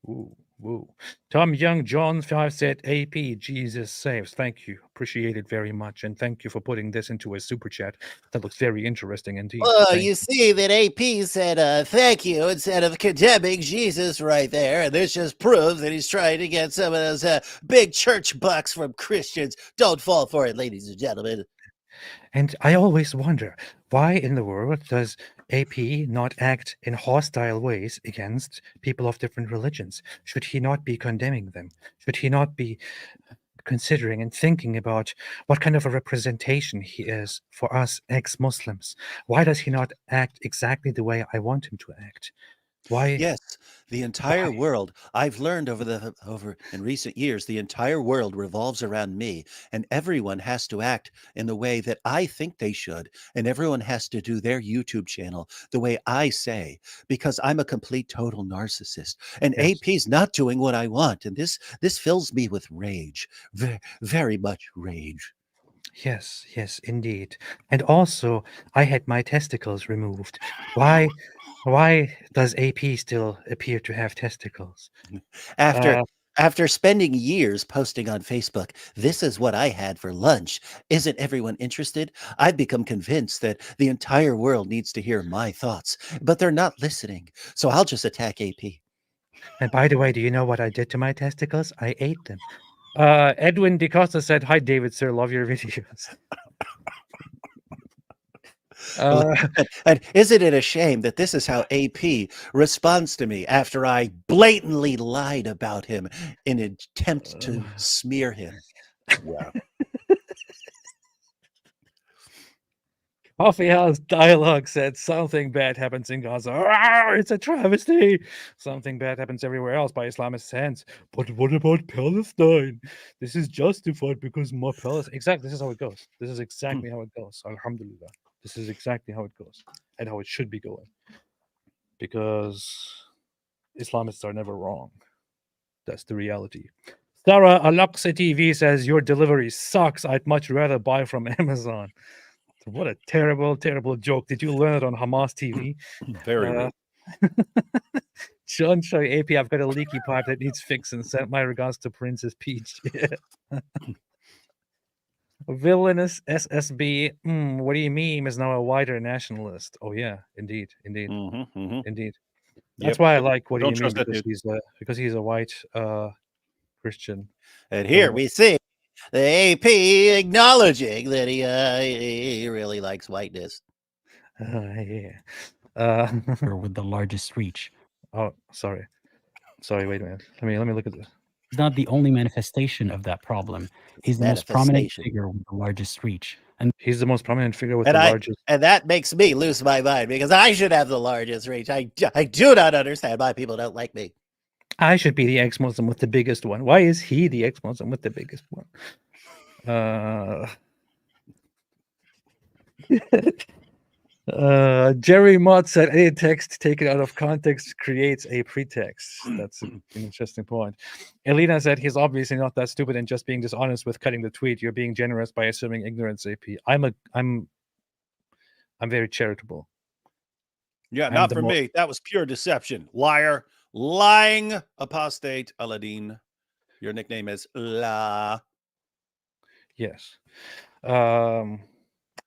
Ooh, woo. Tom Young John 5 said, AP, Jesus saves. Thank you. Appreciate it very much. And thank you for putting this into a super chat. That looks very interesting indeed. Well, you see that AP said thank you instead of condemning Jesus right there. And this just proves that he's trying to get some of those big church bucks from Christians. Don't fall for it, ladies and gentlemen. And I always wonder, why in the world does AP not act in hostile ways against people of different religions? Should he not be condemning them? Should he not be considering and thinking about what kind of a representation he is for us ex-Muslims? Why does he not act exactly the way I want him to act? Why? Yes, the entire world. I've learned over in recent years, the entire world revolves around me, and everyone has to act in the way that I think they should, and everyone has to do their YouTube channel the way I say, because I'm a complete total narcissist, and Yes. AP's not doing what I want, and this fills me with rage, very much rage. Yes, indeed. And also, I had my testicles removed. Why does AP still appear to have testicles? After spending years posting on Facebook, this is what I had for lunch. Isn't everyone interested? I've become convinced that the entire world needs to hear my thoughts, but they're not listening. So I'll just attack AP. And by the way, do you know what I did to my testicles? I ate them. Edwin DeCosta said, "Hi, David, sir. Love your videos." And isn't it a shame that this is how AP responds to me after I blatantly lied about him in an attempt to smear him? Wow. Coffee House Dialogue said something bad happens in Gaza. "Arr, it's a travesty. Something bad happens everywhere else by Islamist hands. But what about Palestine? This is justified because more Palestine." Exactly. This is how it goes. This is exactly how it goes. Alhamdulillah. This is exactly how it goes and how it should be going. Because Islamists are never wrong. That's the reality. Sarah Alaksa TV says, "Your delivery sucks. I'd much rather buy from Amazon." What a terrible, terrible joke. Did you learn it on Hamas TV? Very rude. John Show AP, I've got a leaky pipe that needs fixing. Sent my regards to Princess Peach. Villainous SSB. What do you mean is now a wider nationalist? Oh, yeah, indeed. Indeed. Indeed. That's Yep. why I like what do Don't you mean, trust that because he's a white Christian. And here we see the AP acknowledging that he really likes whiteness. Yeah. With the largest reach. Oh, sorry. Wait a minute. Let me look at this. He's not the only manifestation of that problem. He's the most prominent figure with the largest reach. And he's the most prominent figure with the largest. And that makes me lose my mind because I should have the largest reach. I do not understand why people don't like me. I should be the ex-Muslim with the biggest one. Why is he the ex-Muslim with the biggest one? Jerry Mott said, "Any text taken out of context creates a pretext." That's an interesting point. Elena said, "He's obviously not that stupid and just being dishonest with cutting the tweet. You're being generous by assuming ignorance, AP." I'm very charitable. Yeah, not for me. That was pure deception. Liar. Lying apostate. Aladdin. Your nickname is La. Yes.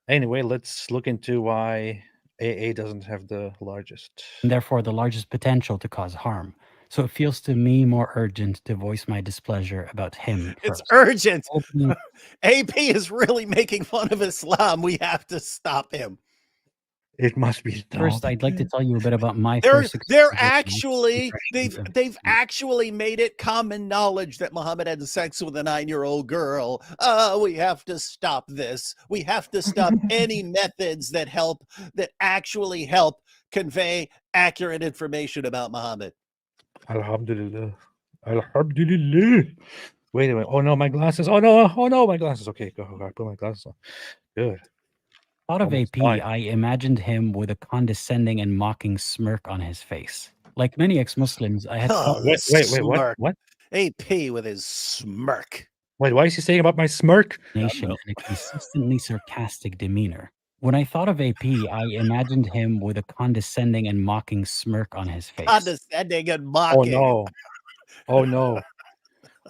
Anyway, let's look into why AA doesn't have the largest. And therefore, the largest potential to cause harm. So it feels to me more urgent to voice my displeasure about him. It's urgent. AP is really making fun of Islam. We have to stop him. It must be stopped. First, I'd like to tell you a bit about my they've actually made it common knowledge that Muhammad had sex with a 9-year-old girl. We have to stop this. We have to stop any methods that actually help convey accurate information about Muhammad. Alhamdulillah. Alhamdulillah. Wait a minute. Oh no, my glasses. Oh no, my glasses. Okay, go. I put my glasses on. Good. Out of AP, I imagined him with a condescending and mocking smirk on his face. Like many ex-Muslims, I had wait, what? AP with his smirk. Wait, why is he saying about my smirk? Nation and a consistently sarcastic demeanor. When I thought of AP, I imagined him with a condescending and mocking smirk on his face. Condescending and mocking. Oh no.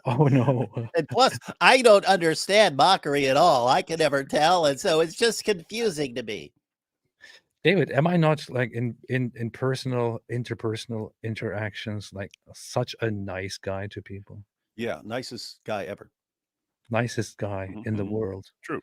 Oh no. And plus, I don't understand mockery at all. I can never tell, and so it's just confusing to me. David, am I not like in interpersonal interactions like such a nice guy to people? Yeah, nicest guy ever. Nicest guy in the world. True.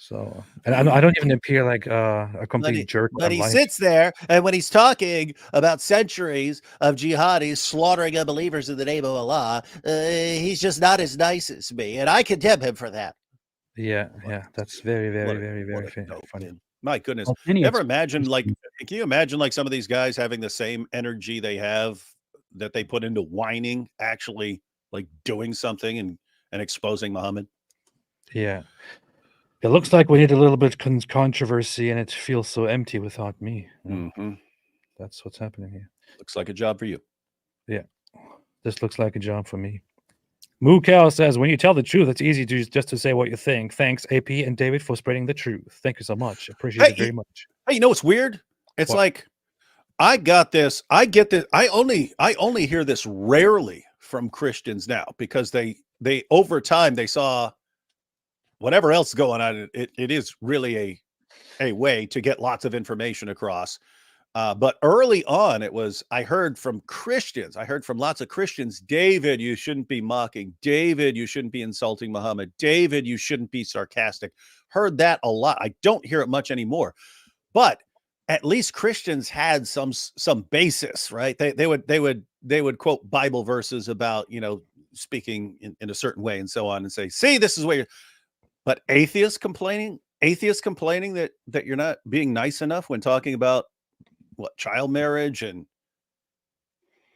So, and I don't even appear like a complete jerk. But he sits there, and when he's talking about centuries of jihadis slaughtering unbelievers in the name of Allah, he's just not as nice as me, and I condemn him for that. Yeah, that's very, very, very funny. My goodness, can you imagine like some of these guys having the same energy they have that they put into whining, actually like doing something and exposing Muhammad? Yeah. It looks like we need a little bit of controversy, and it feels so empty without me. That's what's happening here. Looks like a job for you. Yeah, this looks like a job for me. Moo Cow says, "When you tell the truth, it's easy just to say what you think. Thanks, AP and David, for spreading the truth. Thank you so much. Appreciate it very much." Hey, you know what's weird? It's like I get this. I only hear this rarely from Christians now because they over time they saw whatever else going on. It is really a way to get lots of information across. But early on, I heard from Christians. I heard from lots of Christians, David, you shouldn't be mocking. David, you shouldn't be insulting Muhammad. David, you shouldn't be sarcastic. Heard that a lot. I don't hear it much anymore. But at least Christians had some basis, right? They would quote Bible verses about, speaking in a certain way and so on and say, see, this is where you're. But atheists complaining, atheists complaining that you're not being nice enough when talking about what child marriage and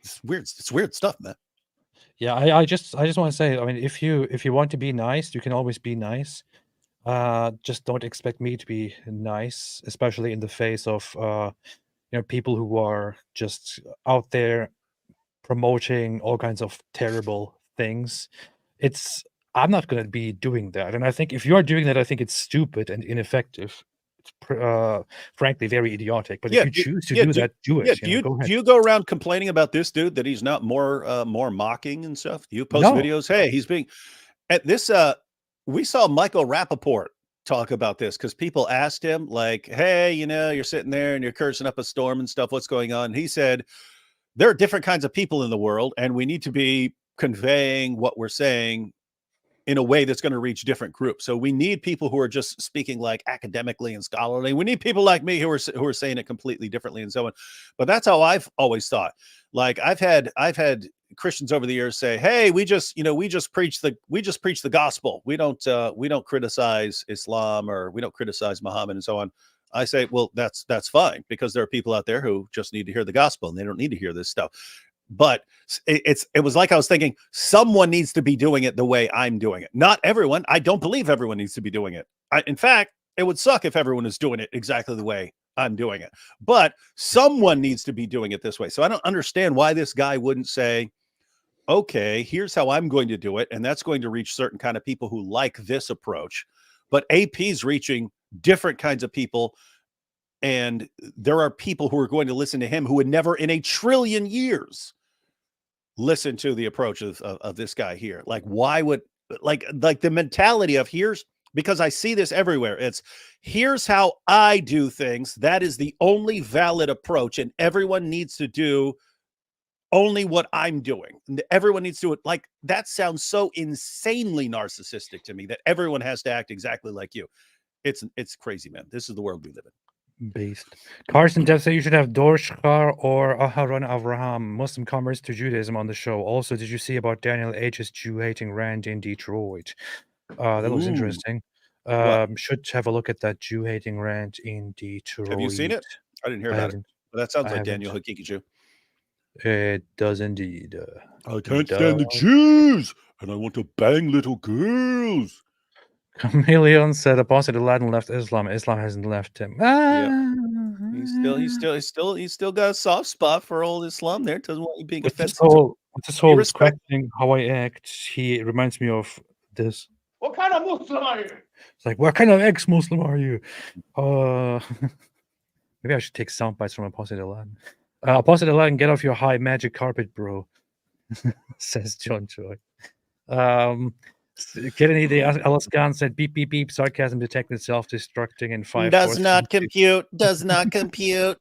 it's weird stuff, man. Yeah, I just want to say, I mean, if you want to be nice, you can always be nice. Just don't expect me to be nice, especially in the face of people who are just out there promoting all kinds of terrible things. I'm not going to be doing that, and I think if you are doing that, I think it's stupid and ineffective. It's frankly very idiotic. But if you choose to do that, do it. Yeah, Go ahead. do you go around complaining about this dude that he's not more mocking and stuff? Do you post No. videos? Hey, he's being at this. We saw Michael Rappaport talk about this because people asked him, like, hey, you're sitting there and you're cursing up a storm and stuff. What's going on? And he said, there are different kinds of people in the world, and we need to be conveying what we're saying in a way that's going to reach different groups. So we need people who are just speaking like academically and scholarly. We need people like me who are saying it completely differently and so on. But that's how I've always thought. Like I've had Christians over the years say, "Hey, we just preach the gospel. We don't criticize Islam or we don't criticize Muhammad and so on." I say, well, that's fine, because there are people out there who just need to hear the gospel and they don't need to hear this stuff. But it was like I was thinking, someone needs to be doing it the way I'm doing it. Not everyone. I don't believe everyone needs to be doing it. In fact, it would suck if everyone is doing it exactly the way I'm doing it. But someone needs to be doing it this way. So I don't understand why this guy wouldn't say, okay, here's how I'm going to do it. And that's going to reach certain kind of people who like this approach. But AP's reaching different kinds of people. And there are people who are going to listen to him who would never in a trillion years listen to the approach of this guy here. Like, why would like the mentality of because I see this everywhere. Here's how I do things. That is the only valid approach. And everyone needs to do only what I'm doing. Everyone needs to do it. Like, that sounds so insanely narcissistic to me that everyone has to act exactly like you. It's crazy, man. This is the world we live in. Based. Carson Dev said you should have Dorshkar or Aharon Avraham, Muslim converts to Judaism, on the show. Also, did you see about Daniel H's Jew-hating rant in Detroit? That looks interesting. Should have a look at that Jew-hating rant in Detroit. Have you seen it? I didn't hear about it. But that sounds like Daniel Hakiki Jew. It does indeed. I can't stand the Jews, and I want to bang little girls. Chameleon said Apostate Aladdin left Islam. Islam hasn't left him. He's still got a soft spot for old Islam there. Doesn't want you being offensive. This whole questioning how I act, he reminds me of this. What kind of Muslim are you? It's like, what kind of ex-Muslim are you? Maybe I should take sound bites from Apostate Aladdin. Apostate Aladdin, get off your high magic carpet, bro. Says John Joy. Kennedy the Alaskan said beep beep beep, sarcasm detected, self-destructing in 5. Does not compute. Does not compute.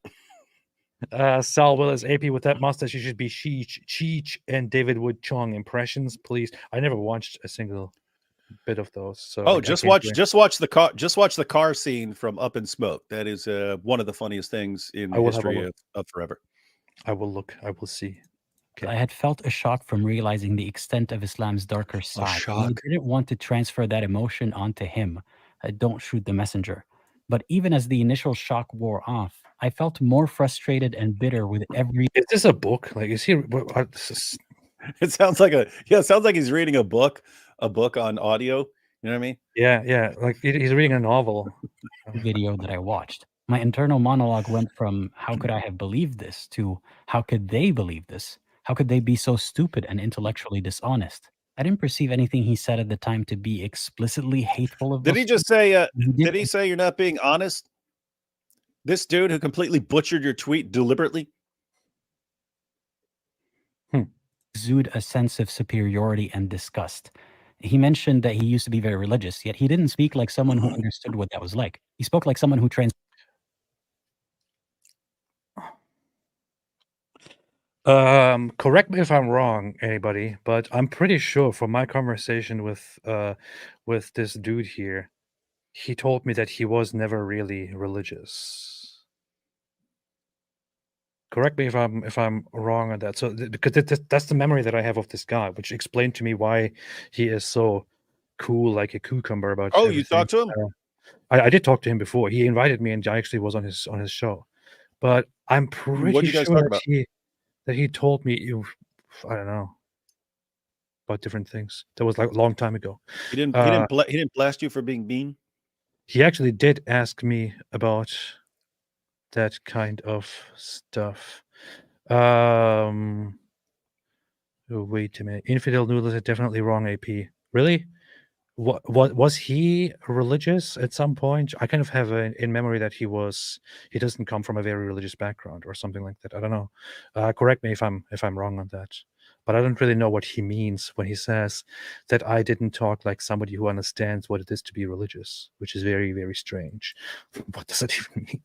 Sal Willis, AP with that mustache, you should be Cheech and David Wood Chong impressions, please. I never watched a single bit of those. So just watch the car scene from Up in Smoke. That is one of the funniest things in the history of forever. I will look. I will see. Okay. I had felt a shock from realizing the extent of Islam's darker side. I didn't want to transfer that emotion onto him. Don't shoot the messenger. But even as the initial shock wore off, I felt more frustrated and bitter with every. Is this a book? Like, is he? It sounds like he's reading a book on audio. You know what I mean? Yeah. Like he's reading a novel. Video that I watched. My internal monologue went from "How could I have believed this?" to "How could they believe this? How could they be so stupid and intellectually dishonest?" I didn't perceive anything he said at the time to be explicitly hateful of. Did he just say? Did he say you're not being honest? This dude who completely butchered your tweet deliberately. Exude a sense of superiority and disgust. He mentioned that he used to be very religious, yet he didn't speak like someone who understood what that was like. He spoke like someone who correct me if I'm wrong, anybody, but I'm pretty sure from my conversation with this dude here, he told me that he was never really religious. Correct me if I'm wrong on that. So because that's the memory that I have of this guy, which explained to me why he is so cool, like a cucumber about. Oh, everything. You talked to him? I did talk to him before. He invited me, and I actually was on his show. But I'm pretty What'd you guys sure talk that about? he told me, I don't know, about different things. That was like a long time ago. He didn't. He didn't blast you for being mean. He actually did ask me about that kind of stuff. Oh, wait a minute. Infidel Noodles is definitely wrong. AP. Really? What was he religious at some point? I kind of have in memory that he doesn't come from a very religious background or something like that. I don't know. Correct me if I'm wrong on that. But I don't really know what he means when he says that I didn't talk like somebody who understands what it is to be religious, which is very, very strange. What does that even mean?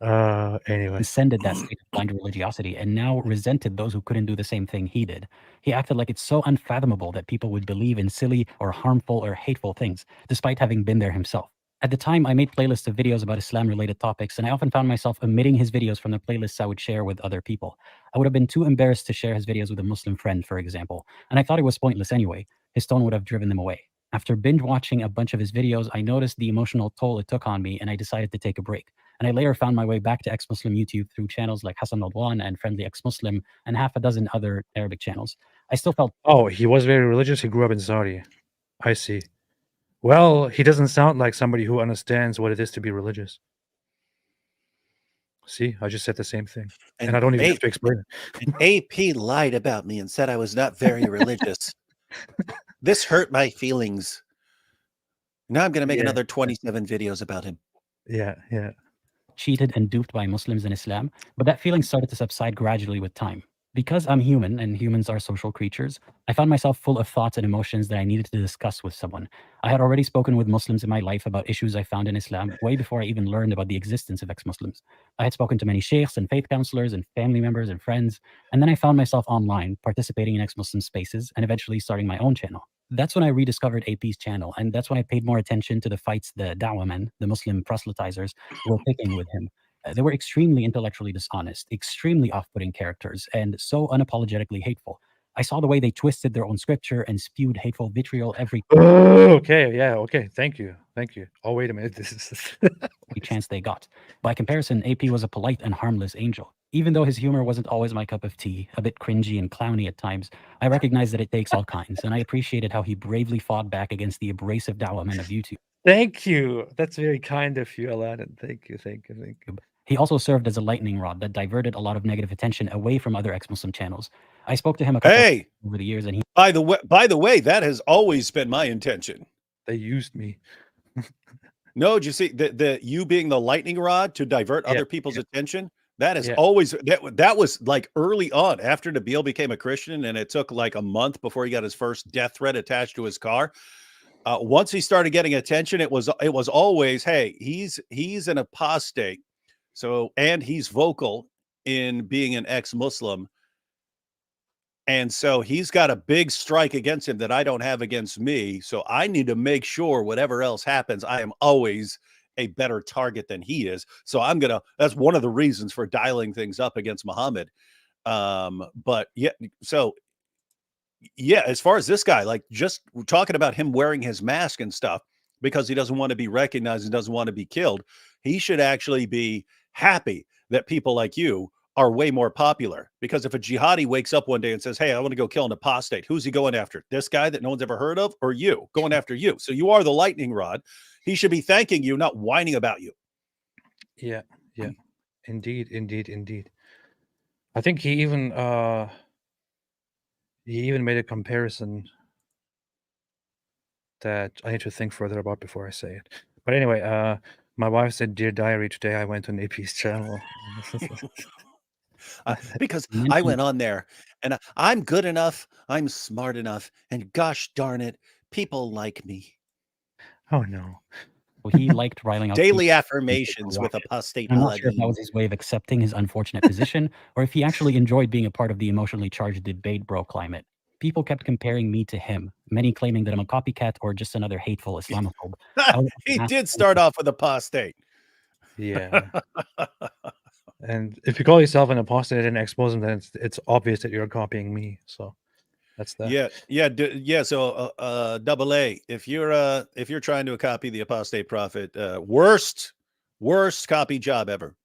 Anyway. Transcended that state of blind religiosity and now resented those who couldn't do the same thing he did. He acted like it's so unfathomable that people would believe in silly or harmful or hateful things, despite having been there himself. At the time, I made playlists of videos about Islam-related topics, and I often found myself omitting his videos from the playlists I would share with other people. I would have been too embarrassed to share his videos with a Muslim friend, for example, and I thought it was pointless anyway. His tone would have driven them away. After binge watching a bunch of his videos, I noticed the emotional toll it took on me, and I decided to take a break. And I later found my way back to ex-Muslim YouTube through channels like Hassan Radwan and Friendly Ex-Muslim and half a dozen other Arabic channels. I still felt... Oh, he was very religious. He grew up in Saudi. I see. Well, he doesn't sound like somebody who understands what it is to be religious. See, I just said the same thing. And I don't even have to explain it. And AP lied about me and said I was not very religious. This hurt my feelings. Now I'm going to make another 27 videos about him. Yeah. cheated and duped by Muslims in Islam, but that feeling started to subside gradually with time. Because I'm human and humans are social creatures, I found myself full of thoughts and emotions that I needed to discuss with someone. I had already spoken with Muslims in my life about issues I found in Islam way before I even learned about the existence of ex-Muslims. I had spoken to many sheikhs and faith counselors and family members and friends, and then I found myself online participating in ex-Muslim spaces and eventually starting my own channel. That's when I rediscovered AP's channel, and that's when I paid more attention to the fights the da'wah men, the Muslim proselytizers, were picking with him. They were extremely intellectually dishonest, extremely off-putting characters, and so unapologetically hateful. I saw the way they twisted their own scripture and spewed hateful vitriol every... Oh, okay, yeah, okay, thank you. Oh, wait a minute, this is... every chance they got. By comparison, AP was a polite and harmless angel. Even though his humor wasn't always my cup of tea, a bit cringy and clowny at times, I recognized that it takes all kinds, and I appreciated how he bravely fought back against the abrasive da'wah men of YouTube. Thank you. That's very kind of you, Aladdin. Thank you. He also served as a lightning rod that diverted a lot of negative attention away from other ex-Muslim channels. I spoke to him a couple times over the years, and he... By the way, that has always been my intention. They used me. No, did you see the you being the lightning rod to divert other people's attention? That is always that was like early on after Nabil became a Christian, and it took like a month before he got his first death threat attached to his car. Once he started getting attention, it was always, hey, he's an apostate. So, and he's vocal in being an ex-Muslim. And so he's got a big strike against him that I don't have against me. So I need to make sure whatever else happens, I am always a better target than he is. So that's one of the reasons for dialing things up against Muhammad. But yeah, so yeah, as far as this guy, like just talking about him wearing his mask and stuff because he doesn't want to be recognized and doesn't want to be killed, he should actually be happy that people like you are way more popular. Because if a jihadi wakes up one day and says, hey, I want to go kill an apostate, who's he going after? This guy that no one's ever heard of, or you going after you? So you are the lightning rod. He should be thanking you, not whining about you. Yeah. Indeed. I think he even made a comparison that I need to think further about before I say it. But anyway, my wife said, "Dear Diary, today I went on AP's channel." Because I went on there and I'm good enough, I'm smart enough, and gosh darn it, people like me. Oh no. Well, he liked riling out daily affirmations with Apostate. I'm not sure if that was his way of accepting his unfortunate position, or if he actually enjoyed being a part of the emotionally charged debate bro climate. People kept comparing me to him, many claiming that I'm a copycat or just another hateful Islamophobe. He did start off with apostate. Yeah. And if you call yourself an apostate and ex-Muslim, then it's obvious that you're copying me. So That's that. Yeah. So, double A. If you're trying to copy the apostate prophet, worst copy job ever.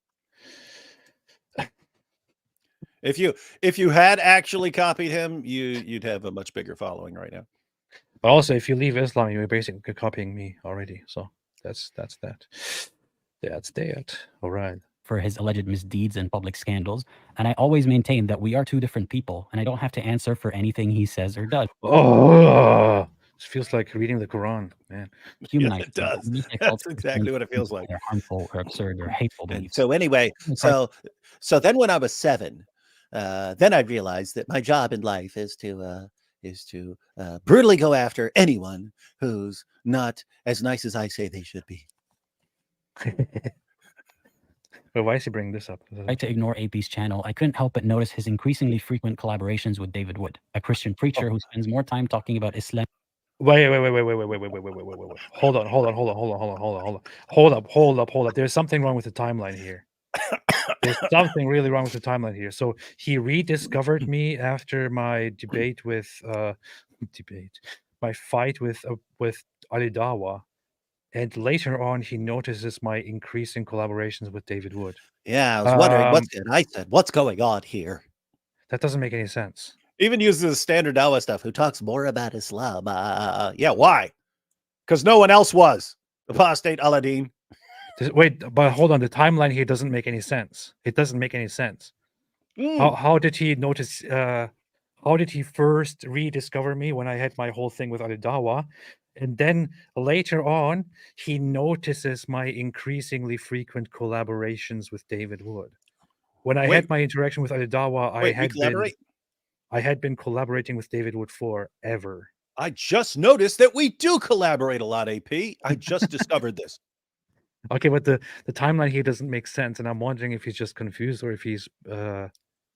If you had actually copied him, you'd have a much bigger following right now. But also, if you leave Islam, you're basically copying me already. So that's that. That's that. All right. For his alleged misdeeds and public scandals, and I always maintain that we are two different people, and I don't have to answer for anything he says or does. Oh, it feels like reading the Quran, man. Humanize it does. them. That's exactly what it feels like. They're harmful or absurd or hateful And beliefs. so anyway, so then when I was 7, then I realized that my job in life is to brutally go after anyone who's not as nice as I say they should be. But why is he bringing this up? I tried to ignore AP's channel. I couldn't help but notice his increasingly frequent collaborations with David Wood, a Christian preacher who spends more time talking about Islam. Wait. Hold up. There's something wrong with the timeline here. There's something really wrong with the timeline here. So he rediscovered me after my my fight with Ali Dawa. And later on, he notices my increasing collaborations with David Wood. Yeah, I was wondering what's good. I said, what's going on here? That doesn't make any sense. Even uses standard Dawa stuff. Who talks more about Islam? Yeah, why? Because no one else was. Apostate Aladdin. Wait, but hold on. The timeline here doesn't make any sense. It doesn't make any sense. How did he notice? How did he first rediscover me when I had my whole thing with Ali Dawa? And then later on, he notices my increasingly frequent collaborations with David Wood. When I had my interaction with Ali Dawa, I had been collaborating with David Wood forever. I just noticed that we do collaborate a lot, AP. I just discovered this. Okay, but the timeline here doesn't make sense, and I'm wondering if he's just confused or if he's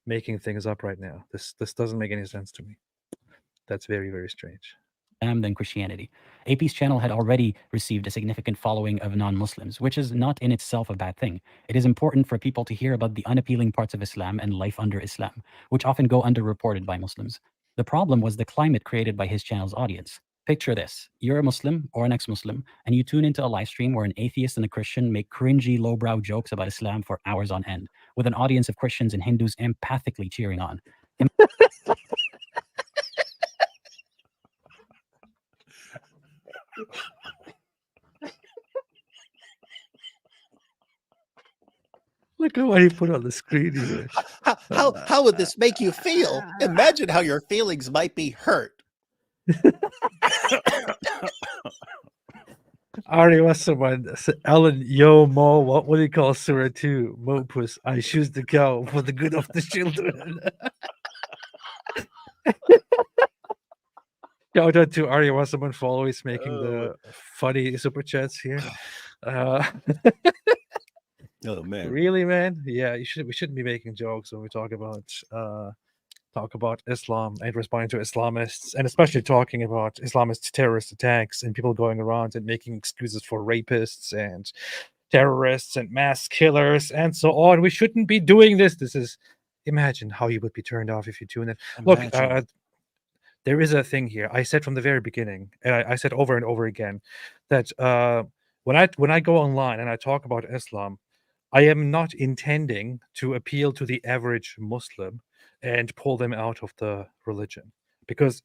making things up right now. This doesn't make any sense to me. That's very, very strange. Than Christianity. AP's channel had already received a significant following of non-Muslims, which is not in itself a bad thing. It is important for people to hear about the unappealing parts of Islam and life under Islam, which often go underreported by Muslims. The problem was the climate created by his channel's audience. Picture this. You're a Muslim or an ex-Muslim, and you tune into a live stream where an atheist and a Christian make cringy, lowbrow jokes about Islam for hours on end, with an audience of Christians and Hindus empathically cheering on. Look at what he put on the screen here. How would this make you feel? Imagine how your feelings might be hurt. Ari Wasserman, Ellen, yo, Mo, what would he call Surah 2? Mopus, I choose the cow for the good of the children. Shout out to Ari Wasserman for always making the funny super chats here. Oh man, really, man? Yeah, we shouldn't be making jokes when we talk about Islam and responding to Islamists, and especially talking about Islamist terrorist attacks and people going around and making excuses for rapists and terrorists and mass killers and so on. We shouldn't be doing this. Imagine how you would be turned off if you tune in. Look, there is a thing here. I said from the very beginning, and I said over and over again, that when I go online and I talk about Islam, I am not intending to appeal to the average Muslim and pull them out of the religion, because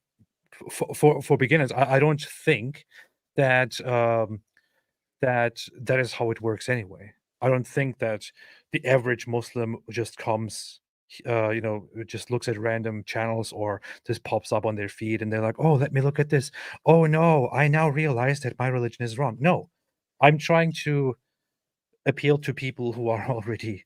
for beginners, I don't think that that is how it works anyway. I don't think that the average Muslim just comes, just looks at random channels or just pops up on their feed and they're like, oh, let me look at this. Oh no, I now realize that my religion is wrong. No, I'm trying to appeal to people who are already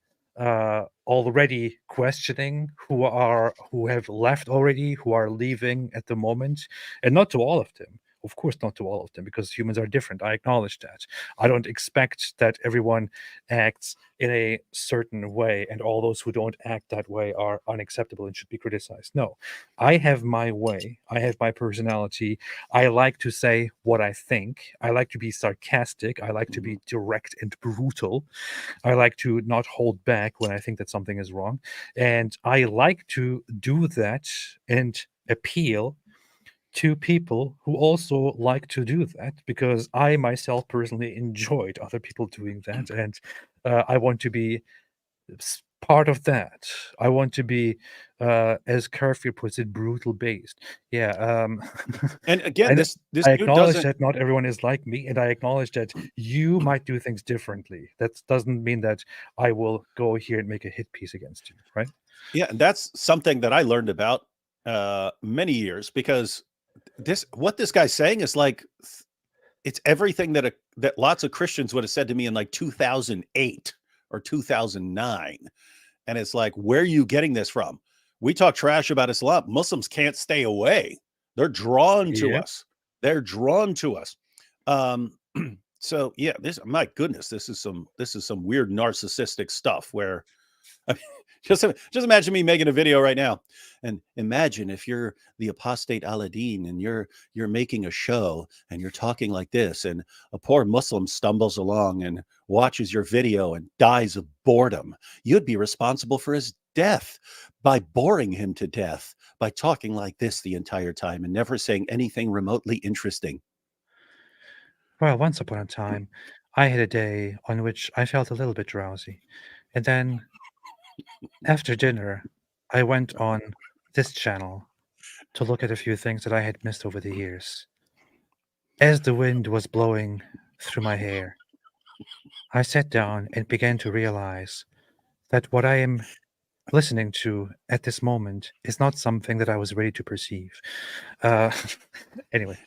questioning, who have left already, who are leaving at the moment, and not to all of them. Of course, not to all of them, because humans are different. I acknowledge that. I don't expect that everyone acts in a certain way, and all those who don't act that way are unacceptable and should be criticized. No, I have my way. I have my personality. I like to say what I think. I like to be sarcastic. I like to be direct and brutal. I like to not hold back when I think that something is wrong. And I like to do that and appeal to people who also like to do that, because I myself personally enjoyed other people doing that, and I want to be part of that. I want to be, as Curfew puts it, brutal based. Yeah. And again, and this I dude acknowledge doesn't. that not everyone is like me, and I acknowledge that you might do things differently. That doesn't mean that I will go here and make a hit piece against you, right? Yeah, and that's something that I learned about many years, because what this guy's saying is like, it's everything that that lots of Christians would have said to me in like 2008 or 2009. And it's like, where are you getting this from? We talk trash about Islam. Muslims can't stay away. They're drawn to Yeah. us. They're drawn to us. So yeah, my goodness, this is some weird narcissistic stuff where, I mean, just imagine me making a video right now, and imagine if you're the apostate Aladdin and you're making a show and you're talking like this, and a poor Muslim stumbles along and watches your video and dies of boredom. You'd be responsible for his death by boring him to death by talking like this the entire time and never saying anything remotely interesting. Well, once upon a time, I had a day on which I felt a little bit drowsy, and then after dinner, I went on this channel to look at a few things that I had missed over the years. As the wind was blowing through my hair, I sat down and began to realize that what I am listening to at this moment is not something that I was ready to perceive. Anyway.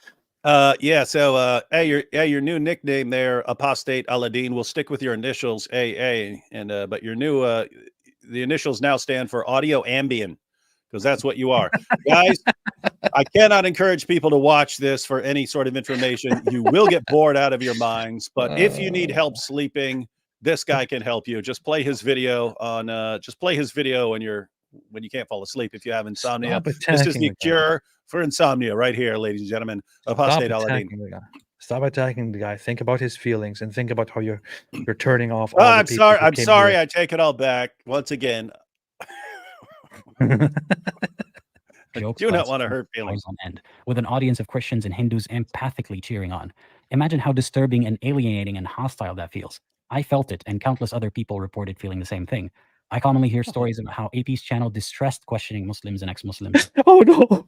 Yeah. So, your new nickname there, Apostate Aladdin, will stick with your initials, AA, and but your new the initials now stand for Audio Ambient, because that's what you are, guys. I cannot encourage people to watch this for any sort of information. You will get bored out of your minds. But if you need help sleeping, this guy can help you. Just play his video on. When you can't fall asleep if you have insomnia. This is the cure for insomnia right here, ladies and gentlemen. Apostate Aladdin. Stop attacking the guy. Think about his feelings and think about how you're turning off. Oh, I'm sorry. I'm sorry. I take it all back. Once again. I do not want to hurt feelings. On end, with an audience of Christians and Hindus empathically cheering on. Imagine how disturbing and alienating and hostile that feels. I felt it, and countless other people reported feeling the same thing. I commonly hear stories about how AP's channel distressed questioning Muslims and ex-Muslims. Oh no!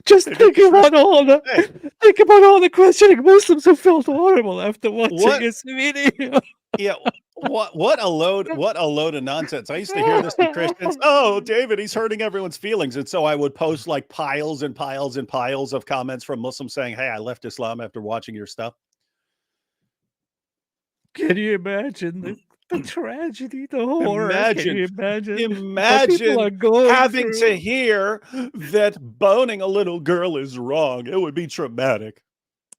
Just think about all the questioning Muslims who felt horrible after watching his video. Yeah, what a load of nonsense. I used to hear this from Christians. Oh, David, he's hurting everyone's feelings. And so I would post like piles and piles and piles of comments from Muslims saying, hey, I left Islam after watching your stuff. Can you imagine the tragedy, the horror? Can you imagine having to hear that boning a little girl is wrong. It would be traumatic.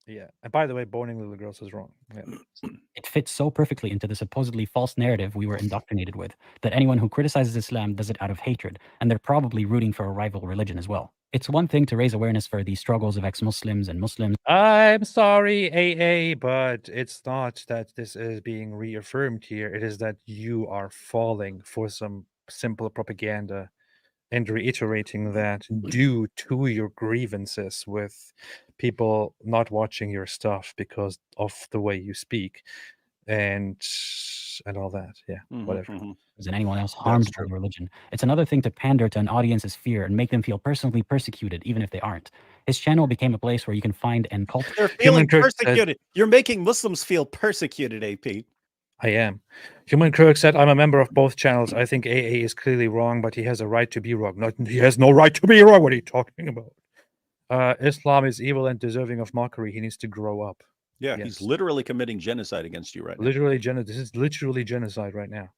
Yeah. And by the way, boning little girls is wrong. Yeah. It fits so perfectly into the supposedly false narrative we were indoctrinated with, that anyone who criticizes Islam does it out of hatred, and they're probably rooting for a rival religion as well. It's one thing to raise awareness for the struggles of ex-Muslims and Muslims. I'm sorry, AA, but it's not that this is being reaffirmed here. It is that you are falling for some simple propaganda and reiterating that due to your grievances with people not watching your stuff because of the way you speak and all that. Yeah, whatever. And anyone else harmed by religion. It's another thing to pander to an audience's fear and make them feel personally persecuted, even if they aren't. His channel became a place where you can find and cultivate. They're feeling persecuted. You're making Muslims feel persecuted, AP. I am. Human Kirk said, I'm a member of both channels. I think AA is clearly wrong, but he has a right to be wrong. He has no right to be wrong. What are you talking about? Islam is evil and deserving of mockery. He needs to grow up. Yeah, yes. He's literally committing genocide against you right now. This is literally genocide right now.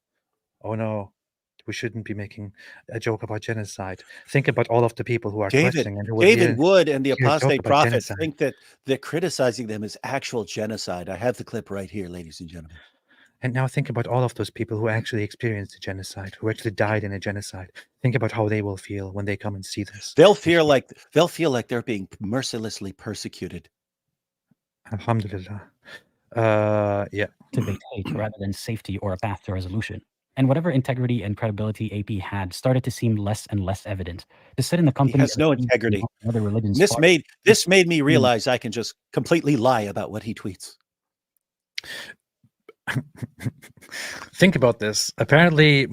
Oh no, we shouldn't be making a joke about genocide. Think about all of the people who are questioning. And David Wood and the Apostate Prophet think that criticizing them is actual genocide. I have the clip right here, ladies and gentlemen. And now think about all of those people who actually experienced a genocide, who actually died in a genocide. Think about how they will feel when they come and see this. They'll feel like they're being mercilessly persecuted. Alhamdulillah. Yeah. To dictate rather than safety or a path to resolution. And whatever integrity and credibility AP had started to seem less and less evident. To sit in the He company has of no thieves and integrity. other religions. This made me realize I can just completely lie about what he tweets. Think about this. Apparently,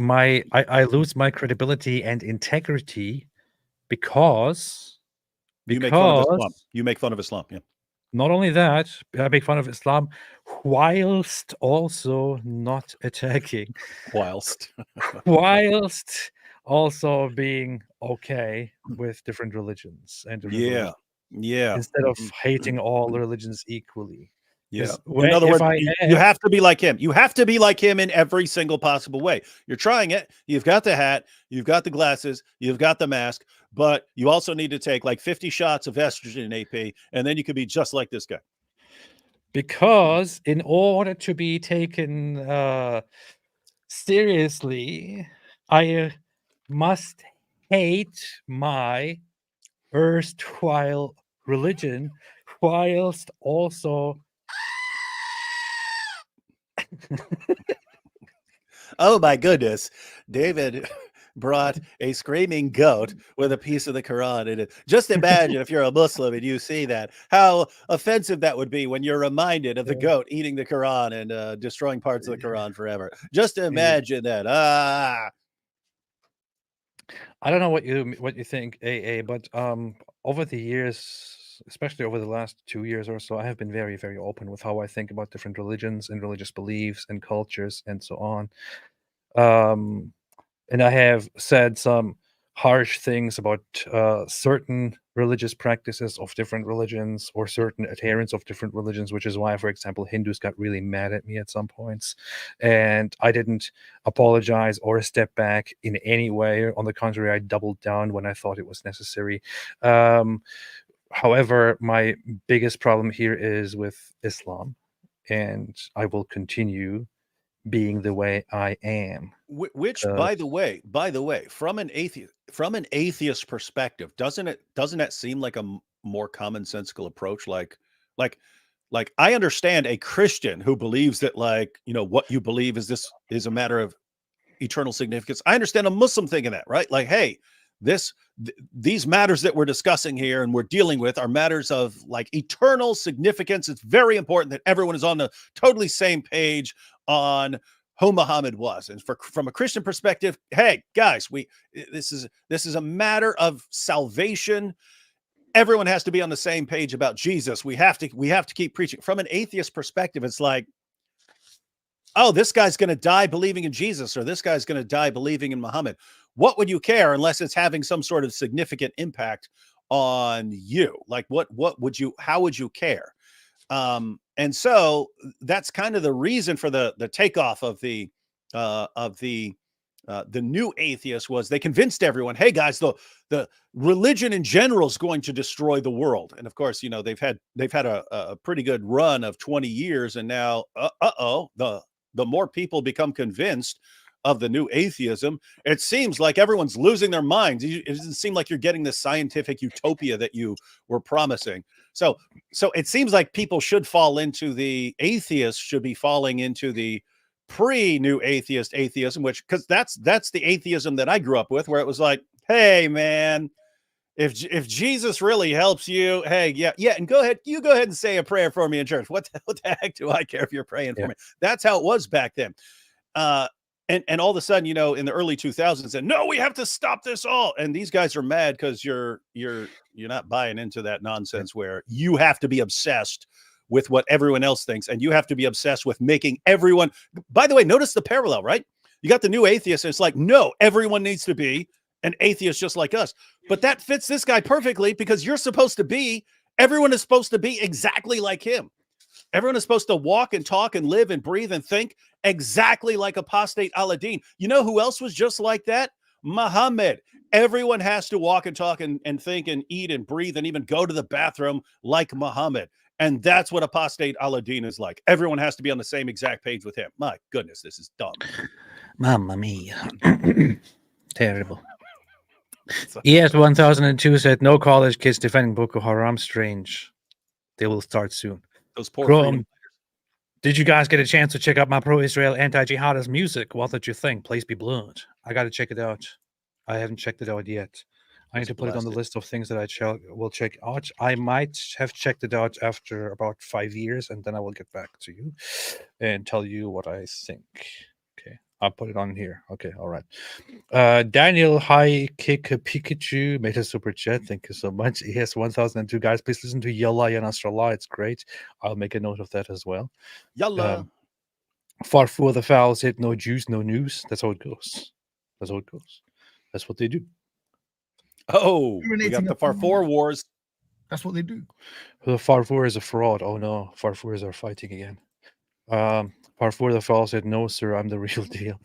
I lose my credibility and integrity because You make fun of Islam. You make fun of Islam. Yeah. Not only that, I make fun of Islam whilst also not attacking, Whilst. whilst also being okay with different religions and different Yeah. Yeah. instead of hating all religions equally. Yeah. 'Cause In other if words, I you am- have to be like him. You have to be like him in every single possible way. You're trying it. You've got the hat. You've got the glasses. You've got the mask. But you also need to take like 50 shots of estrogen, AP, and then you could be just like this guy. because in order to be taken seriously, I must hate my erstwhile religion whilst also Oh my goodness. David brought a screaming goat with a piece of the Quran in it. Just imagine if you're a Muslim and you see that, how offensive that would be when you're reminded of the goat eating the Quran and destroying parts of the Quran forever. Just imagine that. I don't know what you think, AA, but over the years, especially over the last 2 years or so, I have been very, very open with how I think about different religions and religious beliefs and cultures and so on. And I have said some harsh things about certain religious practices of different religions or certain adherents of different religions, which is why, for example, Hindus got really mad at me at some points. And I didn't apologize or step back in any way. On the contrary, I doubled down when I thought it was necessary. However, my biggest problem here is with Islam, and I will continue being the way I am. Which, by the way, from an atheist perspective, doesn't that seem like a more commonsensical approach? Like I understand a Christian who believes that, like, you know, what you believe is a matter of eternal significance. I understand a Muslim thinking that, right? Like, hey, these matters that we're discussing here and we're dealing with are matters of like eternal significance. It's very important that everyone is on the totally same page on who Muhammad was. And from a Christian perspective, hey guys, this is a matter of salvation. Everyone has to be on the same page about Jesus. We have to keep preaching. From an atheist perspective, it's like, oh, this guy's going to die believing in Jesus, or this guy's going to die believing in Muhammad. What would you care unless it's having some sort of significant impact on you? Like how would you care? And so that's kind of the reason for the takeoff of the new atheists was they convinced everyone, hey guys, the religion in general is going to destroy the world. And of course, you know, they've had a pretty good run of 20 years. And now, the more people become convinced of the new atheism, it seems like everyone's losing their minds. It doesn't seem like you're getting the scientific utopia that you were promising. So it seems like people should fall into atheists should be falling into the pre-new atheism, which, because that's the atheism that I grew up with, where it was like, hey man, if Jesus really helps you, hey, yeah, and go ahead and say a prayer for me in church. What the heck do I care if you're praying for me? That's how it was back then. And all of a sudden, you know, in the early 2000s, and no, we have to stop this all. And these guys are mad because you're not buying into that nonsense where you have to be obsessed with what everyone else thinks, and you have to be obsessed with making everyone. By the way, notice the parallel, right? You got the new atheist, and it's like, no, everyone needs to be an atheist just like us. But that fits this guy perfectly, because everyone is supposed to be exactly like him. Everyone is supposed to walk and talk and live and breathe and think exactly like Apostate Aladdin. You know who else was just like that? Muhammad. Everyone has to walk and talk and think and eat and breathe and even go to the bathroom like Muhammad. And that's what Apostate Aladdin is like. Everyone has to be on the same exact page with him. My goodness, this is dumb. Mamma mia. Terrible. ES 1002 said, no college kids defending Boko Haram. Strange. They will start soon. Those poor Chrome. Did you guys get a chance to check out my pro-Israel anti-jihadist music? What did you think? Please be blunt. I got to check it out. I haven't checked it out yet. I need Let's to put it on the blast it. list of things that will check out. I might have checked it out after about 5 years, and then I will get back to you and tell you what I think. Okay, I'll put it on here. Okay, all right. Daniel High Kick Pikachu made a super chat. Thank you so much. He has 1002 guys. Please listen to Yalla Ya Nasrallah. It's great. I'll make a note of that as well. Yalla. Farfur the Fowl said, no juice, no news. That's how it goes. That's how it goes. That's what they do. Oh, we got the Farfur wars. That's what they do. The Farfur is a fraud. Oh no, Farfurs are fighting again. Farfur the Fowl said, no, sir, I'm the real deal.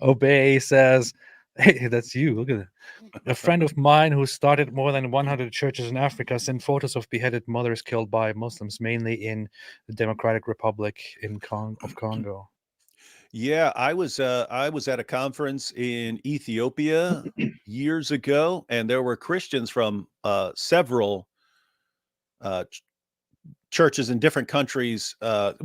Obey says, hey, that's you. Look at it. A friend of mine who started more than 100 churches in Africa sent photos of beheaded mothers killed by Muslims, mainly in the Democratic Republic of Congo. Yeah, I was at a conference in Ethiopia years ago, and there were Christians from several churches in different countries. There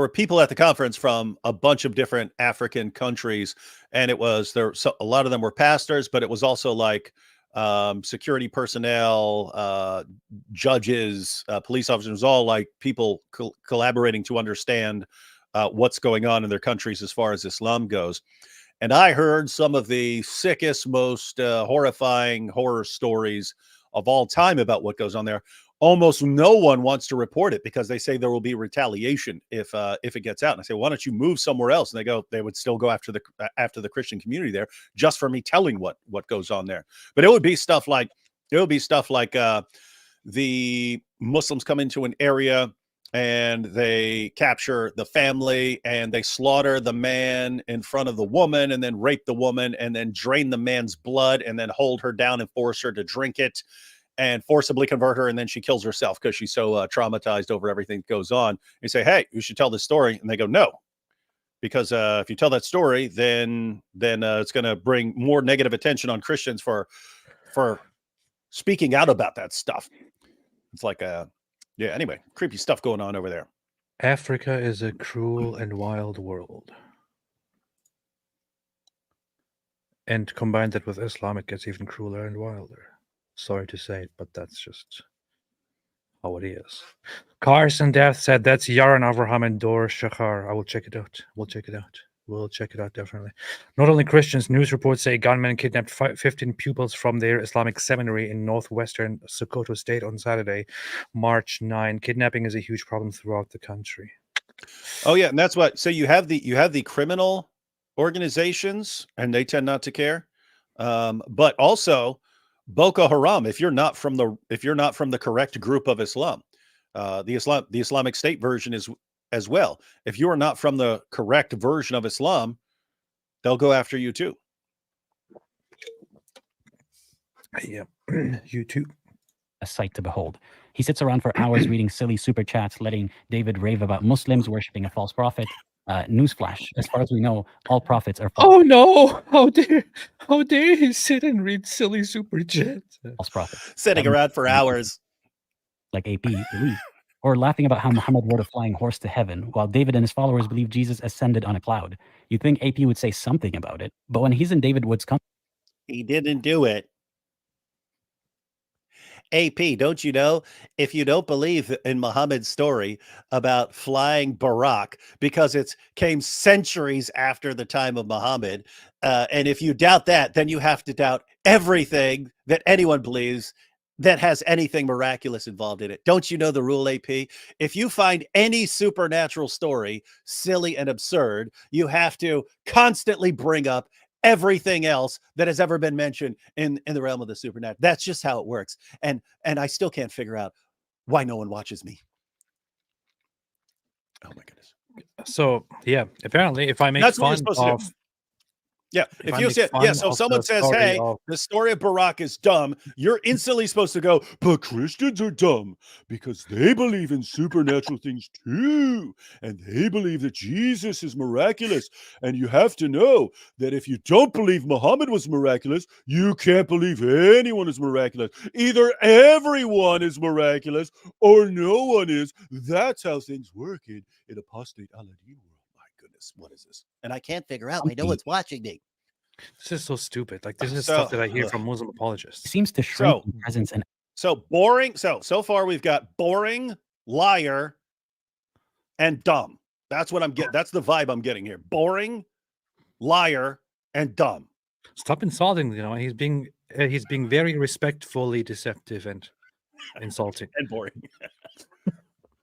were people at the conference from a bunch of different African countries, and it was there. So a lot of them were pastors, but it was also like security personnel, judges, police officers. It was all like people collaborating to understand what's going on in their countries as far as Islam goes. And I heard some of the sickest, most horrifying horror stories of all time about what goes on there. Almost no one wants to report it because they say there will be retaliation if it gets out. And I say, why don't you move somewhere else? And they would still go after the Christian community there just for me telling what goes on there. But it would be stuff like the Muslims come into an area and they capture the family and they slaughter the man in front of the woman and then rape the woman and then drain the man's blood and then hold her down and force her to drink it and forcibly convert her. And then she kills herself because she's so traumatized over everything that goes on. You say, hey, you should tell this story. And they go, no, because if you tell that story, then it's going to bring more negative attention on Christians for speaking out about that stuff. It's like yeah, anyway, creepy stuff going on over there. Africa is a cruel and wild world. And combine that with Islam, it gets even crueler and wilder. Sorry to say it, but that's just how it is. Carson Death said, that's Yaron Avraham and Dor Shachar. I will check it out. We'll check it out. We'll check it out, definitely. Not only Christians, news reports say gunmen kidnapped 15 pupils from their Islamic seminary in northwestern Sokoto state on Saturday, March 9. Kidnapping is a huge problem throughout the country. Oh yeah, and that's what. So you have the criminal organizations, and they tend not to care. But also Boko Haram. If you're not from the correct group of Islam, the Islamic State version is as well. If you are not from the correct version of Islam, they'll go after you too. Yeah, you too. A sight to behold. He sits around for hours reading silly super chats, letting David rave about Muslims worshipping a false prophet. Newsflash: as far as we know, all prophets are false. Oh no! How dare he sit and read silly super chats? False prophets. Sitting around for hours. Like AP believe. Or laughing about how Muhammad rode a flying horse to heaven, while David and his followers believe Jesus ascended on a cloud. You'd think AP would say something about it, but when he's in David Wood's company, He didn't do it. AP, don't you know, if you don't believe in Muhammad's story about flying Barak, because it came centuries after the time of Muhammad, and if you doubt that, then you have to doubt everything that anyone believes that has anything miraculous involved in it. Don't you know the rule, AP? If you find any supernatural story silly and absurd, you have to constantly bring up everything else that has ever been mentioned in the realm of the supernatural. That's just how it works. And I still can't figure out why no one watches me. Oh my goodness. So yeah, apparently if I make That's what you're fun supposed to of do. Yeah, if if I you make said, fun yeah, so if of someone the says, story hey, of the story of Barack is dumb, you're instantly supposed to go, but Christians are dumb because they believe in supernatural things too. And they believe that Jesus is miraculous. And you have to know that if you don't believe Muhammad was miraculous, you can't believe anyone is miraculous. Either everyone is miraculous or no one is. That's how things work in Apostate Aladdin world. My goodness, what is this? And I can't figure out why no one's watching me. this is so stupid. Like this is So, stuff that I hear ugh. from Muslim apologists. seems to shrink So, in presence and so boring. So far we've got boring, liar, and dumb. That's what I'm getting. That's the vibe I'm getting here. Boring, liar, and dumb. Stop insulting. You know, he's being very respectfully deceptive and insulting. And boring.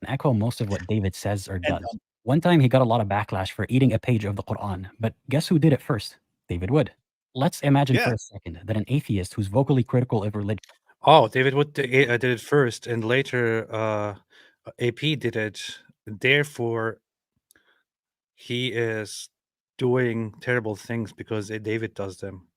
echo most of what David says or And does. dumb. One time he got a lot of backlash for eating a page of the Quran, but guess who did it first? David Wood. Let's imagine for Yeah. a second that an atheist who's vocally critical of religion Oh, David Wood did it first, and later AP did it. Therefore, he is doing terrible things because David does them.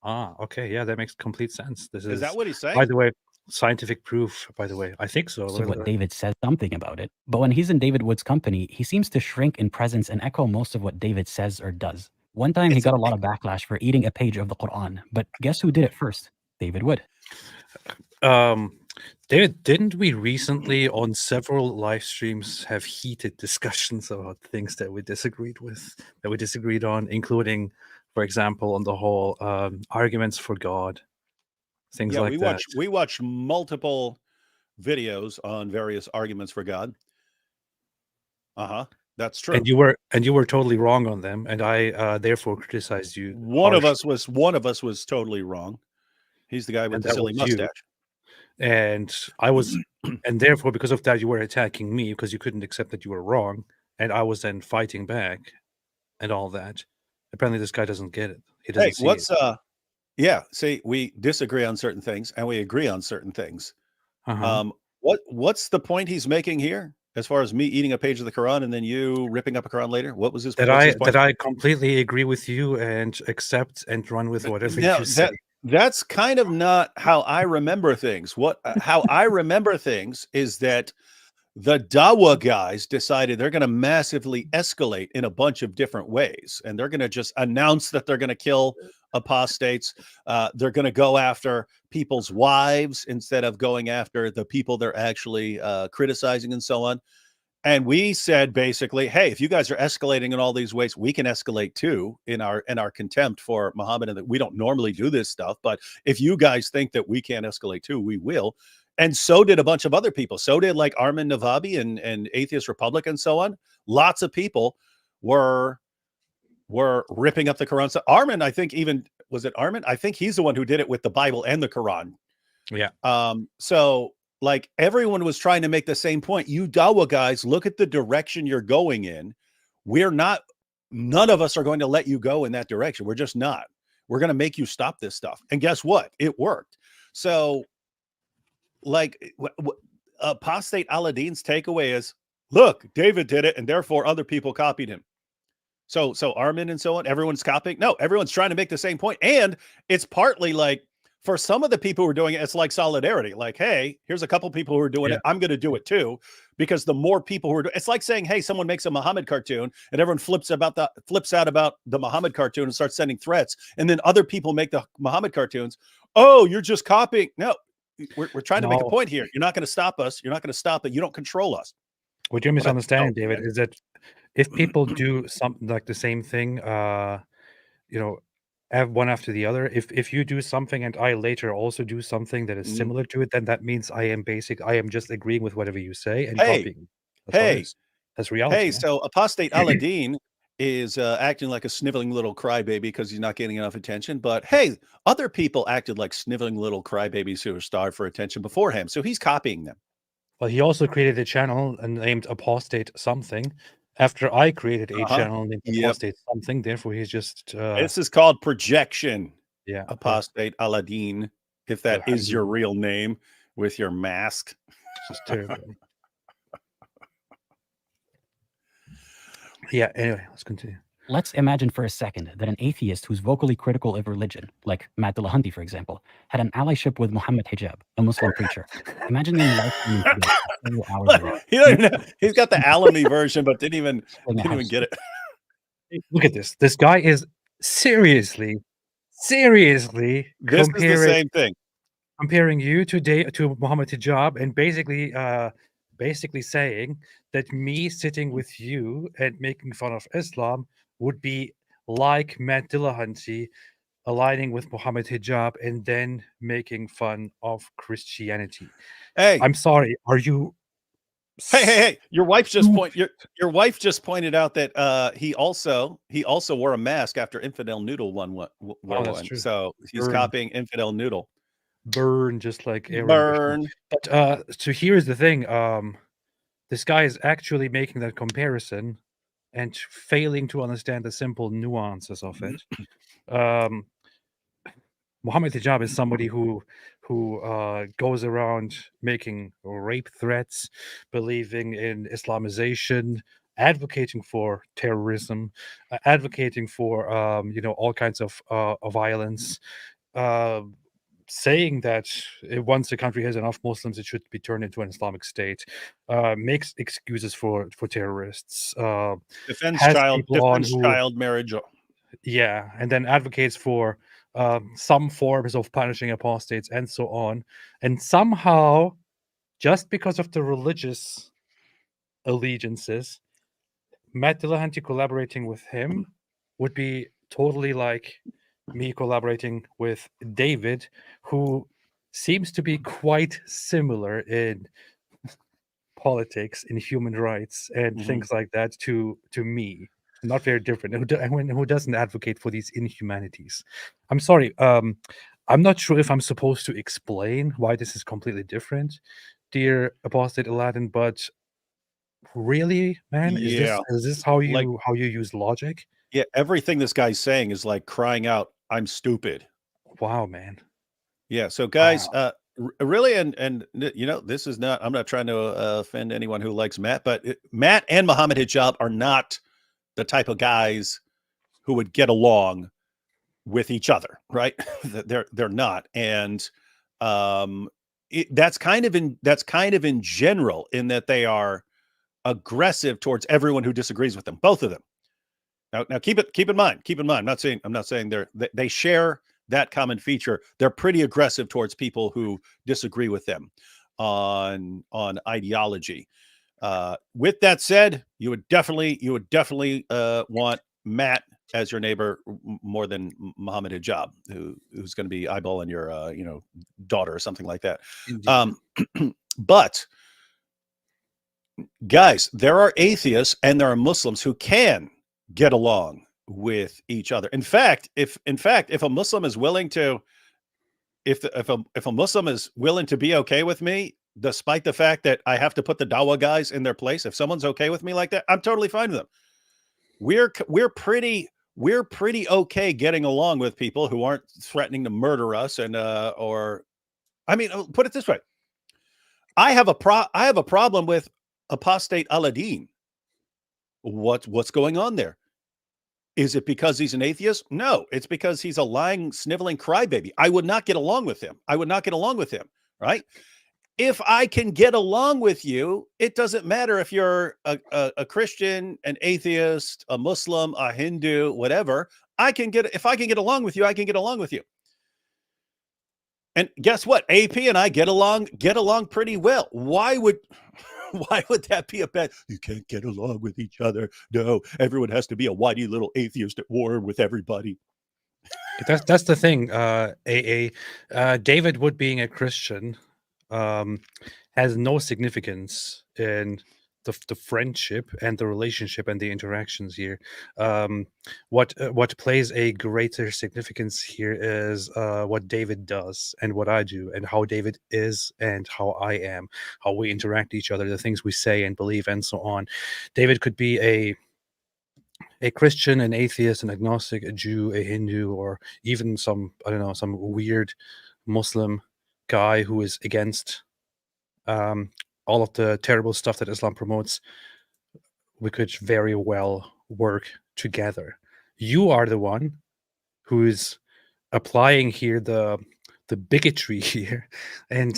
Ah, okay, yeah, that makes complete sense. This Is that what he's saying? by the way, scientific proof. By the way, I think so. of what David says something about it. But when he's in David Wood's company, he seems to shrink in presence and echo most of what David says or does. One time he It's got a a lot of backlash for eating a page of the Quran, but guess who did it first? David Wood. David, didn't we recently on several live streams have heated discussions about things that we disagreed on, including, for example, on the whole arguments for God, things Yeah, like that. we watched multiple videos on various arguments for God. That's true. And you were totally wrong on them, and I therefore criticized you. One of us was totally wrong. He's the guy with And the that silly was you. mustache. And I was, and therefore, because of that, you were attacking me because you couldn't accept that you were wrong, and I was then fighting back, and all that. Apparently, this guy doesn't get it. He doesn't Hey, see what's it. yeah, see, we disagree on certain things and we agree on certain things. Uh-huh. What's the point he's making here as far as me eating a page of the Quran and then you ripping up a Quran later? What was his That what's his point? I completely agree with you and accept and run with whatever No, you say. that's kind of not how I remember things. How I remember things is that the Dawa guys decided they're going to massively escalate in a bunch of different ways. And they're going to just announce that they're going to kill apostates. They're going to go after people's wives instead of going after the people they're actually criticizing and so on. And we said basically, hey, if you guys are escalating in all these ways, we can escalate too in our contempt for Muhammad, and that we don't normally do this stuff. But if you guys think that we can't escalate too, we will. And so did a bunch of other people. So did like Armin Navabi and Atheist Republic and so on. Lots of people were ripping up the Quran. So Armin, I think was it Armin? I think he's the one who did it with the Bible and the Quran. Yeah. So like everyone was trying to make the same point. You Dawa guys, look at the direction you're going in. None of us are going to let you go in that direction. We're just not. We're going to make you stop this stuff. And guess what? It worked. So like Apostate Aladdin's takeaway is, look, David did it and therefore other people copied him. So Armin and so on, everyone's copying. No, everyone's trying to make the same point. And it's partly like, for some of the people who are doing it, it's like solidarity. Like, hey, here's a couple people who are doing it. I'm going to do it too, because the more people who are it's like saying, hey, someone makes a Muhammad cartoon and everyone flips out about the Muhammad cartoon and starts sending threats. And then other people make the Muhammad cartoons. Oh, you're just copying. No, we're trying to make a point here. You're not going to stop us. You're not going to stop it. You don't control us. What you're misunderstanding, David, is that if people do something like the same thing, have one after the other. If you do something and I later also do something that is similar to it, then that means I am just agreeing with whatever you say and copying. That's reality. Hey, so Apostate Aladdin is acting like a sniveling little crybaby because he's not getting enough attention. But hey, other people acted like sniveling little crybabies who are starved for attention before him. So he's copying them. Well, he also created a channel named Apostate something after I created a channel named Apostate something. Therefore, he's just... this is called projection. Yeah. Apostate Aladdin, if that is your real name with your mask. This is terrible. Yeah, anyway, let's continue. let's imagine for a second that an atheist who's vocally critical of religion, like Matt Dillahunty, for example, had an allyship with Muhammad Hijab, a Muslim preacher. Imagine them live streaming together for several hours a day. He don't even know. He's got the Alamy version, but didn't even get it. Look at this. This guy is seriously This is the same thing. comparing you to Muhammad Hijab, and basically saying that me sitting with you and making fun of Islam would be like Matt Dillahunty aligning with Muhammad Hijab and then making fun of Christianity. Hey, I'm sorry. Are you? hey! Your wife just your wife just pointed out that he also wore a mask after Infidel Noodle wore that's one. true. So he's Burn. copying Infidel Noodle. Burn, just like Aaron Burn. But so here's the thing. This guy is actually making that comparison and failing to understand the simple nuances of it. Muhammad Hijab is somebody who goes around making rape threats, believing in Islamization, advocating for terrorism, advocating for all kinds of violence, saying that once a country has enough Muslims, it should be turned into an Islamic state, makes excuses for terrorists, Defends has child people on who- child marriage. yeah, and then advocates for some forms of punishing apostates and so on. And somehow, just because of the religious allegiances, Matt Dillahunty collaborating with him would be totally like me collaborating with David, who seems to be quite similar in politics, in human rights, and things like that to me. Not very different. Who doesn't advocate for these inhumanities? I'm sorry. I'm not sure if I'm supposed to explain why this is completely different, dear Apostate Aladdin, but really, man, Yeah. is this how you use logic? Yeah, everything this guy's saying is like crying out, "I'm stupid." Wow, man. Yeah. So, guys, really, and this is not. I'm not trying to offend anyone who likes Matt, but Matt and Muhammad Hijab are not the type of guys who would get along with each other, right? They're not, and that's kind of in general, in that they are aggressive towards everyone who disagrees with them, both of them. Now keep in mind. I'm not saying they share that common feature. They're pretty aggressive towards people who disagree with them on ideology. With that said, you would definitely want Matt as your neighbor more than Muhammad Hijab, who's going to be eyeballing your daughter or something like that. But guys, there are atheists and there are Muslims who can get along with each other. In fact, if a Muslim is willing to, if a Muslim is willing to be okay with me, despite the fact that I have to put the Dawa guys in their place, if someone's okay with me like that, I'm totally fine with them. We're pretty okay getting along with people who aren't threatening to murder us, and put it this way. I have a problem with Apostate Aladdin. What's going on there? Is it because he's an atheist? No, it's because he's a lying, sniveling crybaby. I would not get along with him. Right? If I can get along with you, it doesn't matter if you're a Christian, an atheist, a Muslim, a Hindu, whatever. If I can get along with you, I can get along with you. And guess what? AP and I get along pretty well. Why would that be a bad? You can't get along with each other. No, everyone has to be a whitey little atheist at war with everybody. That's the thing. David Wood being a Christian has no significance in the friendship and the relationship and the interactions here. What plays a greater significance here is what David does and what I do, and how David is and how I am, how we interact with each other, the things we say and believe, and so on. David could be a Christian, an atheist, an agnostic, a Jew, a Hindu, or even some weird Muslim guy who is against all of the terrible stuff that Islam promotes. We could very well work together. You are the one who is applying here the bigotry here and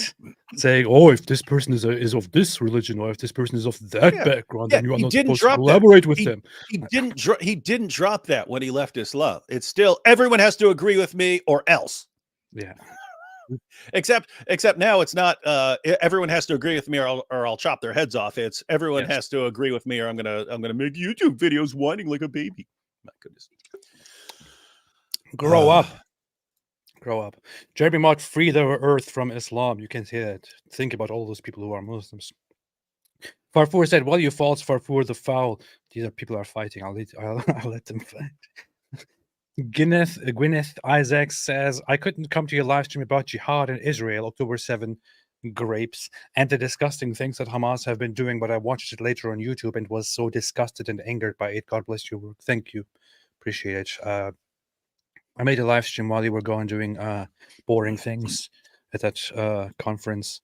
saying, oh, if this person is of this religion, or if this person is of that background, then you are he not didn't supposed to drop collaborate with he, them. he didn't drop that when he left Islam. It's still everyone has to agree with me or else. Yeah. Except now it's not everyone has to agree with me or I'll chop their heads off. It's everyone has to agree with me or I'm gonna make YouTube videos whining like a baby. My goodness. Grow up. Grow up. Jeremy Mott, free the earth from Islam. You can say that. Think about all those people who are Muslims. Farfour said, well, you false Farfour the foul. These are people are fighting. I'll let them fight. Gwyneth Isaac says, I couldn't come to your live stream about jihad in Israel, October 7, grapes, and the disgusting things that Hamas have been doing, but I watched it later on YouTube and was so disgusted and angered by it. God bless your work. Thank you. Appreciate it. I made a live stream while you were going doing boring things at that conference,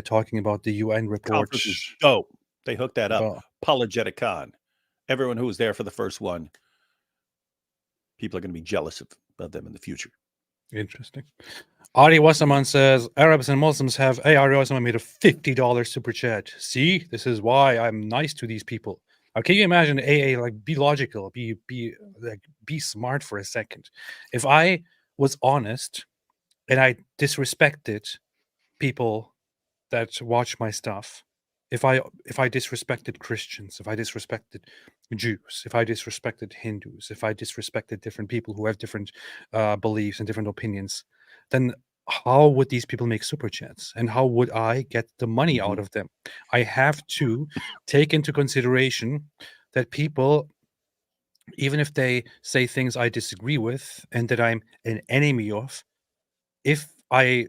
talking about the UN report. Conference is dope. They hooked that up. Apologeticon. Everyone who was there for the first one, people are going to be jealous of them in the future. Interesting. Ari Wasserman says, Arabs and Muslims have... Hey, Ari Wasserman made a $50 super chat. See? This is why I'm nice to these people. Can you imagine AA, like, be logical, be smart for a second. If I was honest and I disrespected people that watch my stuff, if I disrespected Christians, if I disrespected Jews, if I disrespected Hindus, if I disrespected different people who have different beliefs and different opinions, then how would these people make super chats, and how would I get the money out of them? I have to take into consideration that people, even if they say things I disagree with and that I'm an enemy of, if I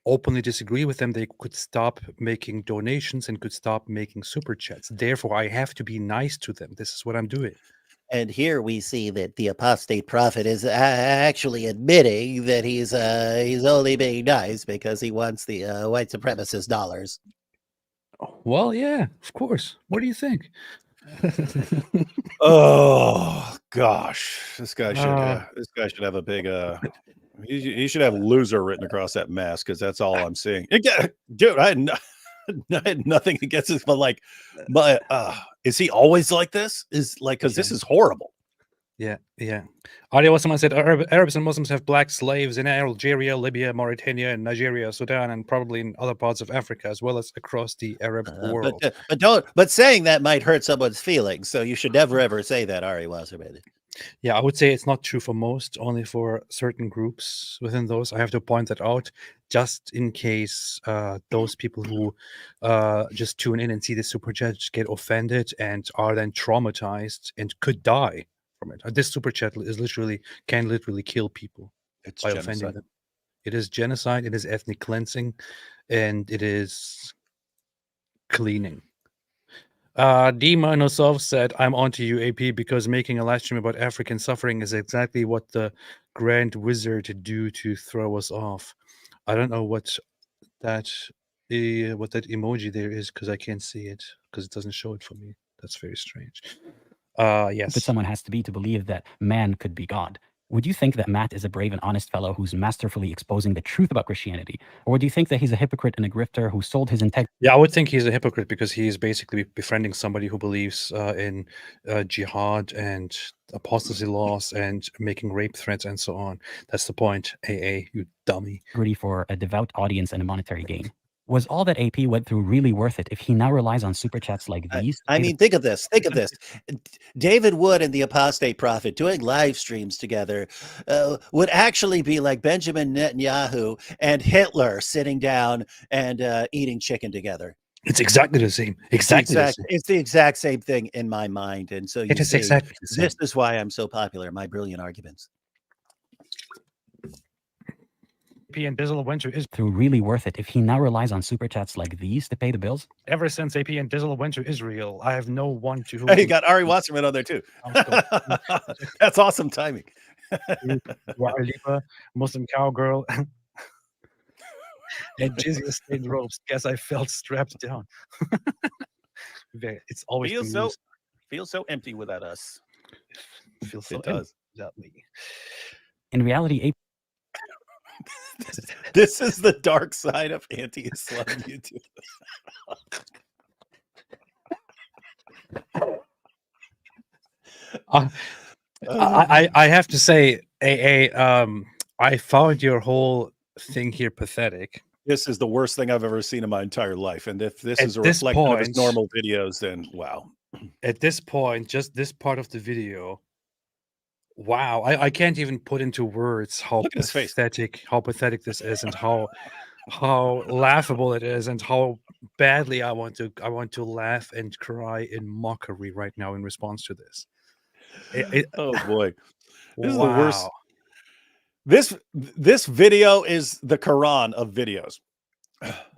openly disagree with them, they could stop making donations and could stop making super chats. Therefore, I have to be nice to them. This is what I'm doing. And here we see that the apostate prophet is actually admitting that he's only being nice because he wants the white supremacist dollars. Well, yeah, of course. What do you think? Oh gosh, this guy should have a big he should have loser written across that mask, because that's all I'm seeing. Dude, I had nothing against this, but like, is he always like this? Because this is horrible. Yeah. Audio someone said Arabs and Muslims have black slaves in Algeria, Libya, Mauritania, and Nigeria, Sudan, and probably in other parts of Africa, as well as across the Arab world. But saying that might hurt someone's feelings, so you should never ever say that, Ari Wasserman. Yeah, I would say it's not true for most, only for certain groups within those. I have to point that out just in case those people who just tune in and see the super chat get offended and are then traumatized and could die from it. This super chat can literally kill people by offending them. It is genocide, it is ethnic cleansing, and it is cleaning. Dima Nosov said, I'm onto you, AP, because making a live stream about African suffering is exactly what the Grand Wizard do to throw us off. I don't know what that emoji there is, because I can't see it, because it doesn't show it for me. That's very strange. Yes. But someone has to be to believe that man could be God. Would you think that Matt is a brave and honest fellow who's masterfully exposing the truth about Christianity? Or do you think that he's a hypocrite and a grifter who sold his integrity? Yeah, I would think he's a hypocrite because he's basically befriending somebody who believes in jihad and apostasy laws and making rape threats and so on. That's the point, AA, you dummy. For a devout audience and a monetary gain. Was all that AP went through really worth it if he now relies on super chats like these? I mean, think of this. David Wood and the Apostate Prophet doing live streams together would actually be like Benjamin Netanyahu and Hitler sitting down and eating chicken together. It's exactly the same. It's the exact same thing in my mind. And so it is exactly the same. This is why I'm so popular. My brilliant arguments. AP and Dizzle went to Israel. Through really worth it if he now relies on super chats like these to pay the bills? Ever since AP and Dizzle went to Israel, I have no one to whom... Hey, you got Ari Wasserman on there too. That's awesome timing. Muslim cowgirl and jizya stained robes. Guess I felt strapped down. It's always feels so empty without us. Feels so It does. without me. In reality, This is the dark side of anti-Islam YouTube. I have to say, I found your whole thing here pathetic. This is the worst thing I've ever seen in my entire life. And if this At is a this reflection of his point- normal videos, then wow. At this point, just this part of the video, wow, I can't even put into words how Look at his face. pathetic this is, and how laughable it is, and how badly I want to laugh and cry in mockery right now in response to this. Oh boy. This is the worst. Wow. This video is the Quran of videos.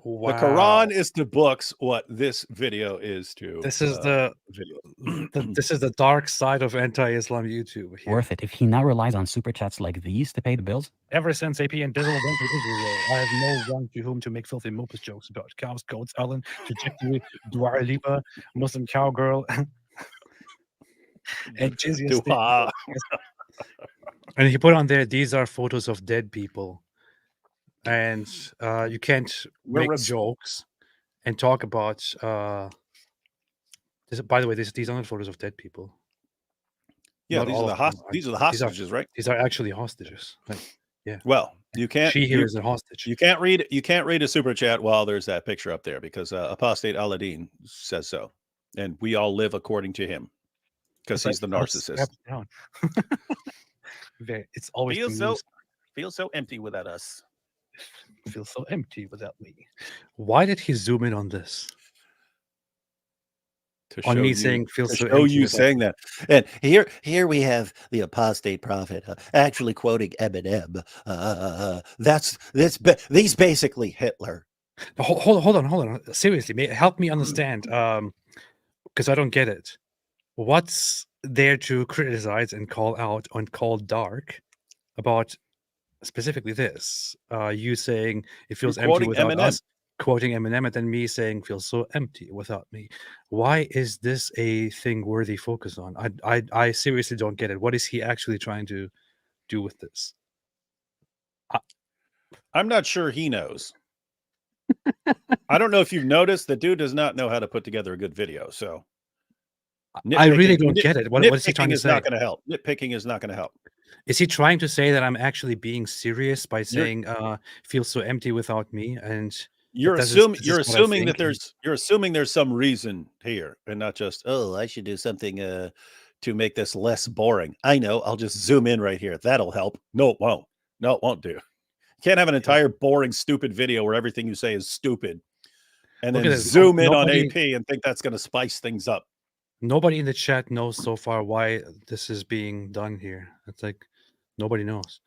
Wow. The Quran is to books what this video is to This is the video. this is the dark side of anti-Islam YouTube here. worth it if he now relies on super chats like these to pay the bills? Ever since AP and Dizzle went to Israel, I have no one to whom to make filthy mopus jokes about cows, goats, Ellen, trajectory, Dua Lipa, Muslim cowgirl, and jizya stick. Dua. And he put on there, these are photos of dead people. And you can't make jokes and talk about this, by the way, these are not photos of dead people. Yeah, Not these all are of the them are. these are the hostages, right? These are actually hostages. Like, yeah. Well, you can't She here is a hostage. you can't read a super chat while there's that picture up there because Apostate Aladdin says so. And we all live according to him because he's the narcissist. It's always Feels so empty without us. Feels so empty without me. Why did he zoom in on this? To On show me you, saying feels to so show empty you without saying that. And here we have the apostate prophet actually quoting Eminem. These basically Hitler. Hold on. Seriously, help me understand, because I don't get it. What's there to criticize and call out and call dark about specifically this? You saying it feels empty quoting without Eminem. us, quoting Eminem, and then me saying feels so empty without me. Why is this a thing worthy focus on? I seriously don't get it. What is he actually trying to do with this? I'm not sure he knows. I don't know if you've noticed, the dude does not know how to put together a good video. So I really don't get it. What is he trying to is say? not going to help. Nitpicking is not going to help. Is he trying to say that I'm actually being serious by saying feels so empty without me? And You're this assuming is what I assuming that think, you're assuming there's some reason here and not just Oh, I should do something to make this less boring. I know. I'll just zoom in right here. That'll help. no, it won't. No, it won't do. You can't have an entire boring, stupid video where everything you say is stupid and Look then at this. zoom in on Nobody- AP and think that's going to spice things up. Nobody in the chat knows so far why this is being done here. It's like nobody knows.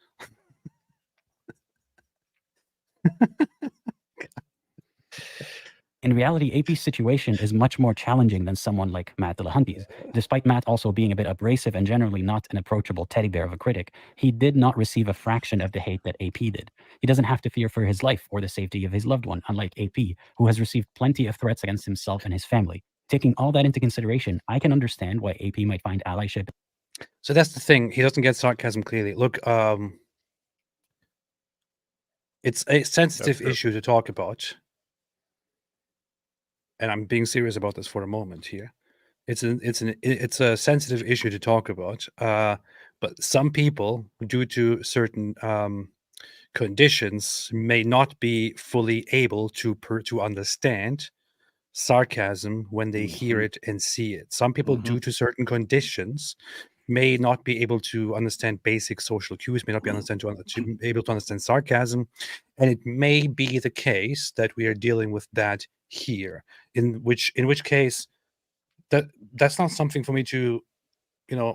In reality, AP's situation is much more challenging than someone like Matt Dillahunty's. Despite Matt also being a bit abrasive and generally not an approachable teddy bear of a critic, he did not receive a fraction of the hate that AP did. He doesn't have to fear for his life or the safety of his loved one, unlike AP, who has received plenty of threats against himself and his family. Taking all that into consideration, I can understand why AP might find allyship. So that's the thing. He doesn't get sarcasm clearly. Look, it's a sensitive issue to talk about. And I'm being serious about this for a moment here. It's a sensitive issue to talk about. But some people, due to certain conditions, may not be fully able to understand sarcasm when they hear it and see it. Some people, due to certain conditions, may not be able to understand basic social cues, may not be able to understand sarcasm, and it may be the case that we are dealing with that here. In which case, that's not something for me to,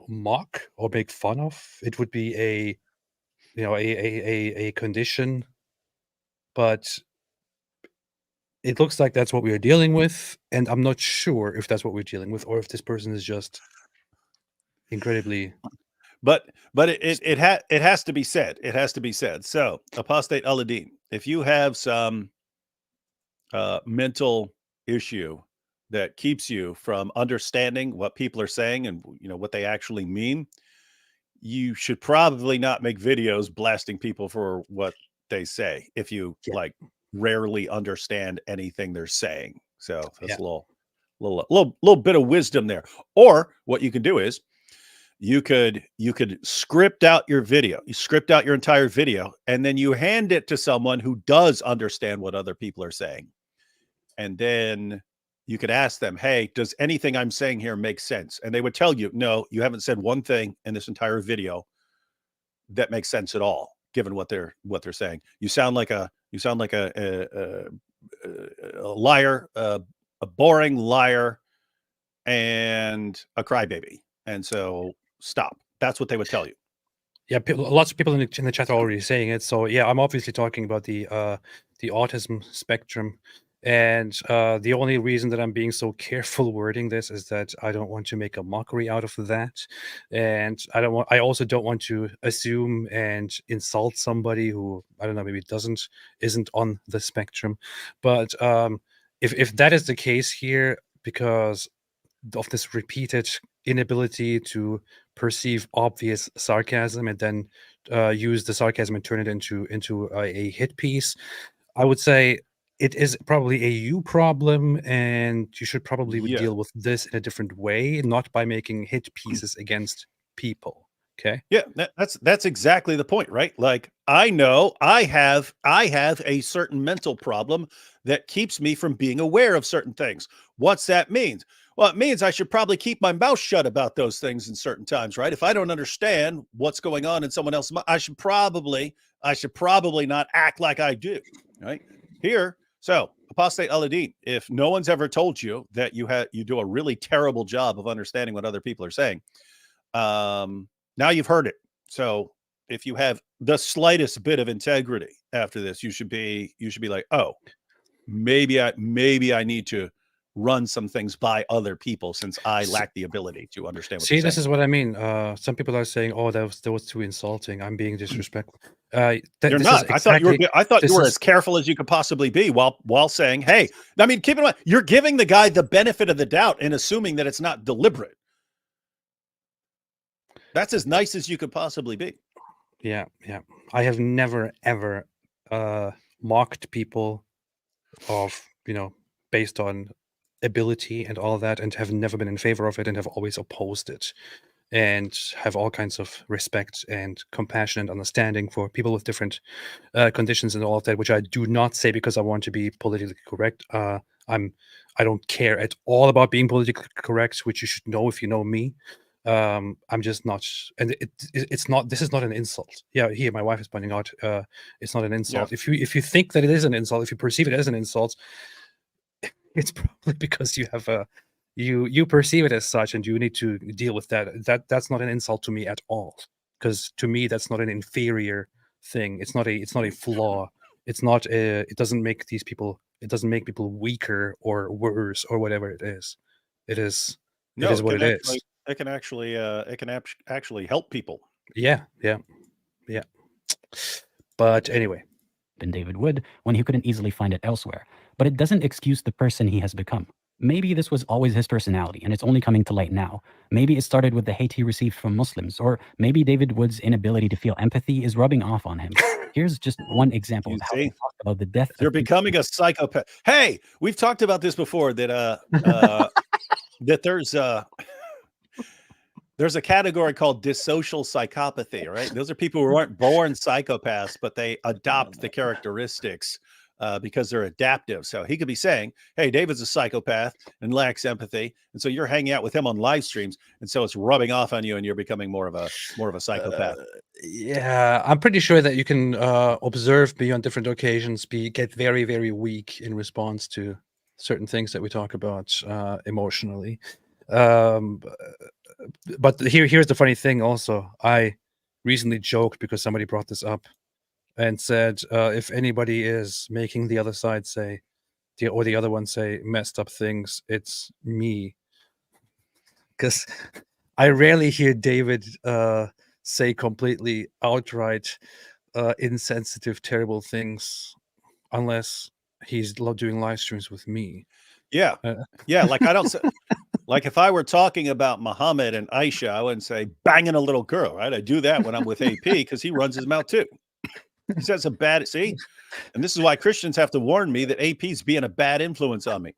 mock or make fun of. It would be a condition, but it looks like that's what we are dealing with, and I'm not sure if that's what we're dealing with or if this person is just incredibly. But it has to be said. It has to be said. So, Apostate Aladdin, if you have some mental issue that keeps you from understanding what people are saying and what they actually mean, you should probably not make videos blasting people for what they say if you Yeah. like rarely understand anything they're saying. So that's Yeah. a little bit of wisdom there. Or what you can do is you could script out your video. You script out your entire video, and then you hand it to someone who does understand what other people are saying. And then you could ask them, hey, does anything I'm saying here make sense? And they would tell you, no, you haven't said one thing in this entire video that makes sense at all, given what they're saying. You sound like a liar, a boring liar, and a crybaby. And so stop. That's what they would tell you. Yeah, lots of people in the chat are already saying it. So yeah, I'm obviously talking about the autism spectrum, and the only reason that I'm being so careful wording this is that I don't want to make a mockery out of that, and I also don't want to assume and insult somebody who, I don't know, maybe isn't on the spectrum. But if that is the case here, because of this repeated inability to perceive obvious sarcasm and then use the sarcasm and turn it into a hit piece, I would say it is probably a you problem, and you should probably Yeah. deal with this in a different way, not by making hit pieces against people. Okay. Yeah, that's exactly the point, right? Like, I know I have a certain mental problem that keeps me from being aware of certain things. What's that mean? Well, it means I should probably keep my mouth shut about those things in certain times, right? If I don't understand what's going on in someone else's, I should probably not act like I do, right? Here, so Apostate Aladdin, if no one's ever told you that you do a really terrible job of understanding what other people are saying, now you've heard it. So if you have the slightest bit of integrity after this, you should be like, oh, maybe I need to run some things by other people since I lack the ability to understand what See, they're this saying. is what I mean. Some people are saying, "Oh, that was too insulting. I'm being disrespectful." You're This not. is I thought you were. exactly- I thought you this were is- as careful as you could possibly be while saying, "Hey." I mean, keep in mind, you're giving the guy the benefit of the doubt and assuming that it's not deliberate. That's as nice as you could possibly be. Yeah. I have never ever mocked people of, based on ability and all that, and have never been in favor of it, and have always opposed it, and have all kinds of respect and compassion and understanding for people with different conditions and all of that, which I do not say because I want to be politically correct. I don't care at all about being politically correct, which you should know if you know me. I'm just not, and it's not. This is not an insult. Yeah, here my wife is pointing out, it's not an insult. Yeah. If you think that it is an insult, if you perceive it as an insult, it's probably because you have you perceive it as such, and you need to deal with that. That's not an insult to me at all, because to me that's not an inferior thing. It's not a flaw. It's not it doesn't make people weaker or worse or whatever it is. It is what it is. It can actually help people. Yeah. But anyway, in David Wood when he couldn't easily find it elsewhere. But it doesn't excuse the person he has become. Maybe this was always his personality and it's only coming to light now. Maybe it started with the hate he received from Muslims, or maybe David Wood's inability to feel empathy is rubbing off on him. Here's just one example of how they talk about the death. You're becoming a psychopath. Hey, we've talked about this before, that that there's a category called dissocial psychopathy, right? Those are people who aren't born psychopaths, but they adopt the characteristics because they're adaptive. So he could be saying, hey, David's a psychopath and lacks empathy. And so you're hanging out with him on live streams. And so it's rubbing off on you and you're becoming more of a psychopath. Yeah, I'm pretty sure that you can observe me on different occasions, get very, very weak in response to certain things that we talk about emotionally. But here's the funny thing also. I recently joked because somebody brought this up and said, if anybody is making the other side say, or the other one say messed up things, it's me. Because I rarely hear David say completely outright insensitive, terrible things unless he's doing live streams with me. Yeah. Yeah. Like I don't say, Like if I were talking about Muhammad and Aisha, I wouldn't say banging a little girl, right? I do that when I'm with AP because he runs his mouth too. He says a bad, see? And this is why Christians have to warn me that AP's being a bad influence on me.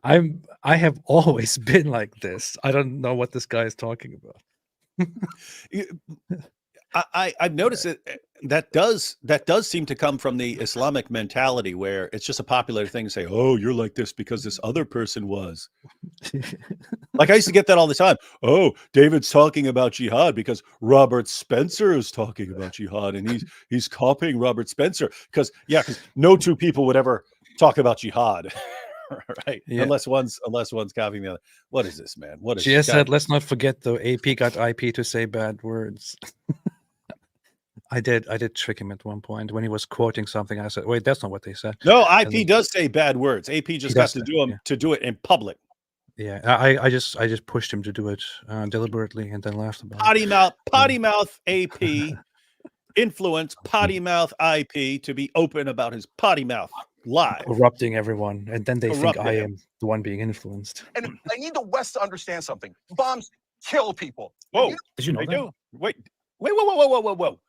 I have always been like this. I don't know what this guy is talking about. I've noticed that does seem to come from the Islamic mentality, where it's just a popular thing to say, "Oh, you're like this because this other person was." Like I used to get that all the time. Oh, David's talking about jihad because Robert Spencer is talking about jihad, and he's copying Robert Spencer because no two people would ever talk about jihad. Right? Yeah. Unless one's copying the other. What is this, man? What is GS said, let's not forget though, AP got IP to say bad words. I did trick him at one point when he was quoting something. I said, wait, that's not what they said. No, IP does say bad words. AP just got to do it in public. Yeah, I just pushed him to do it deliberately and then laughed about it. Potty mouth AP influence potty mouth IP to be open about his potty mouth live. Corrupting everyone, and then they think I am the one being influenced. And I need the West to understand something. Bombs kill people. Whoa. Did you know that? Wait. Whoa.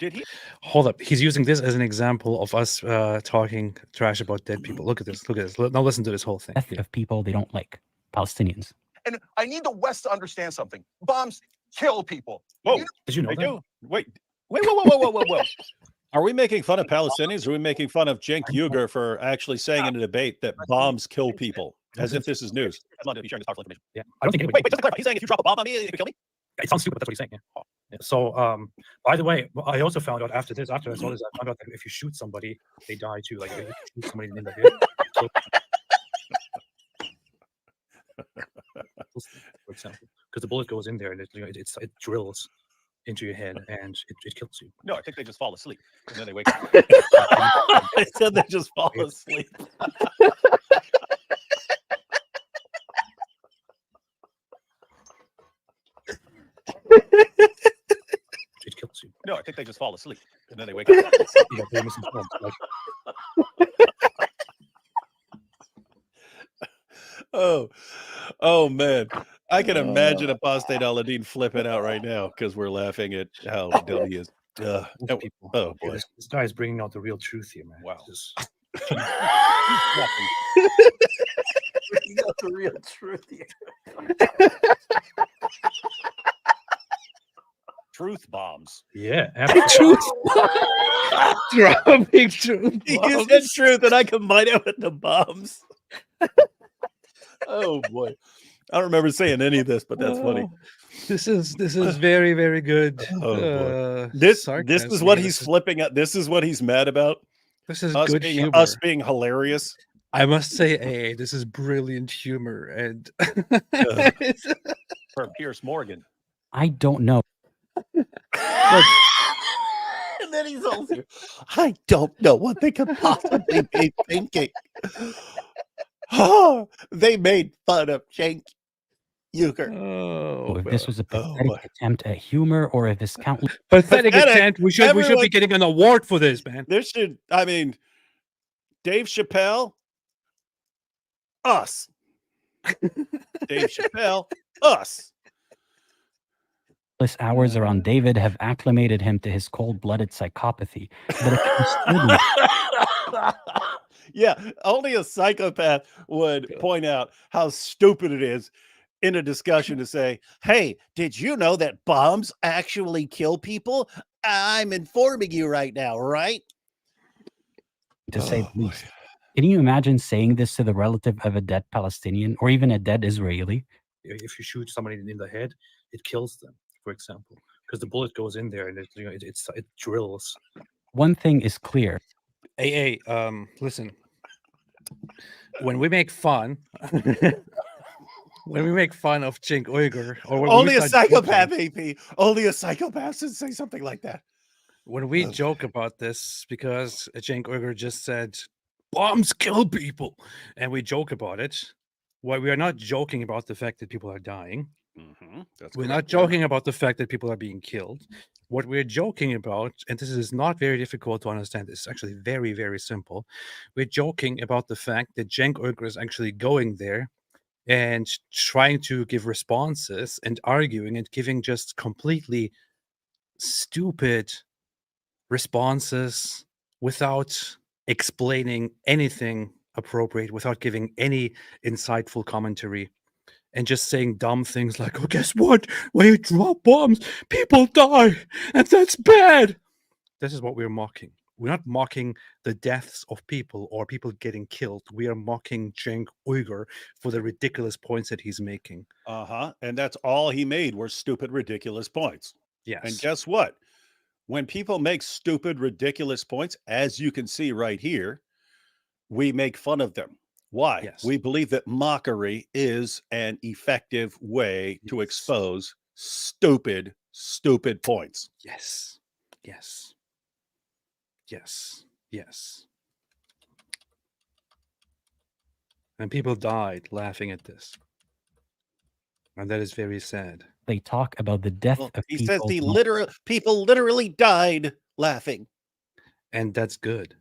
Did he? Hold up. He's using this as an example of us talking trash about dead people. Look at this. Now listen to this whole thing. Of people they don't like, Palestinians. And I need the West to understand something. Bombs kill people. Whoa. Did you know that? Wait. Whoa. Are we making fun of Palestinians? Or are we making fun of Cenk Uygur for actually saying in a debate that bombs kill people? As if this is news. Yeah. I don't think Wait, just to clarify, he's saying if you drop a bomb on me, you can kill me? it sounds stupid, but that's what he's saying. Yeah. Yeah. So, by the way, I also found out after I saw this, I found out that if you shoot somebody, they die too. Like if you shoot somebody in the head, for example, because the bullet goes in there and it drills into your head and it kills you. No, I think they just fall asleep and then they wake up. I said they just fall asleep. It kills you. No, I think they just fall asleep and then they wake up. They're misinformed. Oh man. I can imagine Apostate Aladdin flipping out right now because we're laughing at how dumb he is. People. Oh boy. This guy is bringing out the real truth here, man. Wow. You got the real truth here. Truth bombs. Yeah, absolutely. Dropping truth. He said truth, and I combine it with the bombs. Oh boy, I don't remember saying any of this, but that's funny. This is very, very good. Oh boy. This is what he's flipping at. This is what he's mad about. This is us good being, humor. us being hilarious. I must say, this is brilliant humor, and For Pierce Morgan. I don't know. And then he's also, I don't know what they could possibly be thinking. Oh, they made fun of Cenk Uygur. oh, If this was a pathetic attempt at humor, or if this countless pathetic attempt. We should be getting an award for this, man. This should, I mean, Dave Chappelle, us. Dave Chappelle, us. hours around David have acclimated him to his cold-blooded psychopathy. But if he stood yeah, only a psychopath would point out how stupid it is in a discussion to say, hey, did you know that bombs actually kill people? I'm informing you right now, right? to say the least. Can you imagine saying this to the relative of a dead Palestinian or even a dead Israeli? If you shoot somebody in the head, it kills them, for example, because the bullet goes in there and it drills. One thing is clear. Hey, listen. When we make fun, of Cenk Uygur, or when only a psychopath, AP, only a psychopath should say something like that. When we joke about this, because Cenk Uygur just said bombs kill people, and we joke about it, well, we are not joking about the fact that people are dying. Mm-hmm. We're not joking about the fact that people are being killed. What we're joking about, and this is not very difficult to understand, it's actually very, very simple. We're joking about the fact that Cenk Uygur is actually going there and trying to give responses and arguing and giving just completely stupid responses without explaining anything appropriate, without giving any insightful commentary, and just saying dumb things like, oh, guess what? When you drop bombs, people die, and that's bad. This is what we're mocking. We're not mocking the deaths of people or people getting killed. We are mocking Cenk Uygur for the ridiculous points that he's making. And that's all he made were stupid, ridiculous points. Yes. And guess what? When people make stupid, ridiculous points, as you can see right here, we make fun of them. Why? Yes. We believe that mockery is an effective way to Yes. expose stupid, stupid points. Yes. Yes. Yes. Yes. And people died laughing at this. And that is very sad. They talk about the death Well, of he people. says people literally died laughing. And that's good.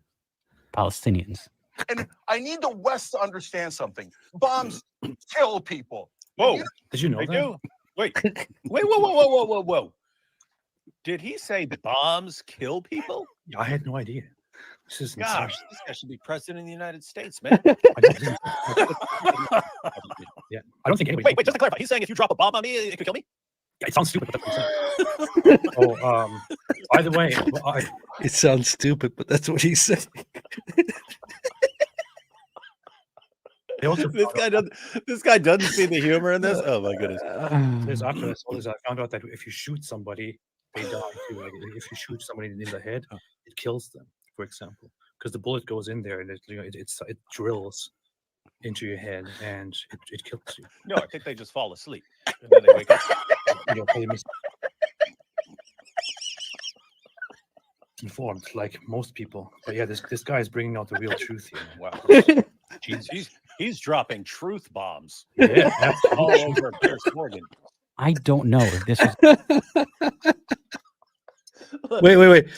Palestinians. And I need the West to understand something. Bombs kill people. Whoa, Did you know they that? do. Wait, whoa. Did he say bombs kill people? Yeah, I had no idea. This is Gosh, insane. this guy should be president of the United States, man. Yeah, I don't think anybody. Wait, just to clarify, he's saying if you drop a bomb on me, it could kill me? Yeah, it sounds stupid, but that's what he's saying. Oh, by the way, it sounds stupid, but that's what he's saying. They also This guy doesn't see the humor in this. Oh my goodness. There's after this, all this, I found out that if you shoot somebody, they die too. Like if you shoot somebody in the head, it kills them, for example, because the bullet goes in there and it drills into your head and it kills you. No, I think they just fall asleep and then they wake up. Informed, like most people. But yeah, this guy is bringing out the real truth here. Wow. Jesus. He's dropping truth bombs Yeah, all over Pierce Morgan. I don't know if this was Wait.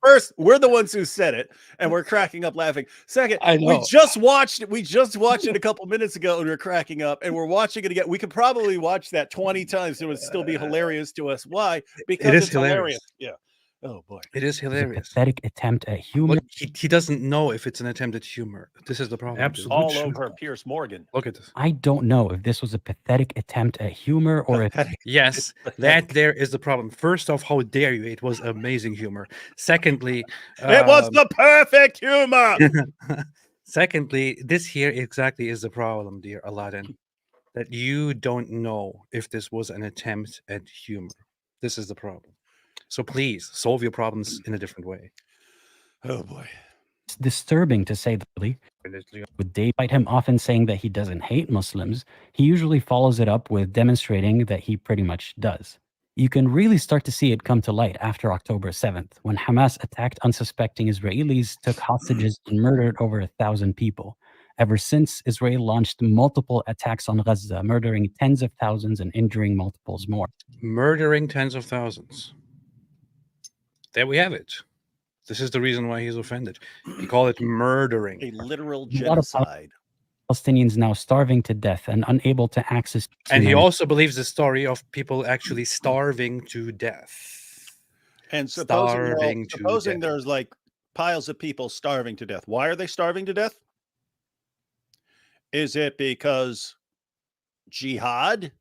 First, we're the ones who said it, and we're cracking up laughing. Second, I know. we just watched it a couple minutes ago, and we're cracking up, and we're watching it again. We could probably watch that 20 times; it would still be hilarious to us. Why? Because it's hilarious. Yeah. Oh boy, it is a hilarious. pathetic attempt at humor. But he doesn't know if it's an attempt at humor. This is the problem. dude. absolutely. All over Pierce Morgan. Look at this. I don't know if this was a pathetic attempt at humor or if Yes, that there is the problem. First off, how dare you? It was amazing humor. Secondly, It was the perfect humor. secondly, this here exactly is the problem, dear Aladdin, that you don't know if this was an attempt at humor. This is the problem. So please solve your problems in a different way. Oh boy. it's disturbing to say the least. With despite him often saying that he doesn't hate Muslims, he usually follows it up with demonstrating that he pretty much does. You can really start to see it come to light after October 7th, when Hamas attacked unsuspecting Israelis, took hostages, and murdered over 1,000 people. Ever since, Israel launched multiple attacks on Gaza, murdering tens of thousands and injuring multiples more. Murdering tens of thousands. There we have it. This is the reason why he's offended. He called it murdering. A literal A lot of genocide. Palestinians now starving to death and unable to access. And he humanitarian- also believes the story of people actually starving to death. And supposing death. there's like piles of people starving to death. Why are they starving to death? Is it because jihad,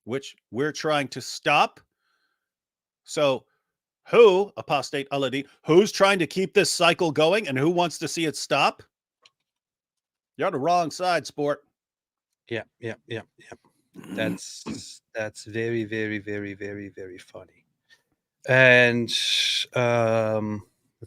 which we're trying to stop? So who, Apostate Aladdin, who's trying to keep this cycle going and who wants to see it stop? You're on the wrong side, sport. Yeah. That's very, very, very, very, very funny. And let's continue.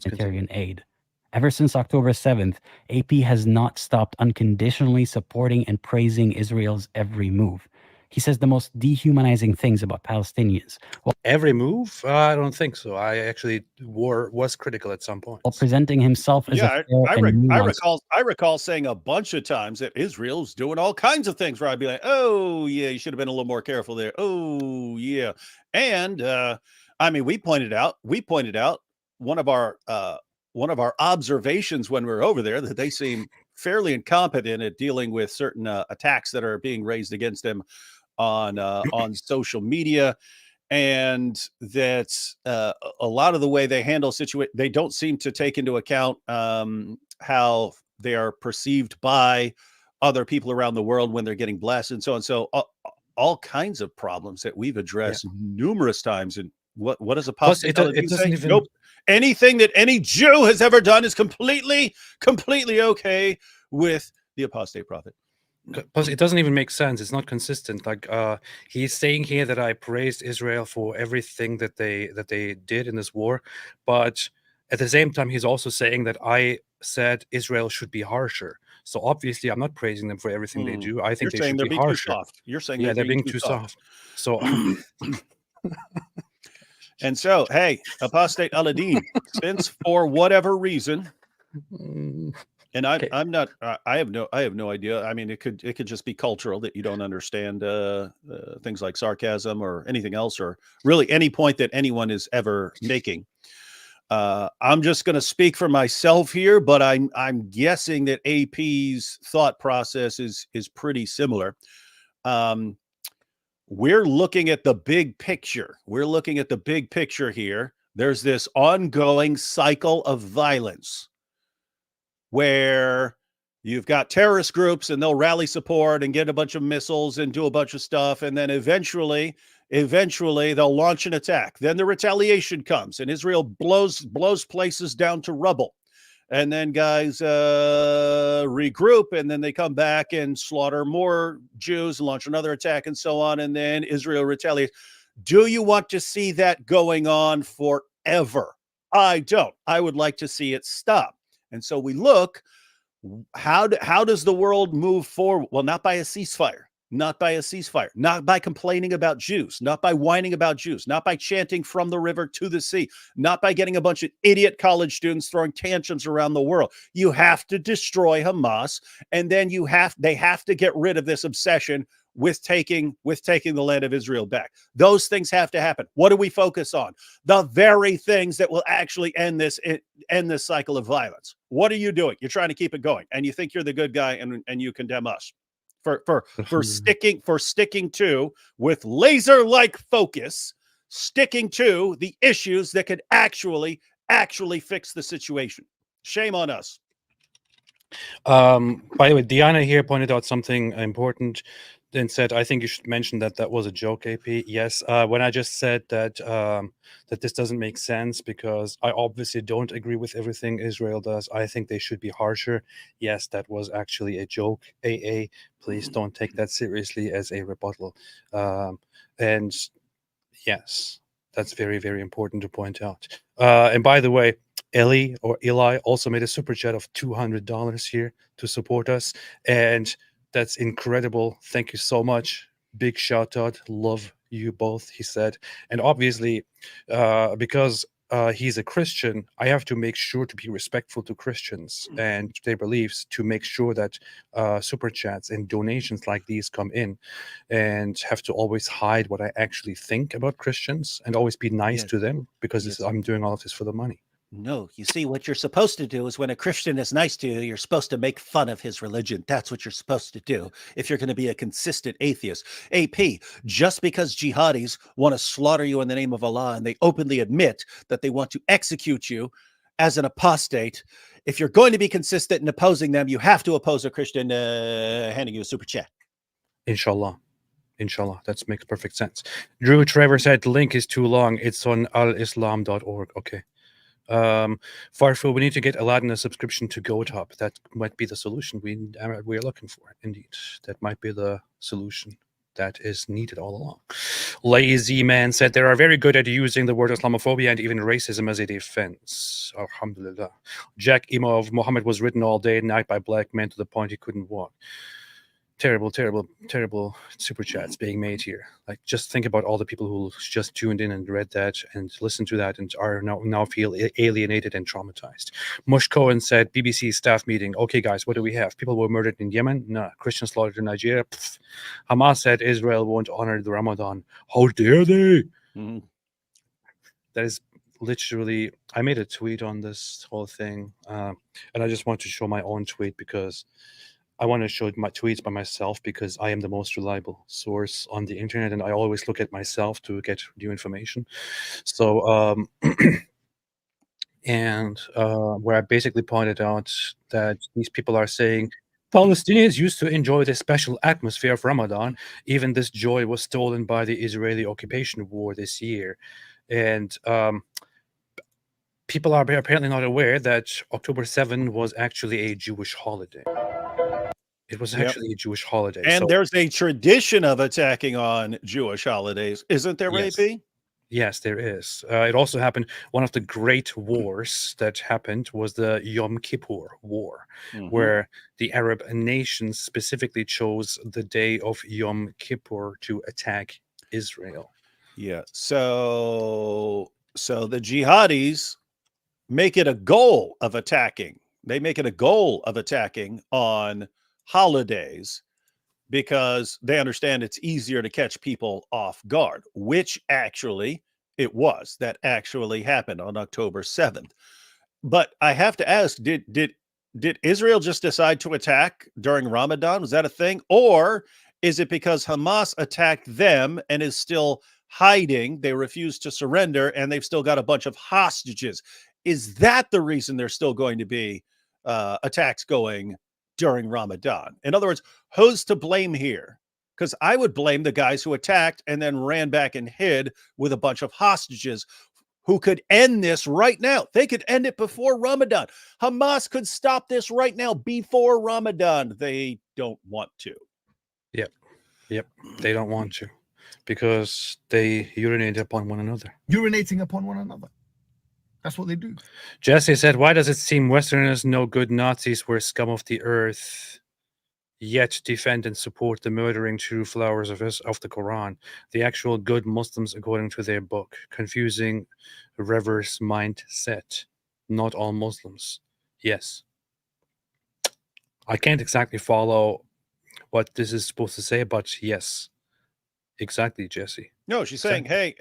humanitarian aid. Ever since October 7th, AP has not stopped unconditionally supporting and praising Israel's every move. He says the most dehumanizing things about Palestinians Every move? I don't think so. I actually was critical at some point. while presenting himself as a Yeah, fair and nuanced. I recall saying a bunch of times that Israel's doing all kinds of things where I'd be like, "Oh yeah, you should have been a little more careful there." Oh yeah, and I mean, we pointed out one of our observations when we were over there that they seem fairly incompetent at dealing with certain attacks that are being raised against them on social media. And that a lot of the way they handle they don't seem to take into account how they are perceived by other people around the world when they're getting blasted and so on. So all kinds of problems that we've addressed numerous times. And what does Apostate it doesn't say? even. Nope. Anything that any Jew has ever done is completely okay with the apostate prophet. Plus, it doesn't even make sense. It's not consistent. Like he's saying here that I praised Israel for everything that they did in this war, but at the same time, he's also saying that I said Israel should be harsher. So obviously, I'm not praising them for everything they do. I think You're they saying should they're be being too harsher. soft. You're saying Yeah, they're being too soft. So, and so, hey, Apostate Aladdin, since for whatever reason, and I'm not, I have no idea. I mean, it could just be cultural that you don't understand things like sarcasm or anything else, or really any point that anyone is ever making. I'm just going to speak for myself here, but I'm guessing that AP's thought process is pretty similar. We're looking at the big picture. We're looking at the big picture here. There's this ongoing cycle of violence where you've got terrorist groups and they'll rally support and get a bunch of missiles and do a bunch of stuff. And then eventually they'll launch an attack. Then the retaliation comes and Israel blows places down to rubble. And then guys regroup, and then they come back and slaughter more Jews and launch another attack and so on. And then Israel retaliates. Do you want to see that going on forever? I don't. I would like to see it stop. And so we look, how does the world move forward? Well, not by a ceasefire, not by complaining about Jews, not by whining about Jews, not by chanting from the river to the sea, not by getting a bunch of idiot college students throwing tantrums around the world. You have to destroy Hamas, and then they have to get rid of this obsession with taking the land of Israel back. Those things have to happen. What do we focus on? The very things that will actually end this cycle of violence. What are you doing? You're trying to keep it going, and you think you're the good guy, and you condemn us for sticking to, with laser-like focus, sticking to the issues that could actually fix the situation. Shame on us. By the way, Diana here pointed out something important and said, I think you should mention that was a joke, AP. Yes, when I just said that that this doesn't make sense because I obviously don't agree with everything Israel does. I think they should be harsher. Yes, that was actually a joke, AA. Please don't take that seriously as a rebuttal. And yes, that's very, very important to point out. And by the way, Eli also made a super chat of $200 here to support us. And that's incredible. Thank you so much. Big shout out. Love you both, he said. And obviously, because he's a Christian, I have to make sure to be respectful to Christians and their beliefs, to make sure that super chats and donations like these come in, and have to always hide what I actually think about Christians and always be nice to them, because I'm doing all of this for the money. No, you see, what you're supposed to do is when a Christian is nice to you, you're supposed to make fun of his religion. That's what you're supposed to do if you're going to be a consistent atheist. AP, just because jihadis want to slaughter you in the name of Allah and they openly admit that they want to execute you as an apostate, if you're going to be consistent in opposing them, you have to oppose a Christian handing you a super chat. Inshallah. That makes perfect sense. Drew Trevor said the link is too long. It's on alislam.org. Okay. Farfu, we need to get Aladdin a subscription to GoTop. That might be the solution we're looking for. Indeed, that might be the solution that is needed all along. Lazy Man said they are very good at using the word Islamophobia and even racism as a defense. Alhamdulillah. Jack Emo of Muhammad was written all day and night by black men to the point he couldn't walk. terrible, terrible, terrible super chats being made here. Like, just think about all the people who just tuned in and read that and listened to that and are now feel alienated and traumatized. Mush Cohen said, BBC staff meeting. Okay, guys, what do we have? People were murdered in Yemen? No. Christians slaughtered in Nigeria? Pfft. Hamas said Israel won't honor the Ramadan. How dare they? Mhm. That is literally, I made a tweet on this whole thing, and I just want to show my own tweet because I want to show my tweets by myself because I am the most reliable source on the internet, and I always look at myself to get new information. So, where I basically pointed out that these people are saying Palestinians used to enjoy the special atmosphere of Ramadan. Even this joy was stolen by the Israeli occupation war this year. And people are apparently not aware that October 7 was actually a Jewish holiday. It was Yep. actually a Jewish holiday. And So, there's a tradition of attacking on Jewish holidays, isn't there, yes. AP? Yes, there is. It also happened. One of the great wars that happened was the Yom Kippur War, Mhm. where the Arab nations specifically chose the day of Yom Kippur to attack Israel. Yeah. So the jihadis make it a goal of attacking. They make it a goal of attacking on holidays because they understand it's easier to catch people off guard, which actually it was. That actually happened on October 7th. But I have to ask, did Israel just decide to attack during Ramadan? Was that a thing? Or is it because Hamas attacked them and is still hiding? They refuse to surrender and they've still got a bunch of hostages. Is that the reason there's still going to be attacks going during Ramadan? In other words, who's to blame here? Because I would blame the guys who attacked and then ran back and hid with a bunch of hostages who could end this right now. They could end it before Ramadan. Hamas could stop this right now before Ramadan. They don't want to. Yep, they don't want to because they urinate upon one another. Urinating upon one another. That's what they do. Jesse said, why does it seem Westerners know good Nazis were scum of the earth, yet defend and support the murdering true flowers of the Quran, the actual good Muslims according to their book? Confusing reverse mindset. Not all Muslims. Yes. I can't exactly follow what this is supposed to say, but yes. Exactly, Jesse. No, she's saying, hey,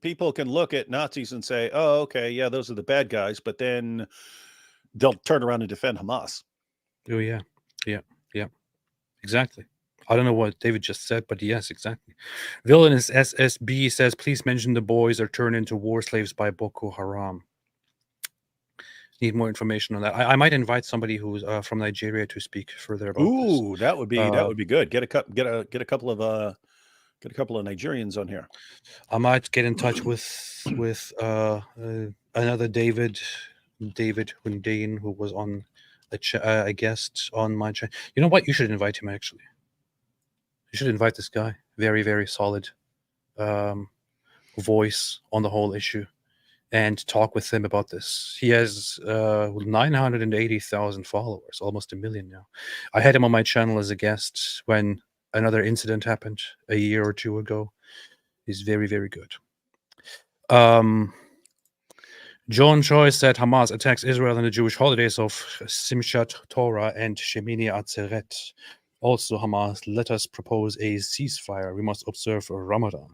people can look at Nazis and say, oh, okay, yeah, those are the bad guys, but then they'll turn around and defend Hamas. Oh, yeah. Exactly. I don't know what David just said, but yes, exactly. Villainous SSB says, please mention the boys are turned into war slaves by Boko Haram. Need more information on that. I might invite somebody who's from Nigeria to speak further about this. Ooh, that would be good. Get a couple of Nigerians on here. I might get in touch with another David Hundane, who was on a guest on my channel. You know what? You should invite him, actually. You should invite this guy. Very, very solid voice on the whole issue, and talk with him about this. He has 980,000 followers, almost 1 million now. I had him on my channel as a guest when another incident happened a year or two ago. He's very, very good. John Choi said Hamas attacks Israel on the Jewish holidays of Simchat Torah and Shemini Atzeret. Also, Hamas, let us propose a ceasefire. We must observe Ramadan.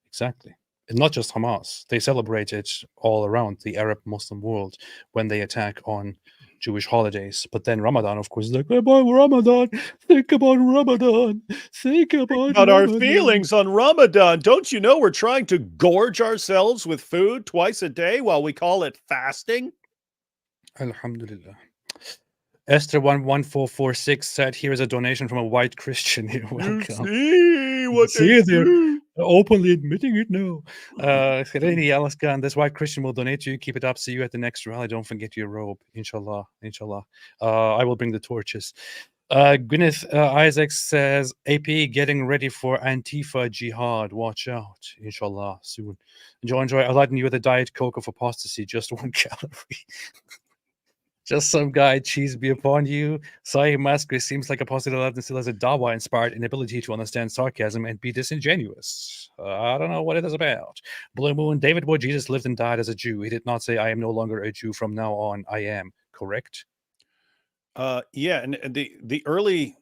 Exactly. And not just Hamas. They celebrate it all around the Arab Muslim world when they attack on Jewish holidays. But then Ramadan, of course, is like, about Ramadan. Think about Ramadan. Think about our feelings on Ramadan. Don't you know we're trying to gorge ourselves with food twice a day while we call it fasting? Alhamdulillah. Esther 11446 said, here is a donation from a white Christian. You're welcome. See what See, they're openly admitting it now. Any Alaska, and this white Christian will donate to you. Keep it up. See you at the next rally. Don't forget your robe. Inshallah. I will bring the torches. Gwyneth Isaacs says, AP getting ready for Antifa jihad. Watch out. Inshallah. Soon. Enjoy. Aladdin, you're the Diet Coke of apostasy. Just 1 calorie. Just some guy, cheese be upon you. Sahih Masque seems like Apostate Aladdin still has a Dawa-inspired inability to understand sarcasm and be disingenuous. I don't know what it is about. Blue Moon, David Boy Jesus lived and died as a Jew. He did not say, I am no longer a Jew from now on. I am. Correct? Yeah, and the early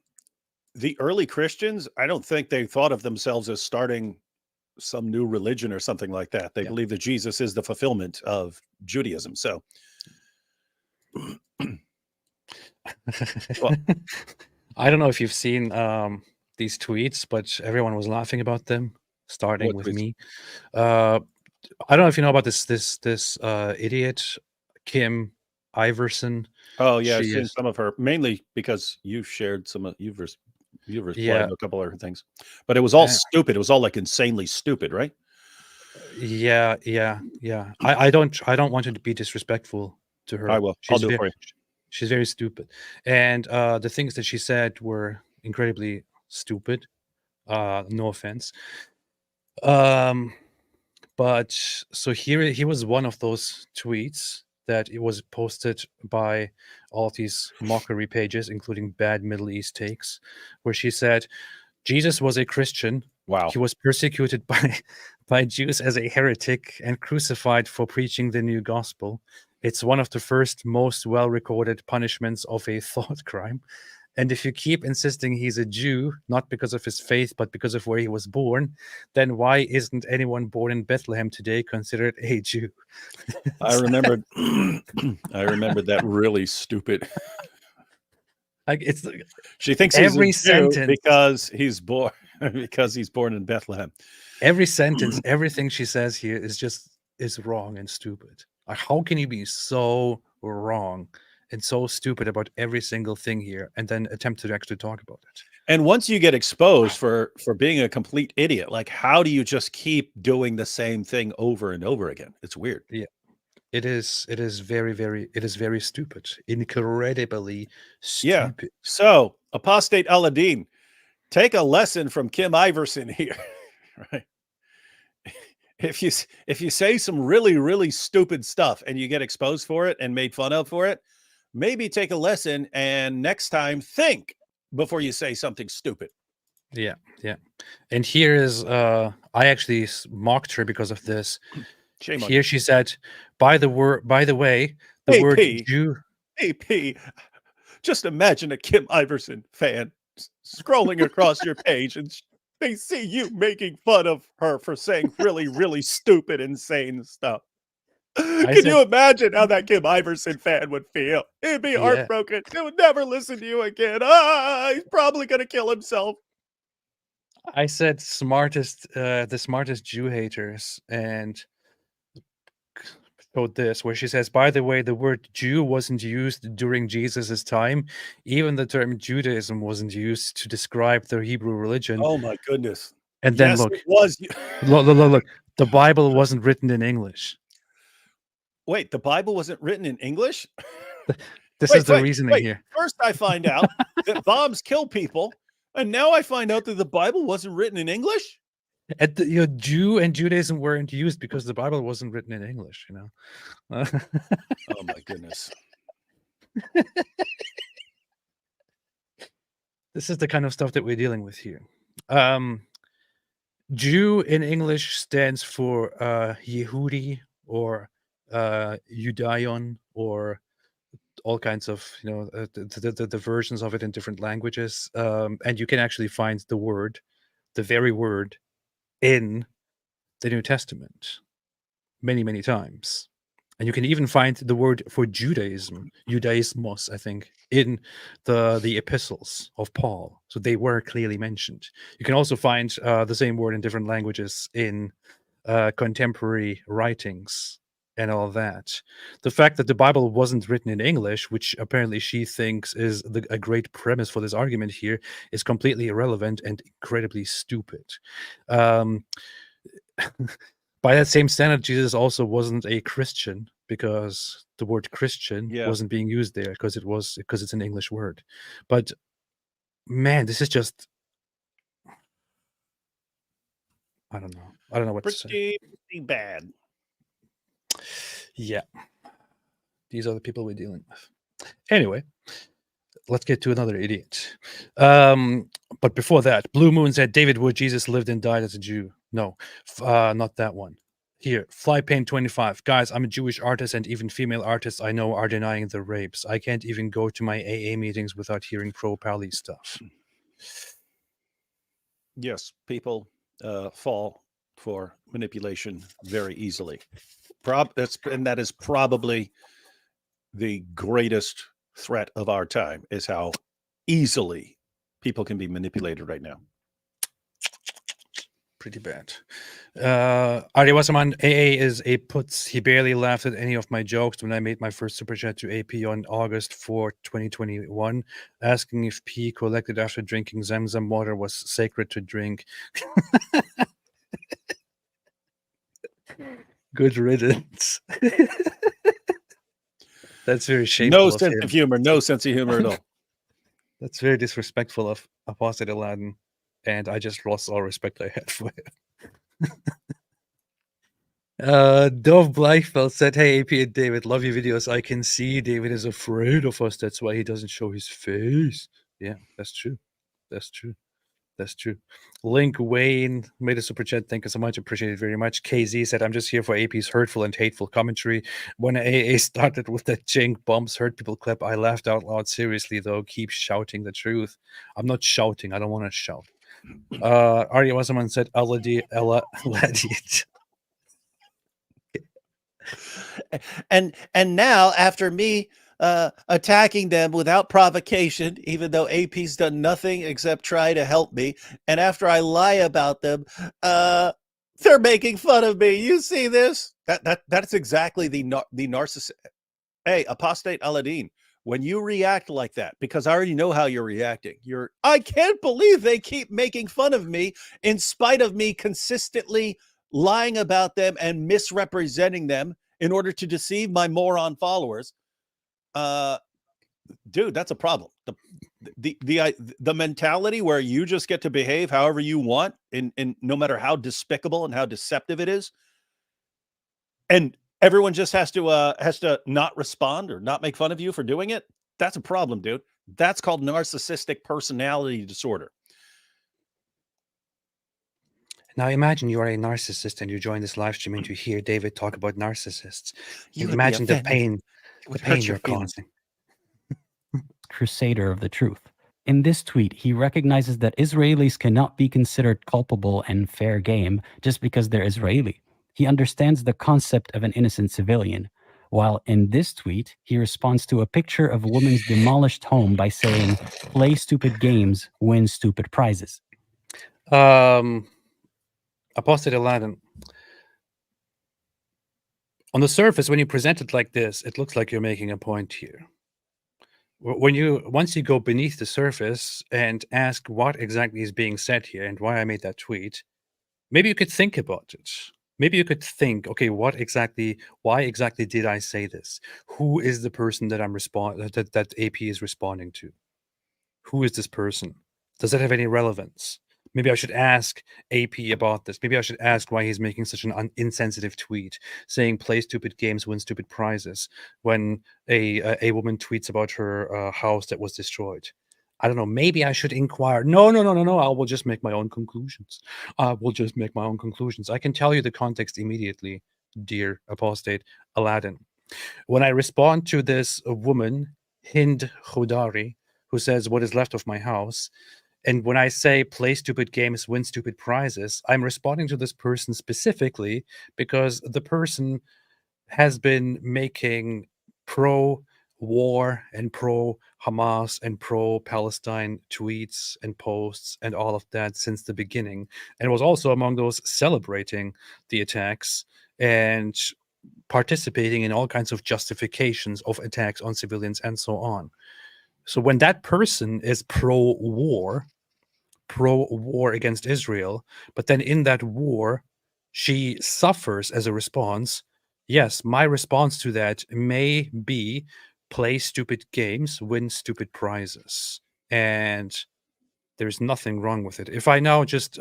Christians, I don't think they thought of themselves as starting some new religion or something like that. They Yeah. believe that Jesus is the fulfillment of Judaism. So Well- I don't know if you've seen these tweets, but everyone was laughing about them, starting What with tweets? me. I don't know if you know about this idiot, Kim Iverson. Oh yeah, I've She seen is, some of her, mainly because you've shared some of you've replied yeah, to a couple of her things. But it was all uh, stupid. It was all like insanely stupid, right? yeah. I don't want her to be disrespectful to her. I will. I'll do it for you. She's very stupid, and the things that she said were incredibly stupid. No offense. But so here was one of those tweets that it was posted by all these mockery pages, including Bad Middle East Takes, where she said Jesus was a Christian. Wow. He was persecuted by Jews as a heretic and crucified for preaching the new gospel. It's one of the first most well-recorded punishments of a thought crime. And if you keep insisting he's a Jew, not because of his faith, but because of where he was born, then why isn't anyone born in Bethlehem today considered a Jew? I remembered I remembered that really stupid. Like it's She thinks every he's a Jew sentence, because he's born in Bethlehem. every sentence, everything she says here is wrong and stupid. Like, how can you be so wrong and so stupid about every single thing here and then attempt to actually talk about it? And once you get exposed for being a complete idiot, like how do you just keep doing the same thing over and over again? It's weird. Yeah. It is very stupid. Incredibly Yeah. stupid. So, Apostate Aladdin, take a lesson from Kim Iverson here, right? If you say some really stupid stuff and you get exposed for it and made fun of for it, maybe take a lesson and next time think before you say something stupid. Yeah. And here is I actually mocked her because of this. Shame on Here she said, by the way, the word AP. Jew. AP, just imagine a Kim Iverson fan scrolling across your page and they see you making fun of her for saying really stupid, insane stuff. Can you imagine how that Kim Iverson fan would feel? He'd be heartbroken. He would never listen to you again. He's probably going to kill himself. I said the smartest Jew haters, and showed this where she says, by the way, the word Jew wasn't used during Jesus's time. Even the term Judaism wasn't used to describe the Hebrew religion. Oh my goodness. And then Yes, look, it was. look, the Bible wasn't written in English. Wait, the Bible wasn't written in English? This is the reasoning here. First, I find out that bombs kill people, and now I find out that the Bible wasn't written in English. Jew and Judaism weren't used because the Bible wasn't written in English. Oh my goodness! This is the kind of stuff that we're dealing with here. Jew in English stands for Yehudi or Judaion or all kinds of the versions of it in different languages, and you can actually find the very word in the New Testament many times, and you can even find the word for Judaism, Judaismos, I think, in the epistles of Paul. So they were clearly mentioned. You can also find the same word in different languages in contemporary writings and all that. The fact that the Bible wasn't written in English, which apparently she thinks is a great premise for this argument here, is completely irrelevant and incredibly stupid. By that same standard, Jesus also wasn't a Christian because the word Christian wasn't being used there because it's an English word. But man, this is just, I don't know what to say. Pretty bad. Yeah, these are the people we're dealing with. Anyway, let's get to another idiot. But before that, Blue Moon said David Wood, Jesus lived and died as a Jew. No, not that one. Here, Flypain25. Guys, I'm a Jewish artist, and even female artists I know are denying the rapes. I can't even go to my AA meetings without hearing pro-Pali stuff. Yes, people fall for manipulation very easily. That is probably the greatest threat of our time, is how easily people can be manipulated right now. Pretty bad. Ari Wasserman, AA is a putz. He barely laughed at any of my jokes when I made my first super chat to AP on August 4, 2021, asking if pee collected after drinking Zamzam water was sacred to drink. Good riddance. That's very shameful. No sense of humor. No sense of humor at all. That's very disrespectful of Apostate Aladdin, and I just lost all respect I had for him. Dove Blyfeld said, "Hey, AP and David, love your videos. I can see David is afraid of us. That's why he doesn't show his face." Yeah, that's true. That's true. That's true. Link Wayne made a super chat. Thank you so much. Appreciate it very much. KZ said, "I'm just here for AP's hurtful and hateful commentary. When AA started with that jink bombs, heard people clap. I laughed out loud. Seriously, though, keep shouting the truth." I'm not shouting. I don't want to shout. Arya Wasserman said, Aladdin. And now, after me attacking them without provocation, even though AP's done nothing except try to help me, and after I lie about them, they're making fun of me. You see this? That's exactly the narcissist. Hey, Apostate Aladdin, when you react like that, because I already know how you're reacting, I can't believe they keep making fun of me in spite of me consistently lying about them and misrepresenting them in order to deceive my moron followers. Dude, that's a problem. The mentality where you just get to behave however you want, in no matter how despicable and how deceptive it is, and everyone just has to not respond or not make fun of you for doing it. That's a problem, dude. That's called narcissistic personality disorder. Now imagine you are a narcissist and you join this live stream and you hear David talk about narcissists. You imagine the pain you're causing. Crusader of the truth. In this tweet, he recognizes that Israelis cannot be considered culpable and fair game just because they're Israeli. He understands the concept of an innocent civilian. While in this tweet, he responds to a picture of a woman's demolished home by saying, "Play stupid games, win stupid prizes." Apostate Aladdin. On the surface, when you present it like this, it looks like you're making a point here. Once you go beneath the surface and ask what exactly is being said here and why I made that tweet, maybe you could think about it. Maybe you could think, okay, why exactly did I say this? Who is the person that that AP is responding to? Who is this person? Does that have any relevance? Maybe I should ask AP about this. Maybe I should ask why he's making such an insensitive tweet, saying "play stupid games, win stupid prizes," when a woman tweets about her house that was destroyed. I don't know. Maybe I should inquire. No. I will just make my own conclusions. I can tell you the context immediately, dear Apostate Aladdin. When I respond to this woman, Hind Khodari, who says, "What is left of my house?" And when I say "play stupid games, win stupid prizes," I'm responding to this person specifically because the person has been making pro-war and pro-Hamas and pro-Palestine tweets and posts and all of that since the beginning, and was also among those celebrating the attacks and participating in all kinds of justifications of attacks on civilians and so on. So when that person is pro-war against Israel, but then in that war, she suffers as a response. Yes, my response to that may be play stupid games, win stupid prizes. And there's nothing wrong with it. If I now just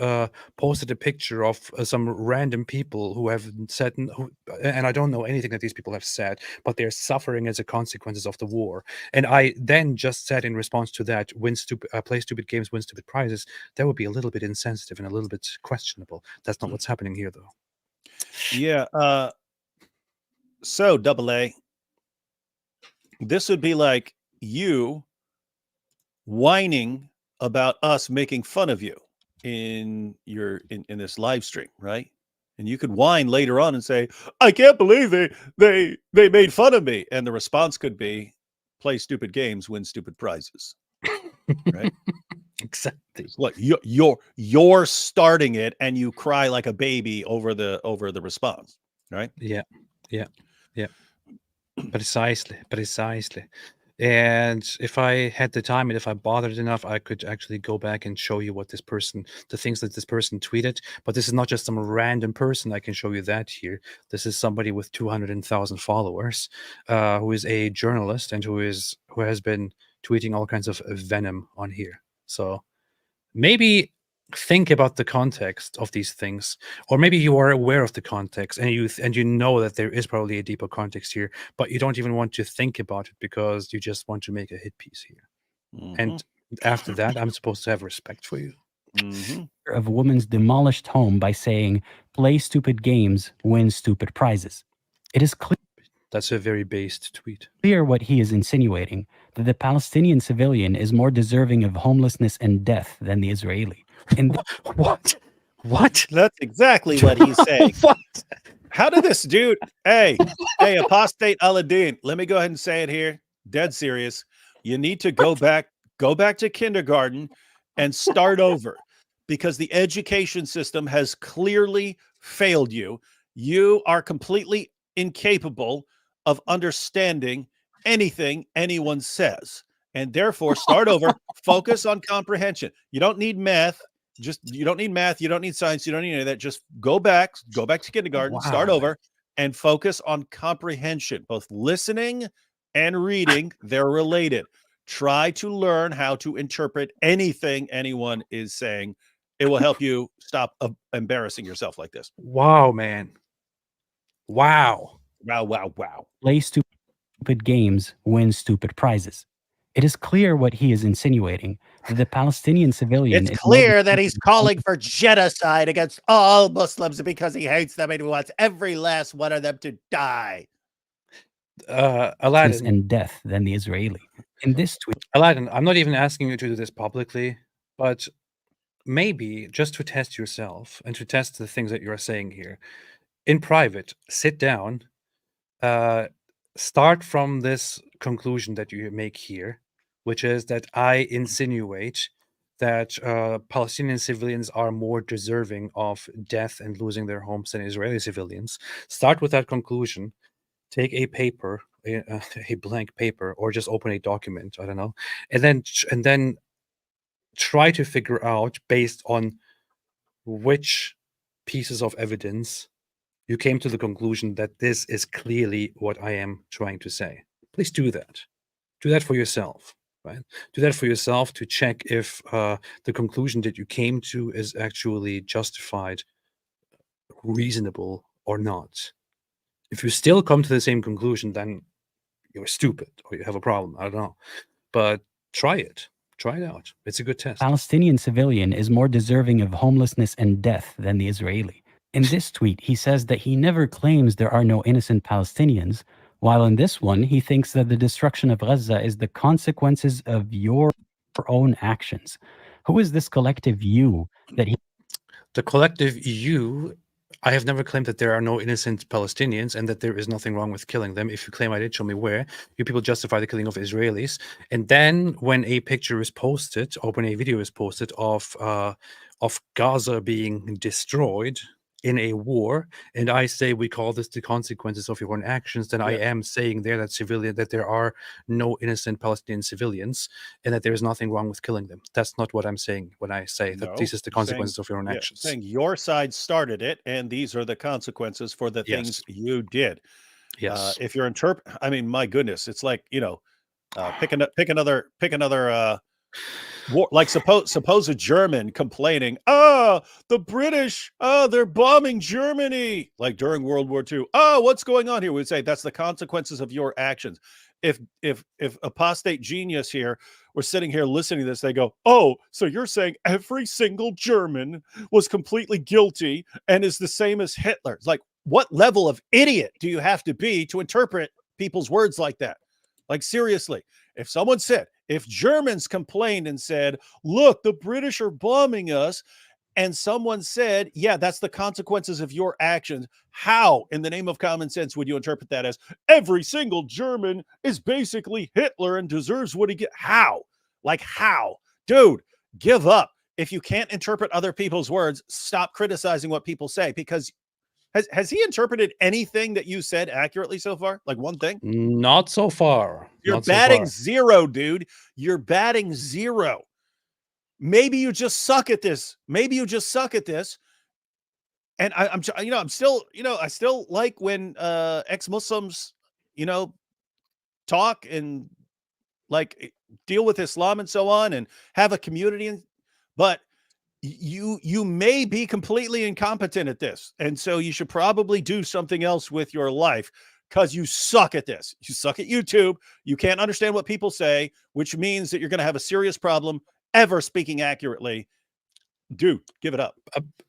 posted a picture of some random people who have said, and I don't know anything that these people have said, but they're suffering as a consequences of the war, and I then just said in response to that, play stupid games, win stupid prizes, that would be a little bit insensitive and a little bit questionable. That's not what's happening here, though. Yeah. So Double A, this would be like you whining about us making fun of you in this live stream, right? And you could whine later on and say, I can't believe they made fun of me. And the response could be, play stupid games, win stupid prizes. Right? Exactly. Look, you're starting it and you cry like a baby over the response, right? Yeah. Precisely. And if I had the time and if I bothered enough, I could actually go back and show you what the things that this person tweeted. But this is not just some random person. I can show you that here. This is somebody with 200,000 followers, who is a journalist and who has been tweeting all kinds of venom on here. So maybe think about the context of these things, or maybe you are aware of the context and you know that there is probably a deeper context here, but you don't even want to think about it because you just want to make a hit piece here. And after that, I'm supposed to have respect for you. Of a woman's demolished home by saying, play stupid games, win stupid prizes. It is clear. That's a very based tweet. Clear what he is insinuating, that the Palestinian civilian is more deserving of homelessness and death than the Israeli. And What? That's exactly what he's saying. What? How did this dude? Hey, Apostate Aladdin. Let me go ahead and say it here. Dead serious. You need to go back to kindergarten and start over, because the education system has clearly failed you. You are completely incapable of understanding anything anyone says, and therefore start over. Focus on comprehension. You don't need math. You don't need math. You don't need science. You don't need any of that. Just go back to kindergarten, start over, and focus on comprehension. Both listening and reading, they're related. Try to learn how to interpret anything anyone is saying. It will help you stop embarrassing yourself like this. Wow, man. Wow. play stupid games, win stupid prizes. It is clear what he is insinuating, that the Palestinian civilian It's clear that he's calling for genocide against all Muslims because he hates them and he wants every last one of them to die. Aladdin, and death than the Israeli. In this tweet, Aladdin, I'm not even asking you to do this publicly, but maybe just to test yourself and to test the things that you're saying here, in private, sit down, start from this conclusion that you make here, which is that I insinuate that Palestinian civilians are more deserving of death and losing their homes than Israeli civilians. Start with that conclusion. Take a paper, a blank paper, or just open a document. I don't know, and then try to figure out, based on which pieces of evidence you came to the conclusion that this is clearly what I am trying to say. Please do that. Do that for yourself, right? Do that for yourself to check if the conclusion that you came to is actually justified, reasonable, or not. If you still come to the same conclusion, then you're stupid or you have a problem. I don't know. But try it. Try it out. It's a good test. Palestinian civilian is more deserving of homelessness and death than the Israeli. In this tweet, he says that he never claims there are no innocent Palestinians, while in this one, he thinks that the destruction of Gaza is the consequences of your own actions. Who is this collective you that he... The collective you, I have never claimed that there are no innocent Palestinians and that there is nothing wrong with killing them. If you claim I did, show me where. You people justify the killing of Israelis. And then when a picture is posted, or when a video is posted of Gaza being destroyed in a war, and I say we call this the consequences of your own actions, then I am saying there that there are no innocent Palestinian civilians and that there is nothing wrong with killing them. That's not what I'm saying when I say that this is the consequences of your own actions. Saying your side started it, and these are the consequences for the things you did. Yes. If you're I mean, my goodness, it's like, pick another war, like suppose a German complaining, the British, they're bombing Germany, like during World War II. What's going on here? We'd say that's the consequences of your actions. If apostate genius here were sitting here listening to this, they go, oh, so you're saying every single German was completely guilty and is the same as Hitler? It's like, what level of idiot do you have to be to interpret people's words like that? Like, seriously, if someone said, if Germans complained and said, look, the British are bombing us, and someone said, yeah, that's the consequences of your actions, how, in the name of common sense, would you interpret that as every single German is basically Hitler and deserves what he gets? How? Like, how? Dude, give up. If you can't interpret other people's words, stop criticizing what people say, because has he interpreted anything that you said accurately so far? Like one thing? Not so far. You're Not so batting far. zero, dude. You're batting zero. Maybe you just suck at this. Maybe you just suck at this. And I'm still, I still like when ex-Muslims, talk and like deal with Islam and so on and have a community. But you may be completely incompetent at this. And so you should probably do something else with your life, because you suck at this. You suck at YouTube. You can't understand what people say, which means that you're going to have a serious problem ever speaking accurately. Dude, give it up.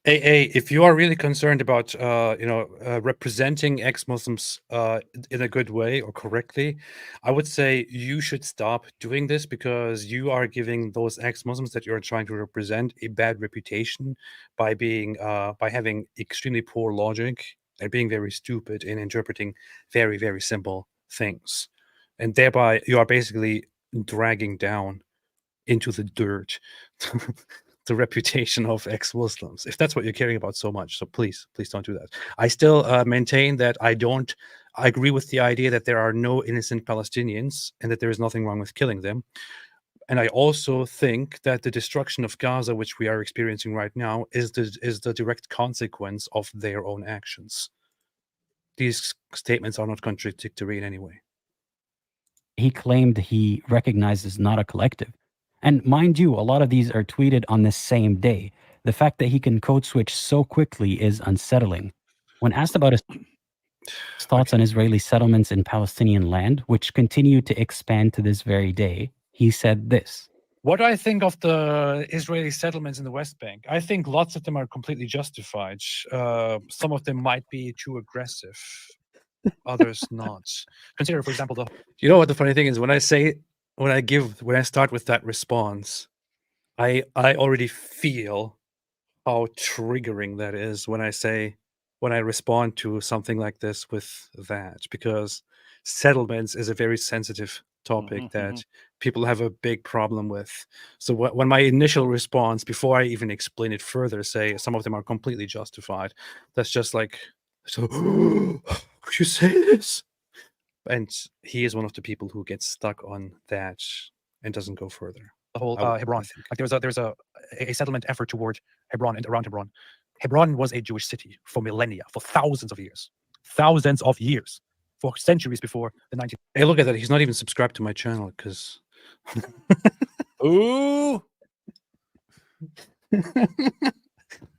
If you are really concerned about representing ex-Muslims in a good way or correctly, I would say you should stop doing this, because you are giving those ex-Muslims that you're trying to represent a bad reputation by having extremely poor logic and being very stupid in interpreting very, very simple things, and thereby you are basically dragging down into the dirt the reputation of ex-Muslims, if that's what you're caring about so much. So please don't do that. I still maintain that I agree with the idea that there are no innocent Palestinians and that there is nothing wrong with killing them. And I also think that the destruction of Gaza, which we are experiencing right now, is the direct consequence of their own actions. These statements are not contradictory in any way. He claimed he recognizes not a collective. And mind you, a lot of these are tweeted on the same day. The fact that he can code switch so quickly is unsettling. When asked about his thoughts on Israeli settlements in Palestinian land, which continue to expand to this very day, he said this. What do I think of the Israeli settlements in the West Bank? I think lots of them are completely justified. Some of them might be too aggressive, others not. Consider, for example, you know what the funny thing is, when I start with that response, I already feel how triggering that is when I respond to something like this with that, because settlements is a very sensitive topic that people have a big problem with. So when my initial response, before I even explain it further, say some of them are completely justified, that's just like, so could you say this? And he is one of the people who gets stuck on that and doesn't go further. The whole Hebron, like there's a settlement effort toward Hebron and around Hebron. Hebron was a Jewish city for millennia, for thousands of years, for centuries before the 19th. Hey, look at that! He's not even subscribed to my channel because. Ooh.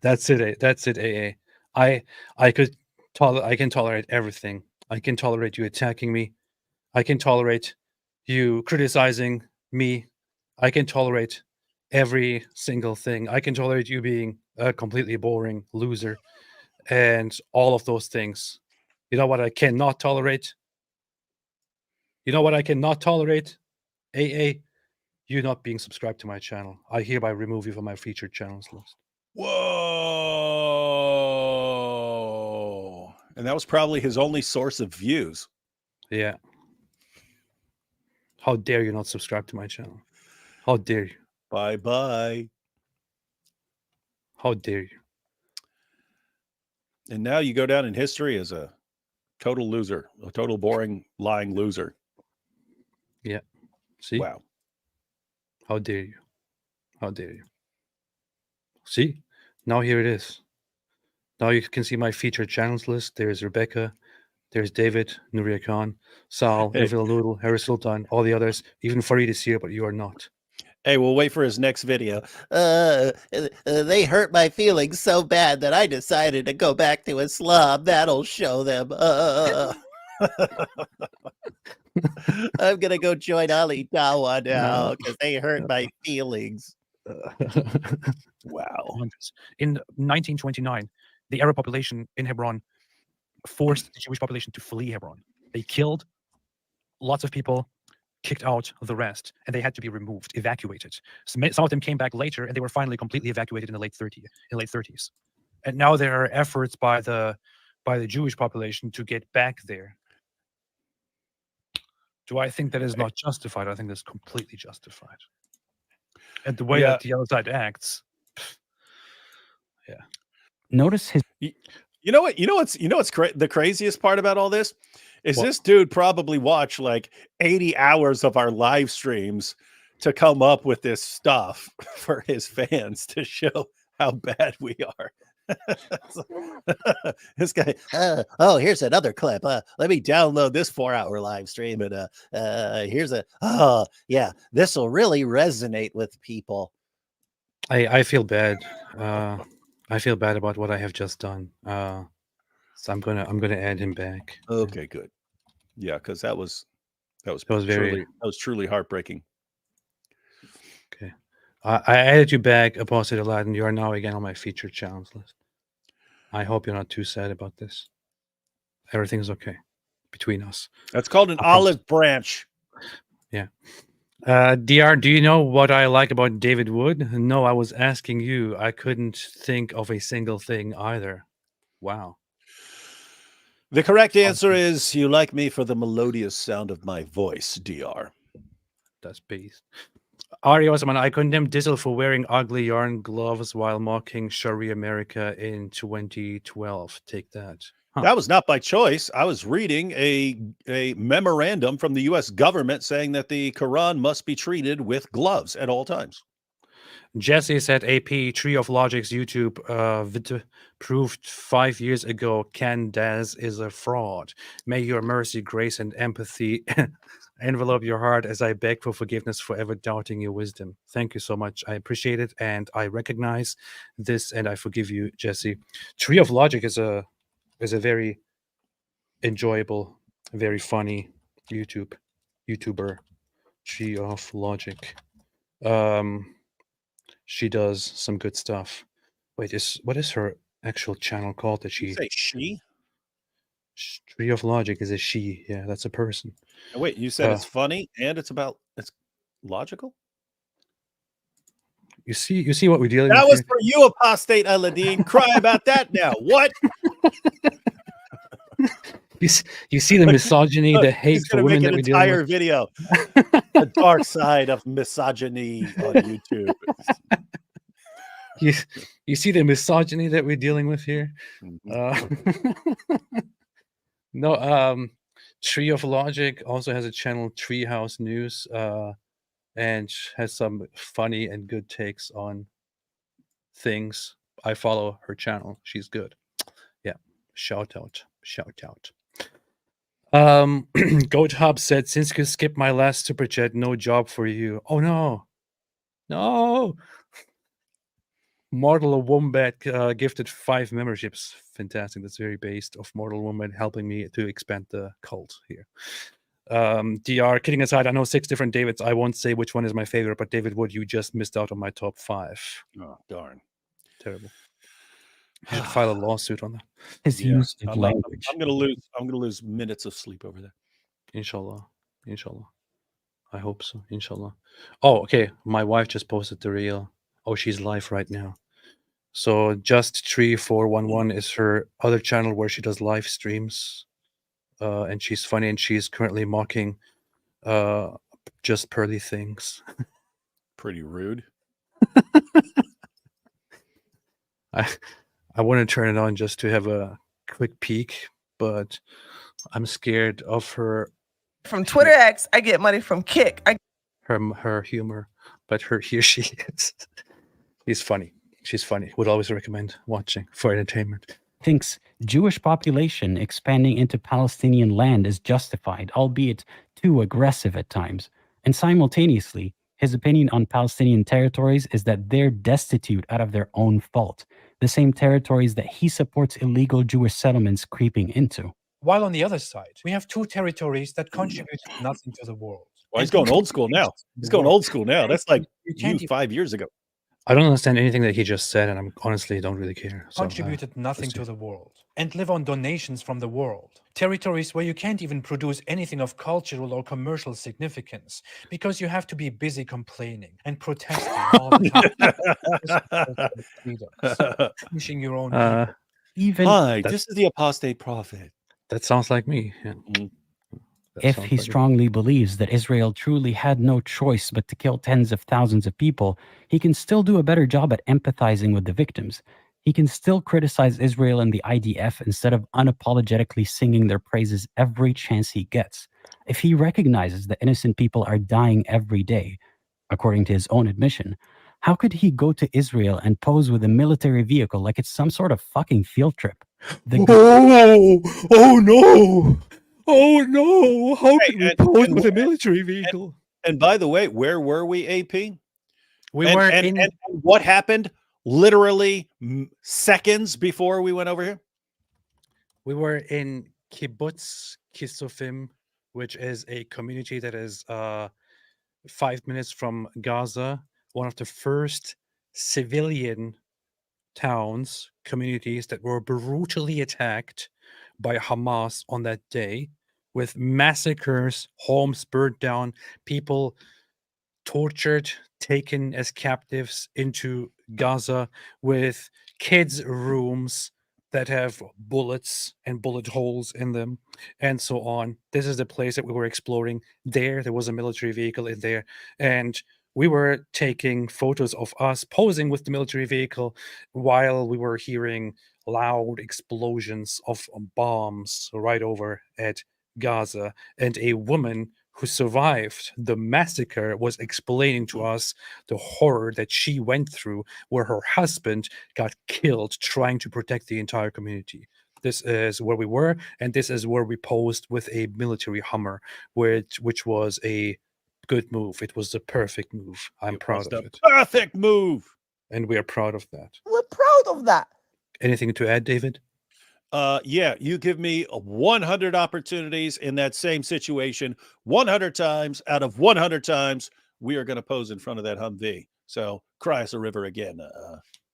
That's it. That's it. AA. I can tolerate everything. I can tolerate you attacking me. I can tolerate you criticizing me. I can tolerate every single thing. I can tolerate you being a completely boring loser and all of those things. You know what I cannot tolerate? You know what I cannot tolerate? AA, you not being subscribed to my channel. I hereby remove you from my featured channels list. Whoa. And that was probably his only source of views. Yeah. How dare you not subscribe to my channel? How dare you? Bye-bye. How dare you? And now you go down in history as a total loser, a total boring, lying loser. Yeah. See? Wow. How dare you? How dare you? See? Now here it is. Now you can see my featured channels list. There's Rebecca. There's David, Nuria Khan, Sal, Evil Noodle, Harris Sultan, all the others. Even Farid is here, but you are not. Hey, we'll wait for his next video. They hurt my feelings so bad that I decided to go back to Islam. That'll show them. I'm gonna go join Ali Dawa now because they hurt my feelings. Wow. In 1929, the Arab population in Hebron forced the Jewish population to flee Hebron. They killed lots of people, kicked out the rest, and they had to be removed, evacuated. Some of them came back later, and they were finally completely evacuated in the late 30s. And now there are efforts by the Jewish population to get back there. Do I think that is not justified? I think that's completely justified. And the way that the other side acts, Notice his. You know what? You know what's the craziest part about all this is What? this dude probably watched like 80 hours of our live streams to come up with this stuff for his fans to show how bad we are. This guy. Oh, here's another clip. Let me download this 4-hour live stream, and here's a. Oh, yeah, this will really resonate with people. I feel bad. I feel bad about what I have just done. So I'm gonna add him back. Okay, good. Yeah, because that was truly heartbreaking. Okay. I added you back, Apostate Aladdin. You are now again on my featured channels list. I hope you're not too sad about this. Everything's okay between us. That's called an olive branch. Yeah. DR, do you know what I like about David Wood? No, I was asking you. I couldn't think of a single thing either. Wow. The correct answer is you like me for the melodious sound of my voice, DR. That's beast. Ari Osman, I condemn Dizzle for wearing ugly yarn gloves while mocking Sharia America in 2012. Take that. Huh. That was not by choice. I was reading a memorandum from the U.S. government saying that the Quran must be treated with gloves at all times. Jesse said AP Tree of Logic's YouTube video proved 5 years ago Candace is a fraud. May your mercy, grace, and empathy envelope your heart as I beg for forgiveness for ever doubting your wisdom. Thank you so much. I appreciate it, and I recognize this, and I forgive you, Jesse. Tree of Logic is a very enjoyable, very funny YouTuber. Tree of Logic. She does some good stuff. Wait, what is her actual channel called? That she say she? Tree of Logic is a she. Yeah, that's a person. Wait, you said it's funny and it's logical? You see what we're dealing that with. That was here? for you, Apostate Aladdin. Cry about that now. What? You see the misogyny, the hate for women that we're dealing with. Video. The dark side of misogyny on YouTube. You see the misogyny that we're dealing with here. No, Tree of Logic also has a channel, Treehouse News, and has some funny and good takes on things. I follow her channel. She's good. Yeah, shout out. Goat Hub said, since you skipped my last super chat, no job for you. Oh no. Mortal Wombat gifted 5 memberships. Fantastic. That's very based of Mortal Wombat helping me to expand the cult here. DR, kidding aside, I know 6 different Davids. I won't say which one is my favorite, but David Wood, you just missed out on my top 5. Oh, darn. Terrible. You should file a lawsuit on that. His use of language. I'm gonna lose minutes of sleep over there. Inshallah. I hope so. Inshallah. Oh, okay. My wife just posted the reel. Oh, she's live right now. So Just 3411 is her other channel where she does live streams. And she's funny, and she's currently mocking just pearly things. Pretty rude. I want to turn it on just to have a quick peek, but I'm scared of her. From Twitter X, I get money from Kick. Her humor, but here she is. She's funny. Would always recommend watching for entertainment. Thinks Jewish population expanding into Palestinian land is justified, albeit too aggressive at times. And simultaneously, His opinion on Palestinian territories is that they're destitute out of their own fault, the same territories that he supports illegal Jewish settlements creeping into. While on the other side, we have two territories that contribute nothing to the world. Well, he's going old school now. He's going old school now. That's like you 5 years ago. I don't understand anything that he just said, and I'm honestly don't really care. So, Contributed nothing to the world and live on donations from the world. Territories where you can't even produce anything of cultural or commercial significance because you have to be busy complaining and protesting all the time. Finishing your own people. Even Hi, this is the Apostate Prophet. That sounds like me. Yeah. if he strongly believes that Israel truly had no choice but to kill tens of thousands of people, he can still do a better job at empathizing with the victims. He can still criticize Israel and the IDF instead of unapologetically singing their praises every chance he gets. If he recognizes that innocent people are dying every day, according to his own admission, how could he go to Israel and pose with a military vehicle like it's some sort of fucking field trip? Oh no! Oh no! How can we pose with a military vehicle? And by the way, where were we, AP? We were and what happened literally seconds before we went over here? We were in Kibbutz Kisufim, which is a community that is 5 minutes from Gaza, one of the first civilian towns, communities that were brutally attacked by Hamas on that day, with massacres, homes burned down, people tortured, taken as captives into Gaza, with kids' rooms that have bullets and bullet holes in them, and so on. This is the place that we were exploring. There was a military vehicle in there, and we were taking photos of us posing with the military vehicle while we were hearing loud explosions of bombs right over at Gaza. And a woman who survived the massacre was explaining to us the horror that she went through, where her husband got killed trying to protect the entire community. This is where we were, and this is where we posed with a military Hummer, which was a good move. It was the perfect move. I'm proud of it. Perfect move. And we are proud of that. We're proud of that. Anything to add, David? Yeah, you give me 100 opportunities in that same situation, 100 times out of 100 times, we are going to pose in front of that Humvee. So cry us a river again,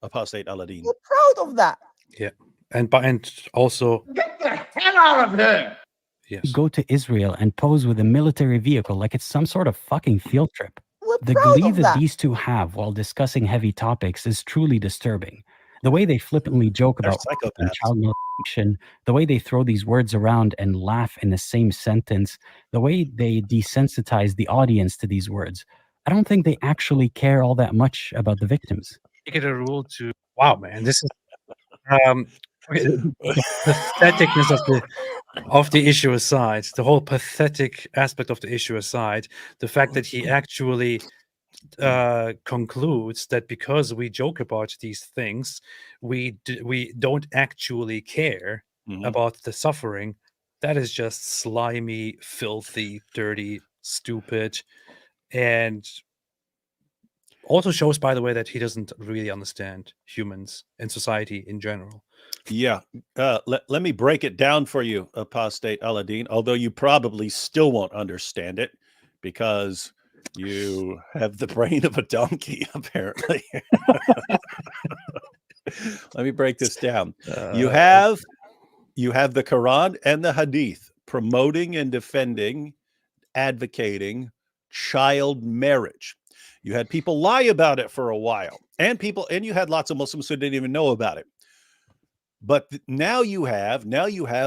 Apostate Aladdin. We're proud of that. Yeah. And also, get the hell out of here. Yes. Go to Israel and pose with a military vehicle like it's some sort of fucking field trip. We're The proud glee of that that. these two have while discussing heavy topics is truly disturbing. The way they flippantly joke They're about rape and psychopaths. child molestation, the way they throw these words around and laugh in the same sentence, the way they desensitize the audience to these words. I don't think they actually care all that much about the victims. Make it a rule to wow, man. This is the patheticness of the issue aside, the whole pathetic aspect of the issue aside, the fact that he actually concludes that because we joke about these things, we don't actually care about the suffering. That is just slimy, filthy, dirty, stupid, and also shows, by the way, that he doesn't really understand humans and society in general. Yeah. Let me break it down for you, Apostate Aladdin, although you probably still won't understand it because you have the brain of a donkey, apparently. Let me break this down. You have the Quran and the Hadith promoting and defending, advocating child marriage. You had people lie about it for a while, and you had lots of Muslims who didn't even know about it. But now you have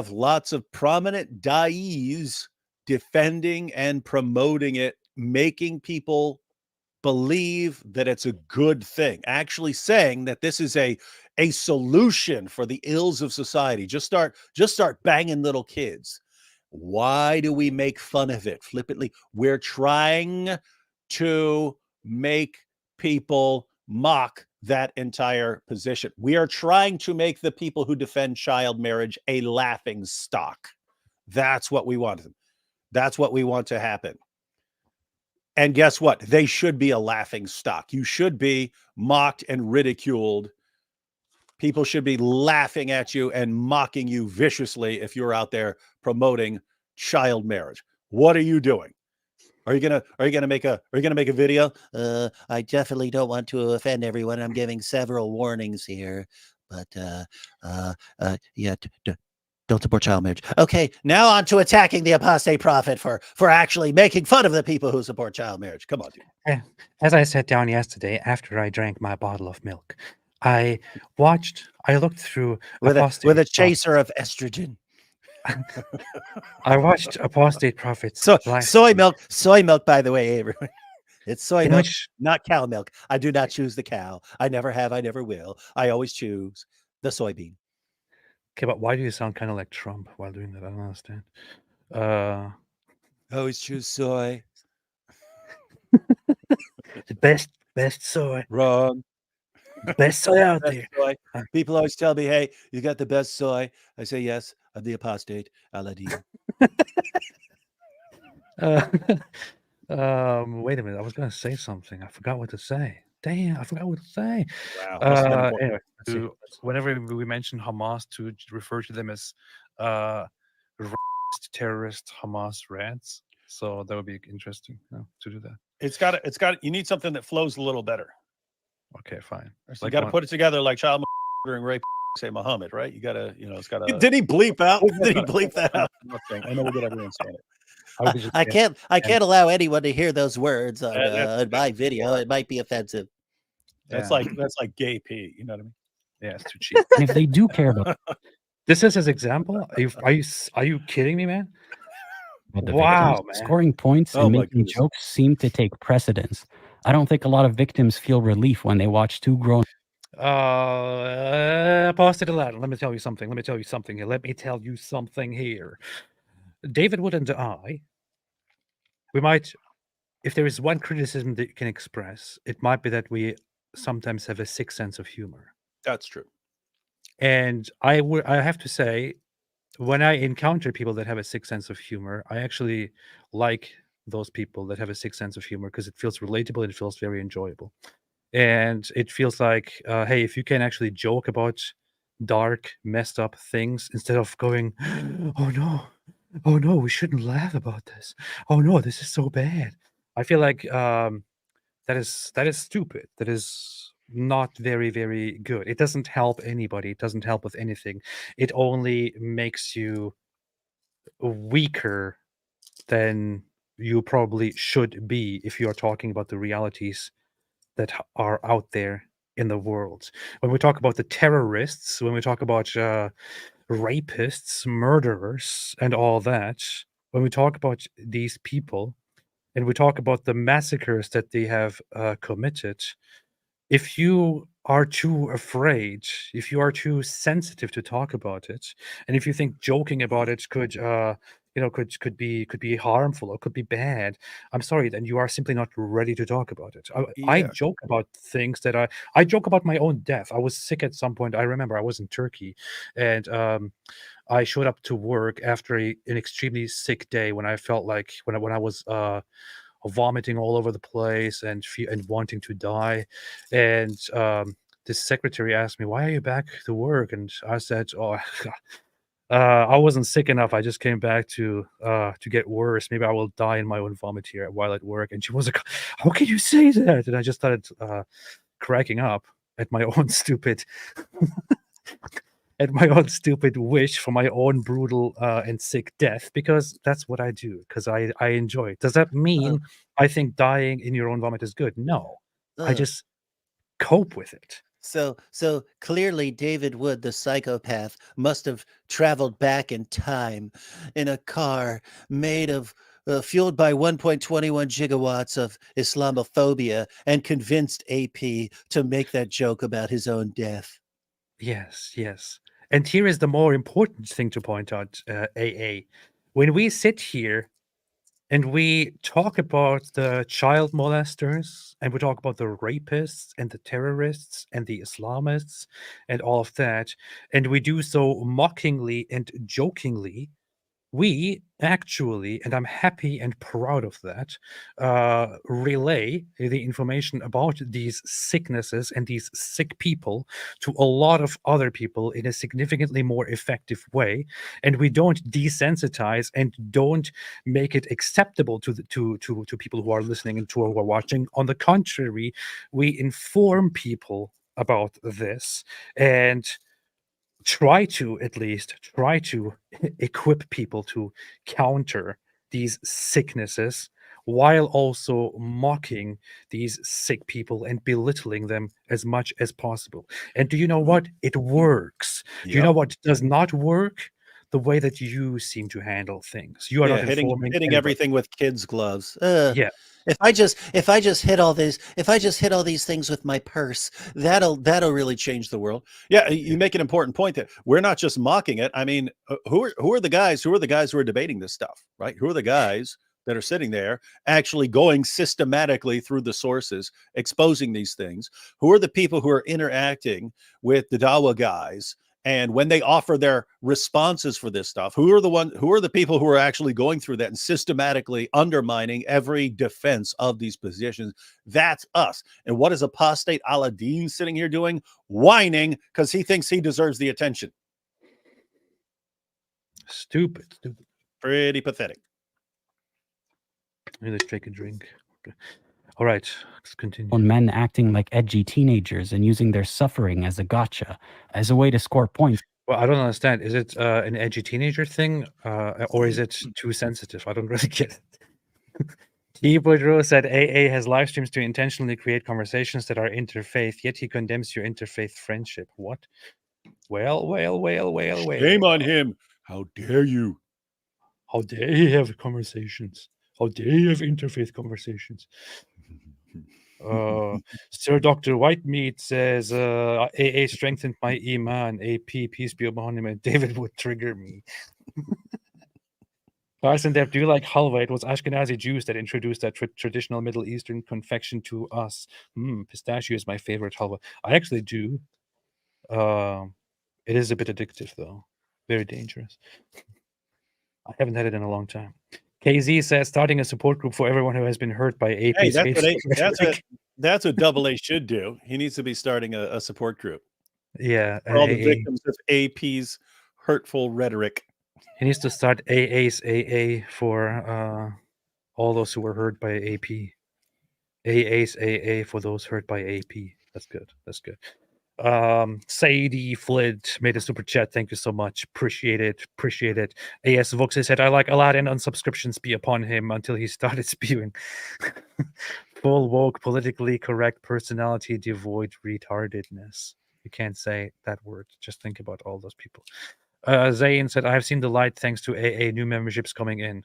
lots of prominent da'is defending and promoting it, making people believe that it's a good thing, actually saying that this is a solution for the ills of society. Just start banging little kids. Why do we make fun of it flippantly? We're trying to make people mock that entire position. We are trying to make the people who defend child marriage a laughing stock. That's what we want. That's what we want to happen. And guess what? They should be a laughing stock. You should be mocked and ridiculed. People should be laughing at you and mocking you viciously if you're out there promoting child marriage. What are you doing? Are you gonna make a video? I definitely don't want to offend everyone. I'm giving several warnings here, but yeah, don't support child marriage. Okay, now on to attacking the apostate prophet for actually making fun of the people who support child marriage. Come on, dude. As I sat down yesterday after I drank my bottle of milk, I looked through With Apostate a chaser of estrogen. I watched Apostate Prophets So last soy week. milk, by the way, everyone. It's soy In milk, which not cow milk. I do not choose the cow. I never have. I never will. I always choose the soybean. Okay, but why do you sound kind of like Trump while doing that? I don't understand. Uh, I always choose soy. the best soy, Wrong. best soy out Best there. soy. People always tell me, "Hey, you got the best soy." I say, "Yes, I'm the apostate Aladdin." Wait a minute. I was gonna say something. I forgot what to say. Damn, I forgot what to say. Wow. Must have been important. Anyway, Let's see. whenever we mention Hamas, to refer to them as racist, terrorist Hamas rats. So that would be interesting to do that. It's got you need something that flows a little better. Okay, fine. So you got to put it together like child murdering, rape, say Muhammad, right? You got to, it's got to. Did he bleep out? Did he bleep that out? I know we get everyone saying it. I can't allow anyone to hear those words on my video. It might be offensive. That's like gay pee. You know what I mean? Yeah, it's too cheap. And if they do care about This is his example. Are you kidding me, man? the Wow, victims, man. scoring points Oh and my making goodness. jokes seem to take precedence. I don't think a lot of victims feel relief when they watch two grown Apostate Aladdin. Let me tell you something here. David Wood and I, we might, if there is one criticism that you can express, it might be that we sometimes have a sick sense of humor. That's true. And I have to say, when I encounter people that have a sick sense of humor, I actually like those people that have a sick sense of humor because it feels relatable and it feels very enjoyable. And it feels like, hey, if you can actually joke about dark, messed up things instead of going, oh no, we shouldn't laugh about this. Oh no, this is so bad. I feel like that is stupid. That is not very, very good. It doesn't help anybody. It doesn't help with anything. It only makes you weaker than you probably should be if you are talking about the realities that are out there in the world. When we talk about the terrorists, when we talk about rapists, murderers, and all that, when we talk about these people, and we talk about the massacres that they have committed, if you are too afraid, if you are too sensitive to talk about it, and if you think joking about it could could be harmful or could be bad, I'm sorry, then you are simply not ready to talk about it. I Yeah. joke about things that I joke about my own death. I was sick at some point. I remember I was in Turkey, and I showed up to work after an extremely sick day when I felt like when I was vomiting all over the place and wanting to die. And the secretary asked me, "Why are you back to work?" And I said, "Oh, I wasn't sick enough. I just came back to get worse. Maybe I will die in my own vomit here while at work." And she was like, "How can you say that?" And I just started cracking up at my own stupid wish for my own brutal and sick death, because that's what I do, because I enjoy it. Does that mean I think dying in your own vomit is good? No. I just cope with it. So clearly David Wood, the psychopath, must have traveled back in time in a car made of fueled by 1.21 gigawatts of Islamophobia and convinced AP to make that joke about his own death. Yes. And here is the more important thing to point out, AA. When we sit here and we talk about the child molesters, and we talk about the rapists and the terrorists and the Islamists and all of that, and we do so mockingly and jokingly, we actually, and I'm happy and proud of that, relay the information about these sicknesses and these sick people to a lot of other people in a significantly more effective way, and we don't desensitize and don't make it acceptable to people who are listening and to who are watching. On the contrary, we inform people about this and try to equip people to counter these sicknesses while also mocking these sick people and belittling them as much as possible. And do you know what? It works. Do you know what does not work? The way that you seem to handle things. You are not hitting informing hitting anybody. everything with kids' gloves. Yeah. If I just hit all these things with my purse, that'll really change the world. Yeah, you make an important point that we're not just mocking it. I mean, who are the guys who are debating this stuff, right? Who are the guys that are sitting there actually going systematically through the sources, exposing these things? Who are the people who are interacting with the Dawa guys? And when they offer their responses for this stuff, who are the people who are actually going through that and systematically undermining every defense of these positions? That's us. And what is apostate Aladdin sitting here doing? Whining because he thinks he deserves the attention. Stupid. Pretty pathetic. Let's take a drink. All right, let's continue. On men acting like edgy teenagers and using their suffering as a gotcha, as a way to score points. Well, I don't understand. Is it an edgy teenager thing, or is it too sensitive? I don't really get it. T-Boydro said AA has live streams to intentionally create conversations that are interfaith, yet he condemns your interfaith friendship. What? Well. Shame on him. How dare you? How dare he have conversations? How dare you have interfaith conversations? Sir Dr. Whitemeat says, AA strengthened my iman. AP, peace be upon him, and David would trigger me. Carson Depp, do you like halwa? It was Ashkenazi Jews that introduced that traditional Middle Eastern confection to us. Pistachio is my favorite halwa. I actually do. It is a bit addictive, though. Very dangerous. I haven't had it in a long time. KZ says, starting a support group for everyone who has been hurt by AP's that's what Double A should do. He needs to be starting a support group. Yeah. For all the victims of AP's hurtful rhetoric. He needs to start AA's AA for all those who were hurt by AP. AA's AA for those hurt by AP. That's good. That's good. Sadie Flint made a super chat. Thank you so much. Appreciate it. AS Vox said, I like Aladdin on subscriptions be upon him until he started spewing. Full woke, politically correct personality, devoid retardedness. You can't say that word. Just think about all those people. Zayn said, I have seen the light thanks to AA, new memberships coming in.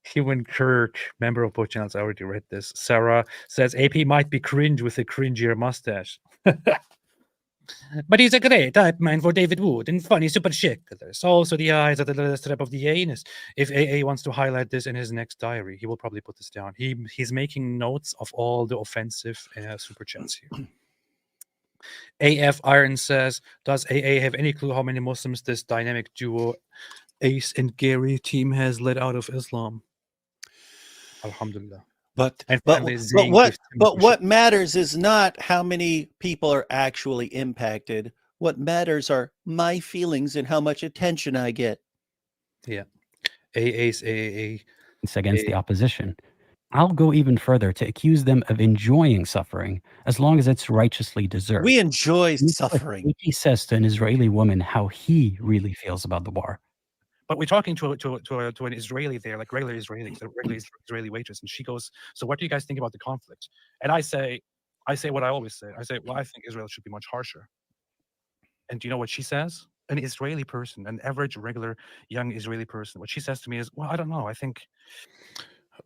Human Kirk, member of both channels, I already read this. Sarah says, AP might be cringe with a cringier mustache. But he's a great type man for David Wood and funny super chick. There's also the eyes at the strap of the anus. If AA wants to highlight this in his next diary, he will probably put this down. He's making notes of all the offensive super chats here. AF Iron says, does AA have any clue how many Muslims this dynamic duo Ace and Gary team has led out of Islam? Alhamdulillah. But what matters is not how many people are actually impacted. What matters are my feelings and how much attention I get. Yeah. AA's AA. It's against the opposition. I'll go even further to accuse them of enjoying suffering as long as it's righteously deserved. We enjoy suffering. He says to an Israeli woman how he really feels about the war. But we're talking to an Israeli there, like regular Israeli waitress, and she goes, "So what do you guys think about the conflict?" And I say what I always say. I say, "Well, I think Israel should be much harsher." And do you know what she says? An Israeli person, an average, regular, young Israeli person. What she says to me is, "Well, I don't know. I think."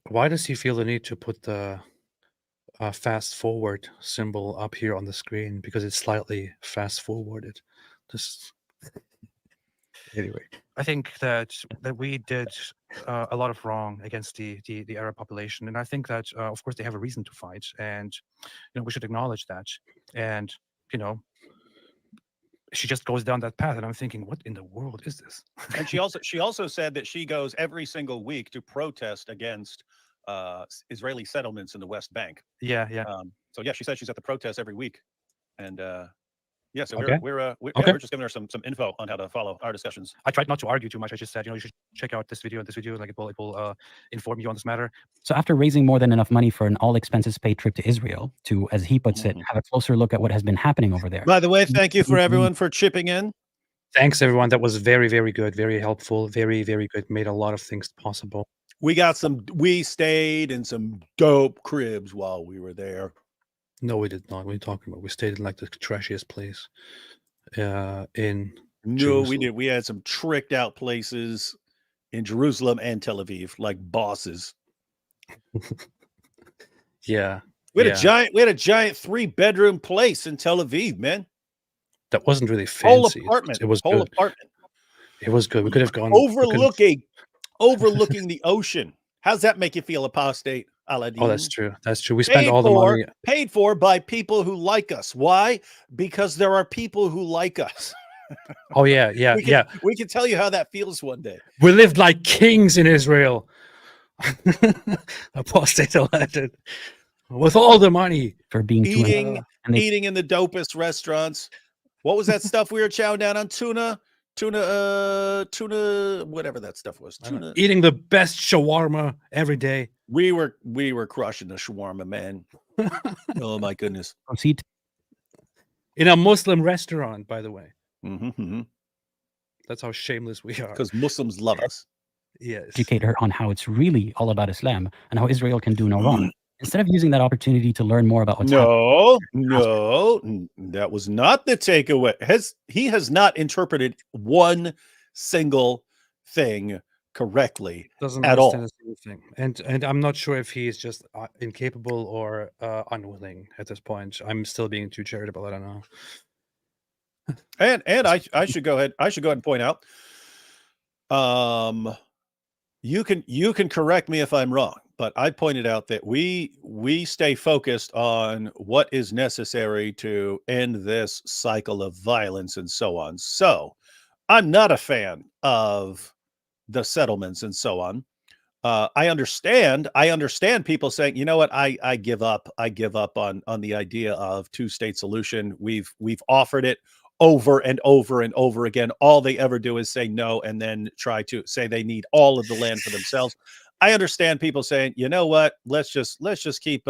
Why does he feel the need to put the fast forward symbol up here on the screen? Because it's slightly fast forwarded. Anyway, I think that we did a lot of wrong against the Arab population, and I think that of course they have a reason to fight, and we should acknowledge that. And she just goes down that path, and I'm thinking, what in the world is this? And she also said that she goes every single week to protest against Israeli settlements in the West Bank. Yeah, yeah. So yeah, she said she's at the protest every week, and yeah, so Okay. we're Okay. just giving her some info on how to follow our discussions. I tried not to argue too much. I just said, you should check out this video and this video. Like it will inform you on this matter. So after raising more than enough money for an all expenses paid trip to Israel to, as he puts it, have a closer look at what has been happening over there. By the way, thank you for everyone for chipping in. Thanks, everyone. That was very, very good. Very helpful. Very, very good. Made a lot of things possible. We stayed in some dope cribs while we were there. No, we did not. What are you talking about? We stayed in like the trashiest place in No, Jerusalem. we did. We had some tricked out places in Jerusalem and Tel Aviv, like bosses. Yeah. We had a giant 3-bedroom place in Tel Aviv, man. That wasn't really Whole fancy. apartment. It was whole good. apartment. It was good. We could have gone overlooking the ocean. How's that make you feel, Apostate, Aladdin? Oh, that's true. That's true. We spent all the money. Paid for by people who like us. Why? Because there are people who like us. Oh yeah, yeah, We can tell you how that feels one day. We lived like kings in Israel. Apostate Aladdin. With all the money. For being eating in the dopest restaurants. What was that stuff we were chowing down on? Tuna, whatever that stuff was. Tuna. Eating the best shawarma every day. We were crushing the shawarma, man. Oh my goodness. Proceed. In a Muslim restaurant, by the way. Mm-hmm. That's how shameless we are. Because Muslims love us. Yes. Educate her on how it's really all about Islam and how Israel can do no wrong. Instead of using that opportunity to learn more about what's happening. No, that was not the takeaway. He has not interpreted one single thing correctly at all. A single thing. And I'm not sure if he is just incapable or unwilling at this point. I'm still being too charitable. I don't know. And I should go ahead. I should go ahead and point out. You can correct me if I'm wrong, but I pointed out that we stay focused on what is necessary to end this cycle of violence and so on. So I'm not a fan of the settlements and so on. I understand people saying, you know what, I give up. I give up on the idea of two-state solution. We've offered it over and over and over again. All they ever do is say no and then try to say they need all of the land for themselves. I understand people saying, you know what, let's just keep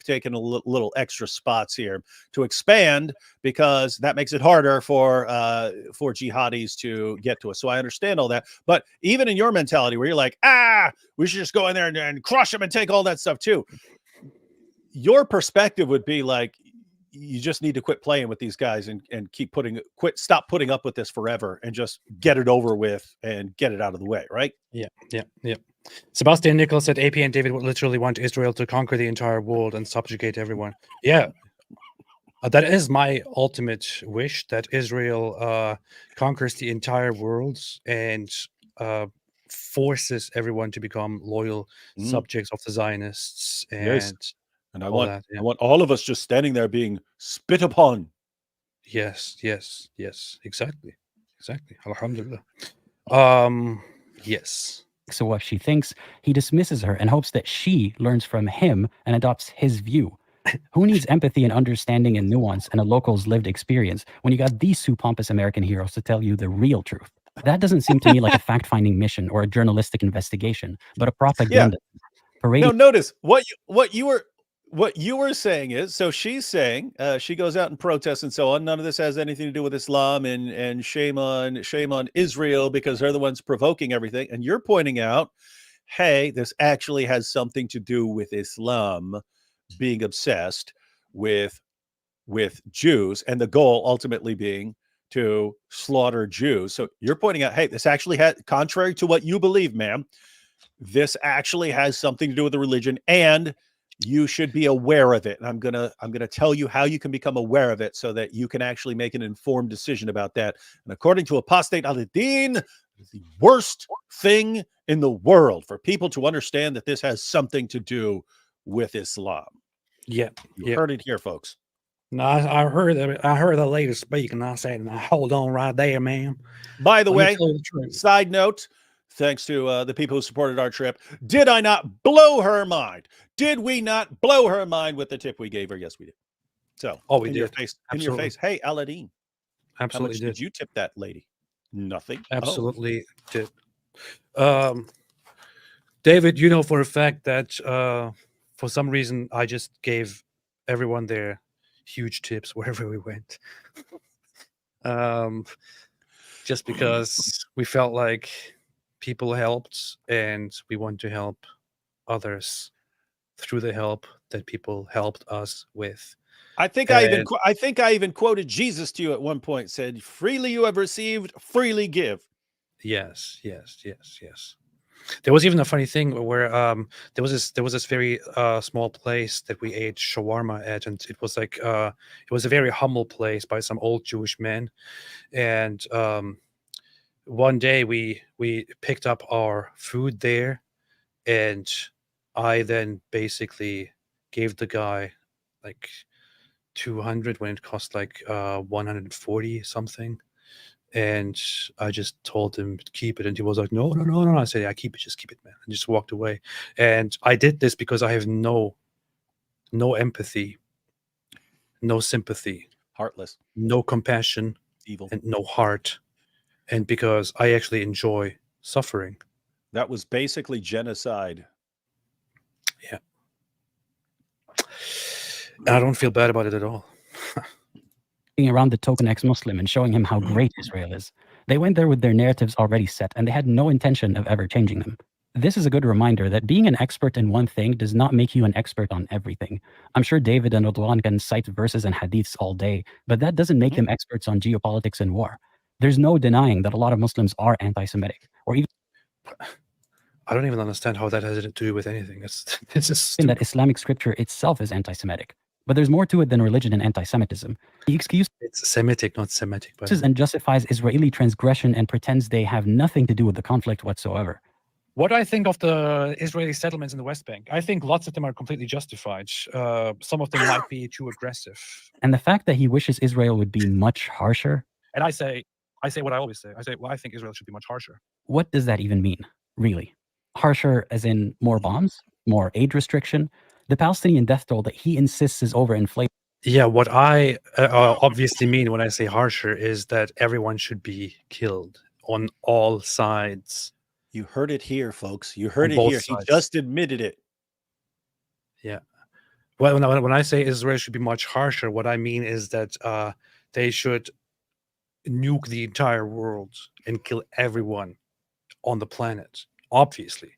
taking a little extra spots here to expand, because that makes it harder for jihadis to get to us. So I understand all that. But even in your mentality where you're like, we should just go in there and crush them and take all that stuff too, your perspective would be like, you just need to quit playing with these guys and stop putting up with this forever and just get it over with and get it out of the way, right? Yeah. Sebastian Nichols said AP and David would literally want Israel to conquer the entire world and subjugate everyone. Yeah. That is my ultimate wish, that Israel conquers the entire world and forces everyone to become loyal subjects of the Zionists. And I want all of us just standing there being spit upon. Yes, exactly. Alhamdulillah. Yes. So what she thinks, he dismisses her and hopes that she learns from him and adopts his view. Who needs empathy and understanding and nuance and a local's lived experience when you got these two pompous American heroes to tell you the real truth? That doesn't seem to me like a fact-finding mission or a journalistic investigation, but a propaganda. No, notice what you were saying is, so she's saying she goes out and protests and so on. None of this has anything to do with Islam, and shame on Israel because they're the ones provoking everything. And you're pointing out, hey, this actually has something to do with Islam being obsessed with Jews, and the goal ultimately being to slaughter Jews. So you're pointing out, hey, this actually had, contrary to what you believe, ma'am, this actually has something to do with the religion, and you should be aware of it. And I'm gonna tell you how you can become aware of it so that you can actually make an informed decision about that. And according to Apostate Aladdin, it's the worst thing in the world for people to understand that this has something to do with Islam. Yeah, you heard it here, folks. No, I heard the lady speak, and I said, "Now hold on right there, ma'am." By the Let me way, tell you the truth. side note, thanks to the people who supported our trip, did I not blow her mind? Did we not blow her mind with the tip we gave her? Yes, we did. So, Oh, we in your did. face, Absolutely. Hey, Aladdin, how Absolutely much did you tip that lady? Nothing. Oh, Absolutely did. David, you know for a fact that for some reason I just gave everyone there huge tips wherever we went. Just because we felt like people helped and we want to help others through the help that people helped us with. I think I even And I think I even quoted Jesus to you at one point. Said, "Freely you have received, freely give." yes, yes, yes, yes. There was even a funny thing where there was this very small place that we ate shawarma at, and it was like it was a very humble place by some old Jewish men. And one day we picked up our food there, and I then basically gave the guy like 200 when it cost like 140 something. And I just told him to keep it, and he was like, "No, no, no, no." I said, "Yeah, keep it, just keep it, man," and just walked away. And I did this because I have no empathy, no sympathy, Heartless, no compassion, evil. and no heart, and because I actually enjoy suffering. That was basically genocide. Yeah, and I don't feel bad about it at all. Around the token ex-Muslim and showing him how great Israel is. They went there with their narratives already set, and they had no intention of ever changing them. This is a good reminder that being an expert in one thing does not make you an expert on everything. I'm sure David and Radwan can cite verses and hadiths all day, but that doesn't make them experts on geopolitics and war. There's no denying that a lot of Muslims are anti-Semitic, or even I don't even understand how that has to do with anything. It's just that stupid. Islamic scripture itself is anti-Semitic. But there's more to it than religion and anti-Semitism. The excuse It's Semitic, not Semitic. By the way. and justifies Israeli transgression and pretends they have nothing to do with the conflict whatsoever. What do I think of the Israeli settlements in the West Bank? I think lots of them are completely justified. Some of them might be too aggressive. And the fact that he wishes Israel would be much harsher, And I say what I always say. I say, well, I think Israel should be much harsher. what does that even mean, really? Harsher as in more bombs, more aid restriction? The Palestinian death toll that he insists is overinflated. Yeah, what I obviously mean when I say harsher is that everyone should be killed on all sides. You heard it here, folks. You heard On it both here. sides. He just admitted it. Yeah. Well, when I say Israel should be much harsher, what I mean is that they should nuke the entire world and kill everyone on the planet. Obviously.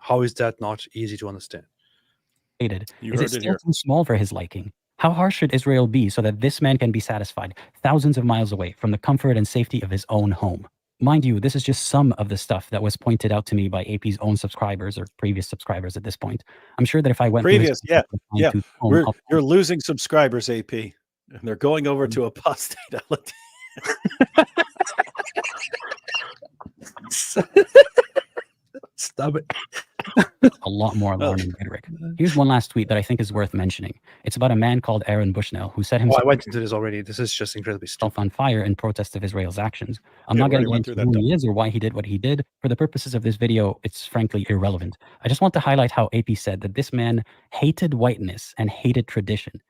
How is that not easy to understand? You Is it heard it still here. too small for his liking? How harsh should Israel be so that this man can be satisfied thousands of miles away from the comfort and safety of his own home? Mind you, this is just some of the stuff that was pointed out to me by AP's own subscribers or previous subscribers at this point. I'm sure that if I went Previous, through yeah. home, You're losing subscribers, AP. And they're going over to Apostate. Stop it. a lot more alarming rhetoric. Here's one last tweet that I think is worth mentioning. It's about a man called Aaron Bushnell who set Oh, himself I went into this already. This is just incredibly stupid. on fire in protest of Israel's actions. I'm Yeah, not we going to already get went into through who that, he is or why he did what he did. For the purposes of this video, it's frankly irrelevant. I just want to highlight how AP said that this man hated whiteness and hated tradition.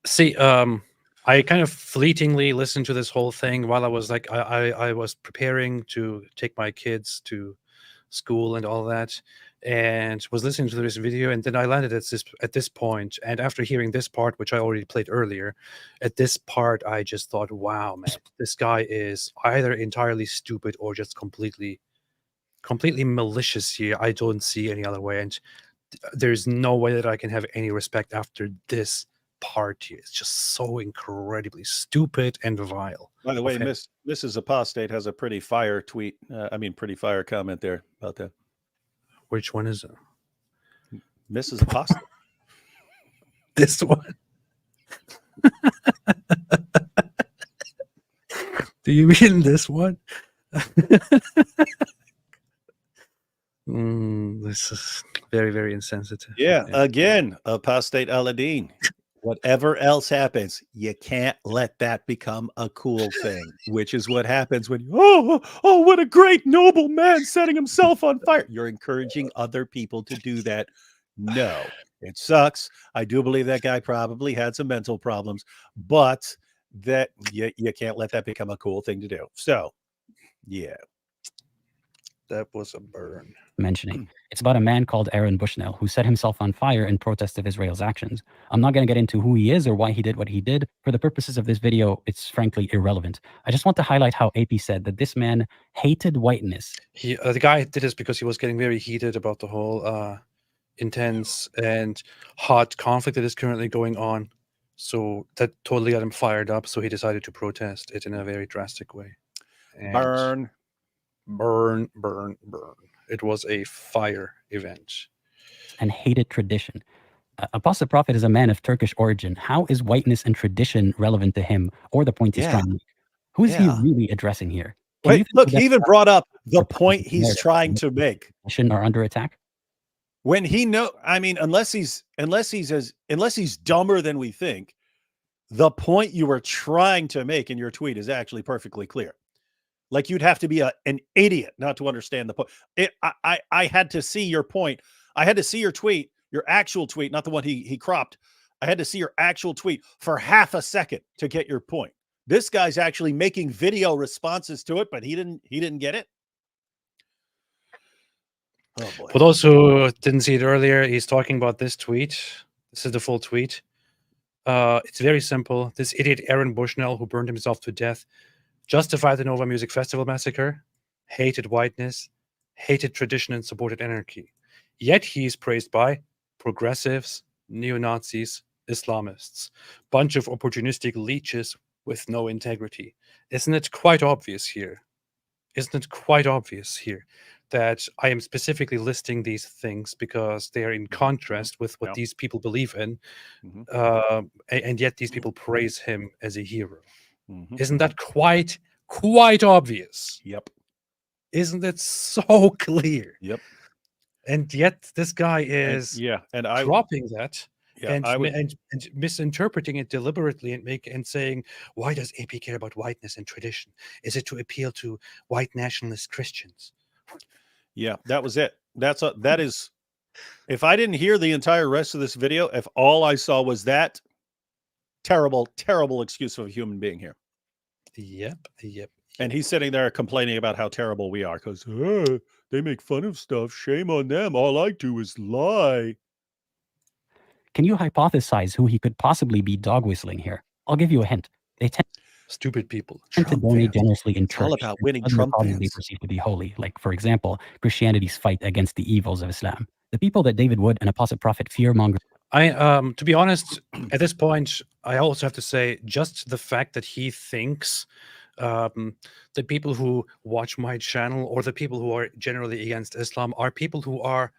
See, I kind of fleetingly listened to this whole thing while I was like, I was preparing to take my kids to school and all that, and was listening to this video, and then I landed at this point, and after hearing this part, which I already played earlier, at this part, I just thought, wow, man, this guy is either entirely stupid or just completely malicious here. I don't see any other way, and there's no way that I can have any respect after this part here. It's just so incredibly stupid and vile. By the way, Mrs. Apostate has a pretty fire tweet. Pretty fire comment there about that. Which one is it? Mrs. Apostate. This one. Do you mean this one? This is very, very insensitive. Yeah, again, Apostate Aladdin. Whatever else happens, you can't let that become a cool thing, which is what happens when oh, what a great noble man setting himself on fire. You're encouraging other people to do that. No, it sucks. I do believe that guy probably had some mental problems, but that you can't let that become a cool thing to do. So, yeah. That was a burn. Mentioning. It's about a man called Aaron Bushnell who set himself on fire in protest of Israel's actions. I'm not going to get into who he is or why he did what he did. For the purposes of this video, it's frankly irrelevant. I just want to highlight how AP said that this man hated whiteness. The guy did this because he was getting very heated about the whole intense and hot conflict that is currently going on. So that totally got him fired up. So he decided to protest it in a very drastic way. And Burn. burn, burn, burn. It was a fire event. And hated tradition. Apostate Prophet is a man of Turkish origin. How is whiteness and tradition relevant to him or the point he's trying to make? Who is he really addressing here? Wait, look, he even brought up the point he's trying to make. Are under attack. When he unless he's dumber than we think, the point you were trying to make in your tweet is actually perfectly clear. Like you'd have to be an idiot not to understand the point. I had to see your point. I had to see your tweet, your actual tweet, not the one he cropped. I had to see your actual tweet for half a second to get your point. This guy's actually making video responses to it, but he didn't get it. Oh boy. For those who didn't see it earlier, he's talking about this tweet. This is the full tweet. It's very simple. This idiot Aaron Bushnell, who burned himself to death, justified the Nova Music Festival massacre, hated whiteness, hated tradition, and supported anarchy. Yet he is praised by progressives, neo-Nazis, Islamists, bunch of opportunistic leeches with no integrity. Isn't it quite obvious here? Isn't it quite obvious here that I am specifically listing these things because they are in contrast with what these people believe in, and yet these people praise him as a hero? Isn't that quite obvious? Yep. Isn't it so clear? Yep. And yet this guy is dropping that and misinterpreting it deliberately and saying, why does AP care about whiteness and tradition? Is it to appeal to white nationalist Christians? Yeah, that was it. That is, if I didn't hear the entire rest of this video, if all I saw was that, terrible excuse of a human being here. Yep. And he's sitting there complaining about how terrible we are because they make fun of stuff. Shame on them. All I do is lie. Can you hypothesize who he could possibly be dog whistling here? I'll give you a hint. They tend stupid people. Tend to donate generously in it's church. all about winning Others Trump probably fans. perceived to be holy. Like, for example, Christianity's fight against the evils of Islam. The people that David Wood and Apostate Prophet fear-monger. To be honest, at this point, I also have to say just the fact that he thinks the people who watch my channel or the people who are generally against Islam are people who are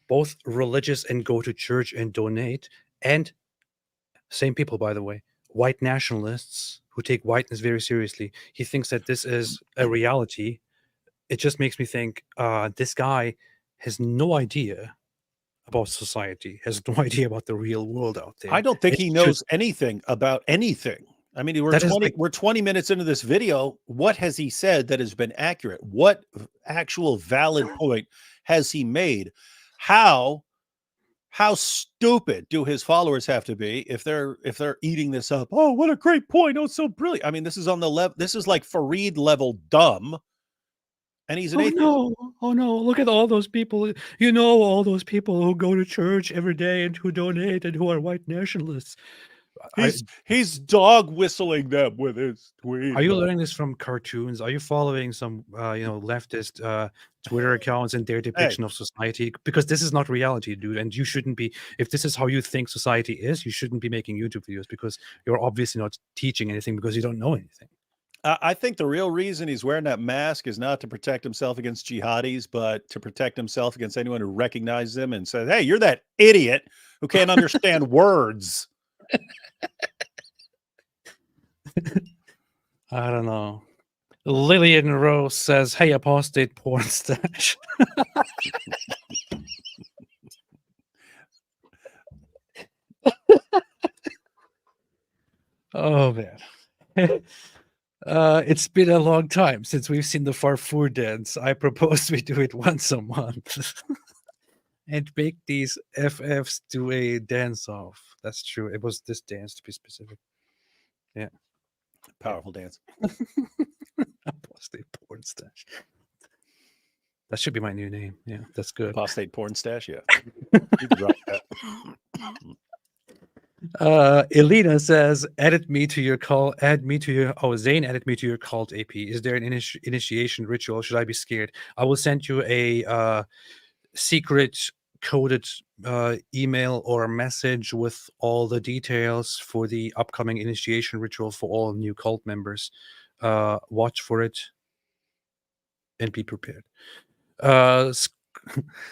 both religious and go to church and donate, and same people, by the way, white nationalists who take whiteness very seriously. He thinks that this is a reality. It just makes me think this guy has no idea about society, has no idea about the real world out there. I don't think he knows anything about anything. I mean, we're 20 minutes into this video. What has he said that has been accurate? What actual valid point has he made? How stupid do his followers have to be if they're eating this up? Oh, what a great point. Oh, so brilliant. I mean, this is on the level. This is like Fareed level dumb. And he's an atheist. Oh no, look at all those people. You know, all those people who go to church every day and who donate and who are white nationalists. He's dog whistling them with his tweet. Are you learning this from cartoons? Are you following some leftist Twitter accounts and their depiction of society? Because this is not reality, dude. And you shouldn't be, if this is how you think society is, you shouldn't be making YouTube videos because you're obviously not teaching anything because you don't know anything. I think the real reason he's wearing that mask is not to protect himself against jihadis, but to protect himself against anyone who recognizes him and says, hey, you're that idiot who can't understand words. I don't know. Lillian Rose says, hey, apostate porn stash. Oh man. It's been a long time since we've seen the Farfour dance. I propose we do it once a month and make these FFs do a dance off. That's true. It was this dance to be specific. Yeah. Powerful dance. Apostate porn stash. That should be my new name. Yeah, that's good. Apostate porn stash. Yeah. You could rock that. Elena says, add me to your cult. Zane added me to your cult, AP. Is there an initiation ritual? Should I be scared? I will send you a secret coded email or message with all the details for the upcoming initiation ritual for all new cult members. Watch for it and be prepared.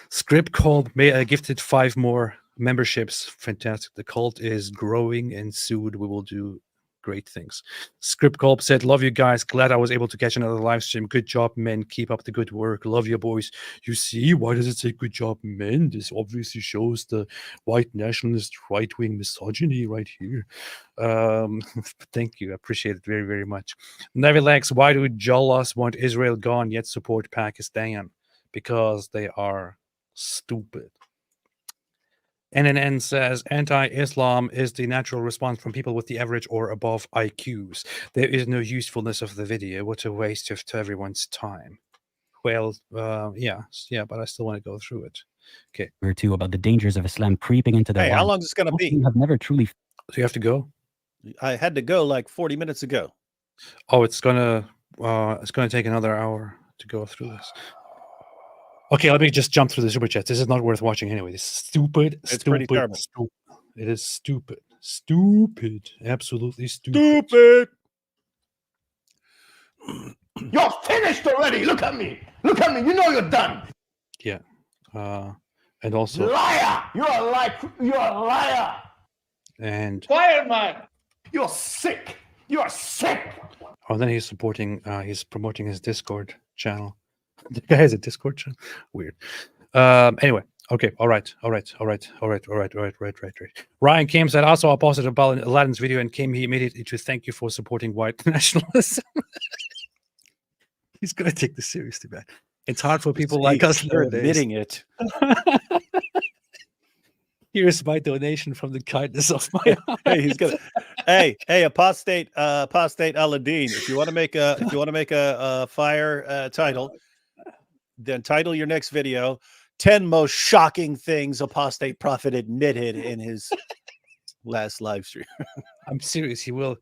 Script called gifted 5 more memberships. Fantastic. The cult is growing, and soon we will do great things. Script Corp said, love you guys. Glad I was able to catch another live stream. Good job, men. Keep up the good work. Love you, boys. You see, why does it say good job, men? This obviously shows the white nationalist right-wing misogyny right here. Thank you. I appreciate it very, very much. Nevertheless, why do Jallas want Israel gone yet support Pakistan? Because they are stupid. NNN says anti-Islam is the natural response from people with the average or above IQs. There is no usefulness of the video. What a waste of everyone's time. Well, yeah, but I still want to go through it. Okay. Or two about the dangers of Islam creeping into their Hey, how lives. long is this going to be? Have never truly. So you have to go? I had to go like 40 minutes ago. Oh, it's gonna take another hour to go through this. Okay, let me just jump through the super chats. This is not worth watching anyway. This is stupid. It's pretty terrible. Stupid. It is stupid. Stupid. Absolutely stupid. Stupid. You're finished already. Look at me. Look at me. You know you're done. Yeah. And also Liar. You're a liar. And Fireman. You're sick. You're sick. oh, then he's promoting his Discord channel. The guy has a Discord channel. Weird. Anyway, okay, all right. Ryan Kim said, also I posted about Aladdin's video and came here immediately to thank you for supporting white nationalism. He's gonna take this seriously, man. It's hard for people like us nowadays. Admitting it. Here's my donation from the kindness of my heart. Hey, he's gonna. Hey, apostate Aladdin. If you want to make a fire title, then title your next video 10 most shocking things apostate prophet admitted in his last live stream. I'm serious. He will.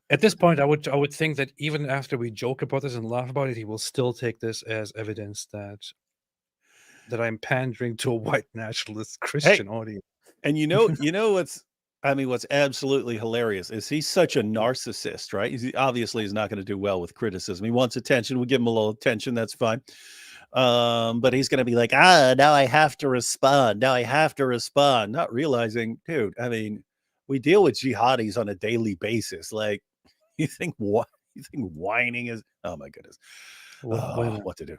At this point, I would think that even after we joke about this and laugh about it, he will still take this as evidence that I'm pandering to a white nationalist Christian audience. And you know what's absolutely hilarious is he's such a narcissist, right? He obviously is not going to do well with criticism. He wants attention. We give him a little attention. That's fine. But he's going to be like, now I have to respond. Not realizing, dude, I mean, we deal with jihadis on a daily basis. Like, you think whining is, oh my goodness. What to do?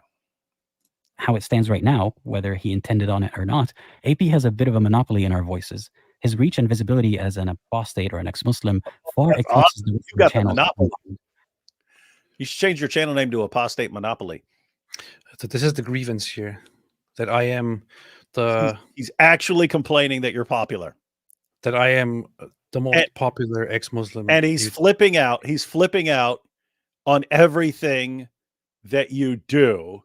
How it stands right now, whether he intended on it or not, AP has a bit of a monopoly in our voices. His reach and visibility as an apostate or an ex-Muslim far eclipses the You got the channel. monopoly. You should change your channel name to Apostate Monopoly. So this is the grievance here, that I am the. He's actually complaining that you're popular. That I am the most popular ex-Muslim. And he's flipping out. He's flipping out on everything that you do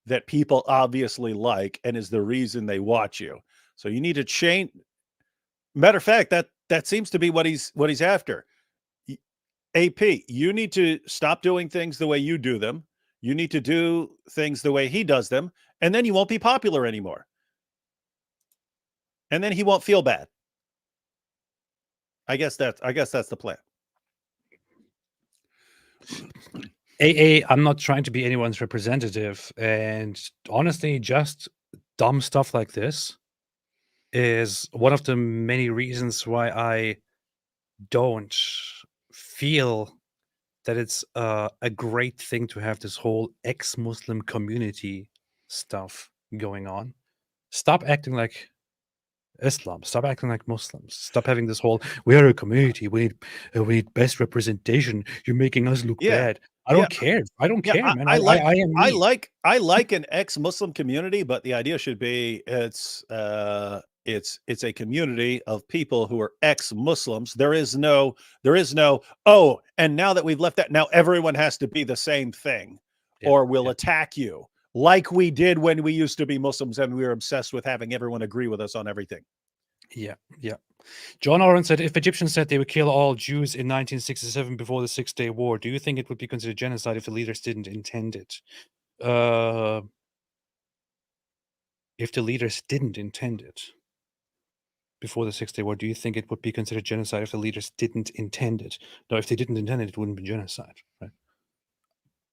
that people obviously like and is the reason they watch you. So you need to change. Matter of fact, that seems to be what he's after. AP, you need to stop doing things the way you do them. You need to do things the way he does them, and then you won't be popular anymore. And then he won't feel bad. I guess that's the plan. I'm not trying to be anyone's representative, and honestly, just dumb stuff like this is one of the many reasons why I don't feel that it's a great thing to have this whole ex-Muslim community stuff going on. Stop acting like Islam. Stop acting like Muslims. Stop having this whole "we are a community. We need best representation. You're making us look Yeah. bad." I don't care. I don't care, man. I am me. like an ex-Muslim community, but the idea should be it's a community of people who are ex-Muslims. There is no, oh, and now that we've left that, now everyone has to be the same thing, or we'll attack you, like we did when we used to be Muslims and we were obsessed with having everyone agree with us on everything. Yeah. John Oren said, if Egyptians said they would kill all Jews in 1967 before the Six-Day War, do you think it would be considered genocide if the leaders didn't intend it? If the leaders didn't intend it before the Six-Day War, do you think it would be considered genocide if the leaders didn't intend it? No, if they didn't intend it, it wouldn't be genocide, right?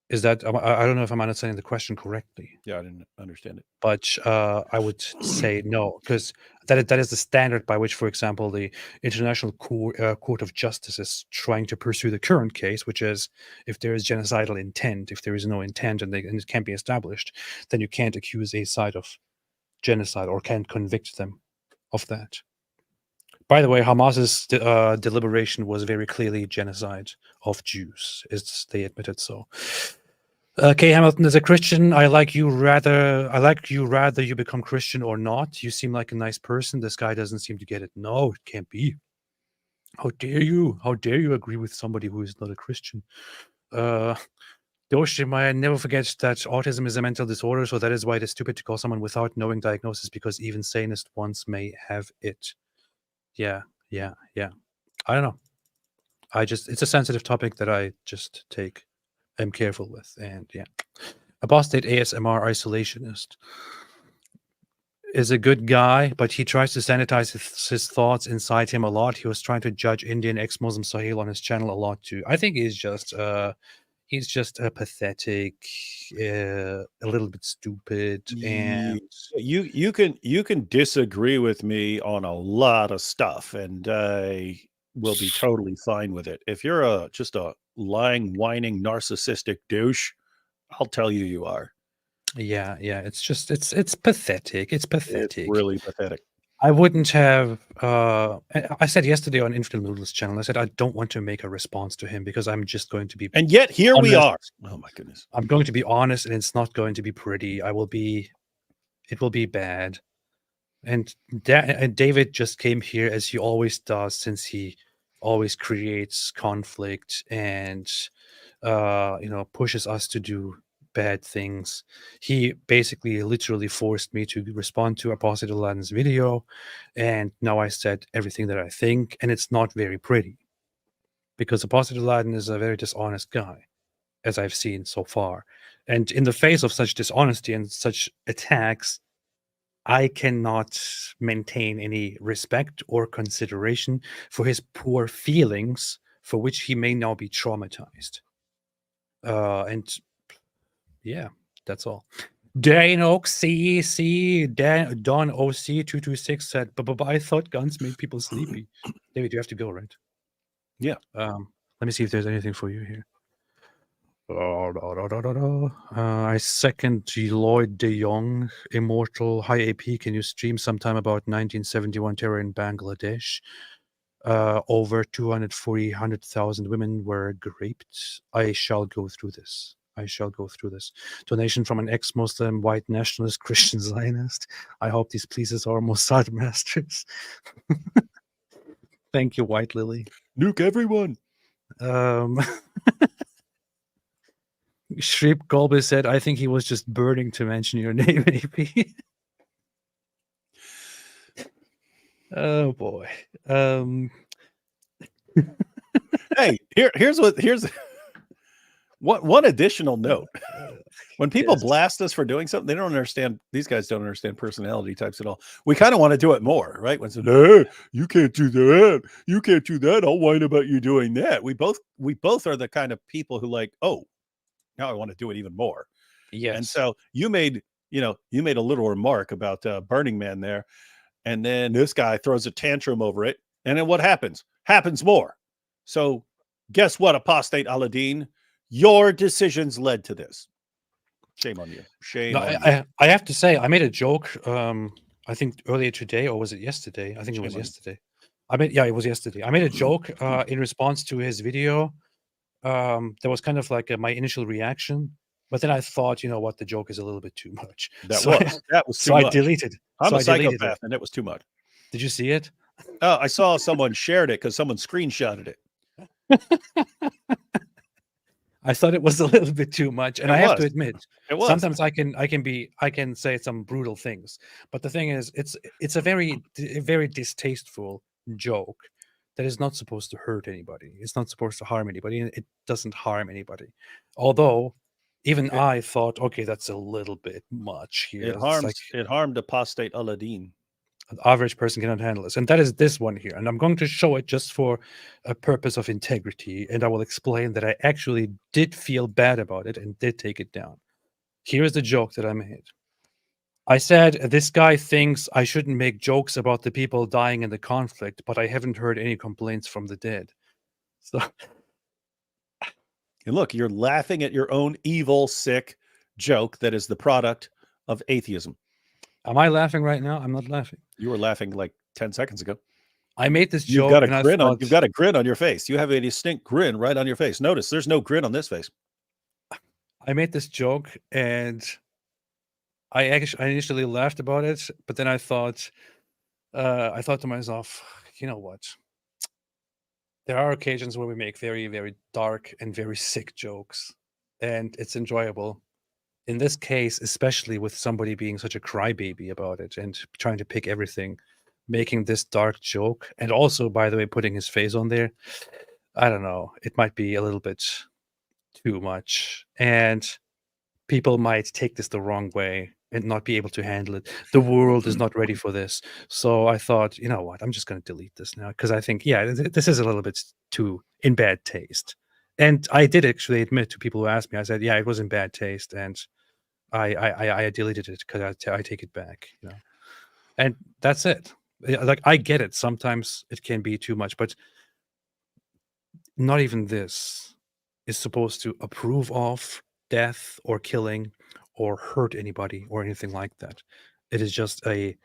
Is that, I don't know if I'm understanding the question correctly. Yeah, I didn't understand it. But I would say no, because that is the standard by which, for example, the International Court of Justice is trying to pursue the current case, which is if there is genocidal intent, if there is no intent and it can't be established, then you can't accuse a side of genocide or can't convict them of that. By the way, Hamas's deliberation was very clearly genocide of Jews. They admitted so. Kay Hamilton, as a Christian, I like you rather you become Christian or not. You seem like a nice person. This guy doesn't seem to get it. No, it can't be. How dare you? How dare you agree with somebody who is not a Christian? Doshimaya, never forget that autism is a mental disorder, so that is why it is stupid to call someone without knowing diagnosis, because even sanest ones may have it. Yeah. I don't know. It's a sensitive topic that I just am careful with, and yeah. Apostate ASMR isolationist is a good guy, but he tries to sanitize his thoughts inside him a lot. He was trying to judge Indian ex-Muslim Sahil on his channel a lot too. I think he's just a pathetic, a little bit stupid, and you can disagree with me on a lot of stuff, and I will be totally fine with it. If you're just a lying, whining, narcissistic douche, I'll tell you are. Yeah. It's pathetic. It's pathetic. It's really pathetic. I wouldn't have. I said yesterday on Infinite Noodles channel, I said I don't want to make a response to him because I'm just going to be. And yet here we are. Oh my goodness! I'm going to be honest, and it's not going to be pretty. It will be bad. And David just came here as he always does, since he always creates conflict and pushes us to do bad things. He basically literally forced me to respond to Apostate Aladdin's video, and now I said everything that I think, and it's not very pretty because Apostate Aladdin is a very dishonest guy, as I've seen so far. And in the face of such dishonesty and such attacks, I cannot maintain any respect or consideration for his poor feelings, for which he may now be traumatized. And yeah, that's all. Don OC226 said, but I thought guns made people sleepy. David, you have to go, right? Yeah. Let me see if there's anything for you here. I second Lloyd de Jong, Immortal. Hi AP, can you stream sometime about 1971 terror in Bangladesh? Over 240,000 women were raped. I shall go through this. Donation from an ex-Muslim, white nationalist, Christian Zionist. I hope these pleases are Mossad masters. Thank you, White Lily. Nuke everyone. Shreep Golbe said, I think he was just burning to mention your name, AP. Oh boy. Hey, here's one additional note. When people blast us for doing something, they don't understand. These guys don't understand personality types at all. We kind of want to do it more, right? When it's, hey, you can't do that. You can't do that. I'll whine about you doing that. We both are the kind of people who like, oh, now I want to do it even more. Yes. And so you made a little remark about Burning Man there, and then this guy throws a tantrum over it, and then what happens? Happens more. So guess what, Apostate Aladdin? Your decisions led to this. Shame on you. Shame on you. I have to say, I made a joke I think earlier today, or was it yesterday? I think it was Shame on you. yesterday. It was yesterday. I made a joke in response to his video. There was kind of like my initial reaction, but then I thought, you know what, the joke is a little bit too much. That was too so I much. deleted. I'm so a I deleted psychopath, it. and it was too much. Did you see it? Oh, I saw someone shared it because someone screenshotted it. I thought it was a little bit too much, and I have to admit, It was. sometimes I can say some brutal things, but the thing is, it's a very distasteful joke that is not supposed to hurt anybody. It's not supposed to harm anybody, and it doesn't harm anybody. Although, even I thought, okay, that's a little bit much here. It harmed Apostate Aladdin. An average person cannot handle this, and that is this one here. And I'm going to show it just for a purpose of integrity, and I will explain that I actually did feel bad about it and did take it down. Here is the joke that I made. I said, this guy thinks I shouldn't make jokes about the people dying in the conflict, but I haven't heard any complaints from the dead. So, and look, you're laughing at your own evil, sick joke that is the product of atheism. Am I laughing right now? I'm not laughing. You were laughing like 10 seconds ago. I made this joke. You've got a grin on your face. You have a distinct grin right on your face. Notice there's no grin on this face. I made this joke, and I initially laughed about it, but then I thought to myself, you know what? There are occasions where we make very, very dark and very sick jokes, and it's enjoyable. In this case, especially with somebody being such a crybaby about it and trying to pick everything, making this dark joke, and also, by the way, putting his face on there, I don't know, it might be a little bit too much, and people might take this the wrong way and not be able to handle it. The world is not ready for this. So I thought, you know what, I'm just going to delete this now, because I think, yeah, this is a little bit too in bad taste. And I did actually admit to people who asked me, I said, yeah, it was in bad taste, and I deleted it because I take it back, you know. And that's it. Like, I get it. Sometimes it can be too much, but not even this is supposed to approve of death or killing or hurt anybody or anything like that. It is just a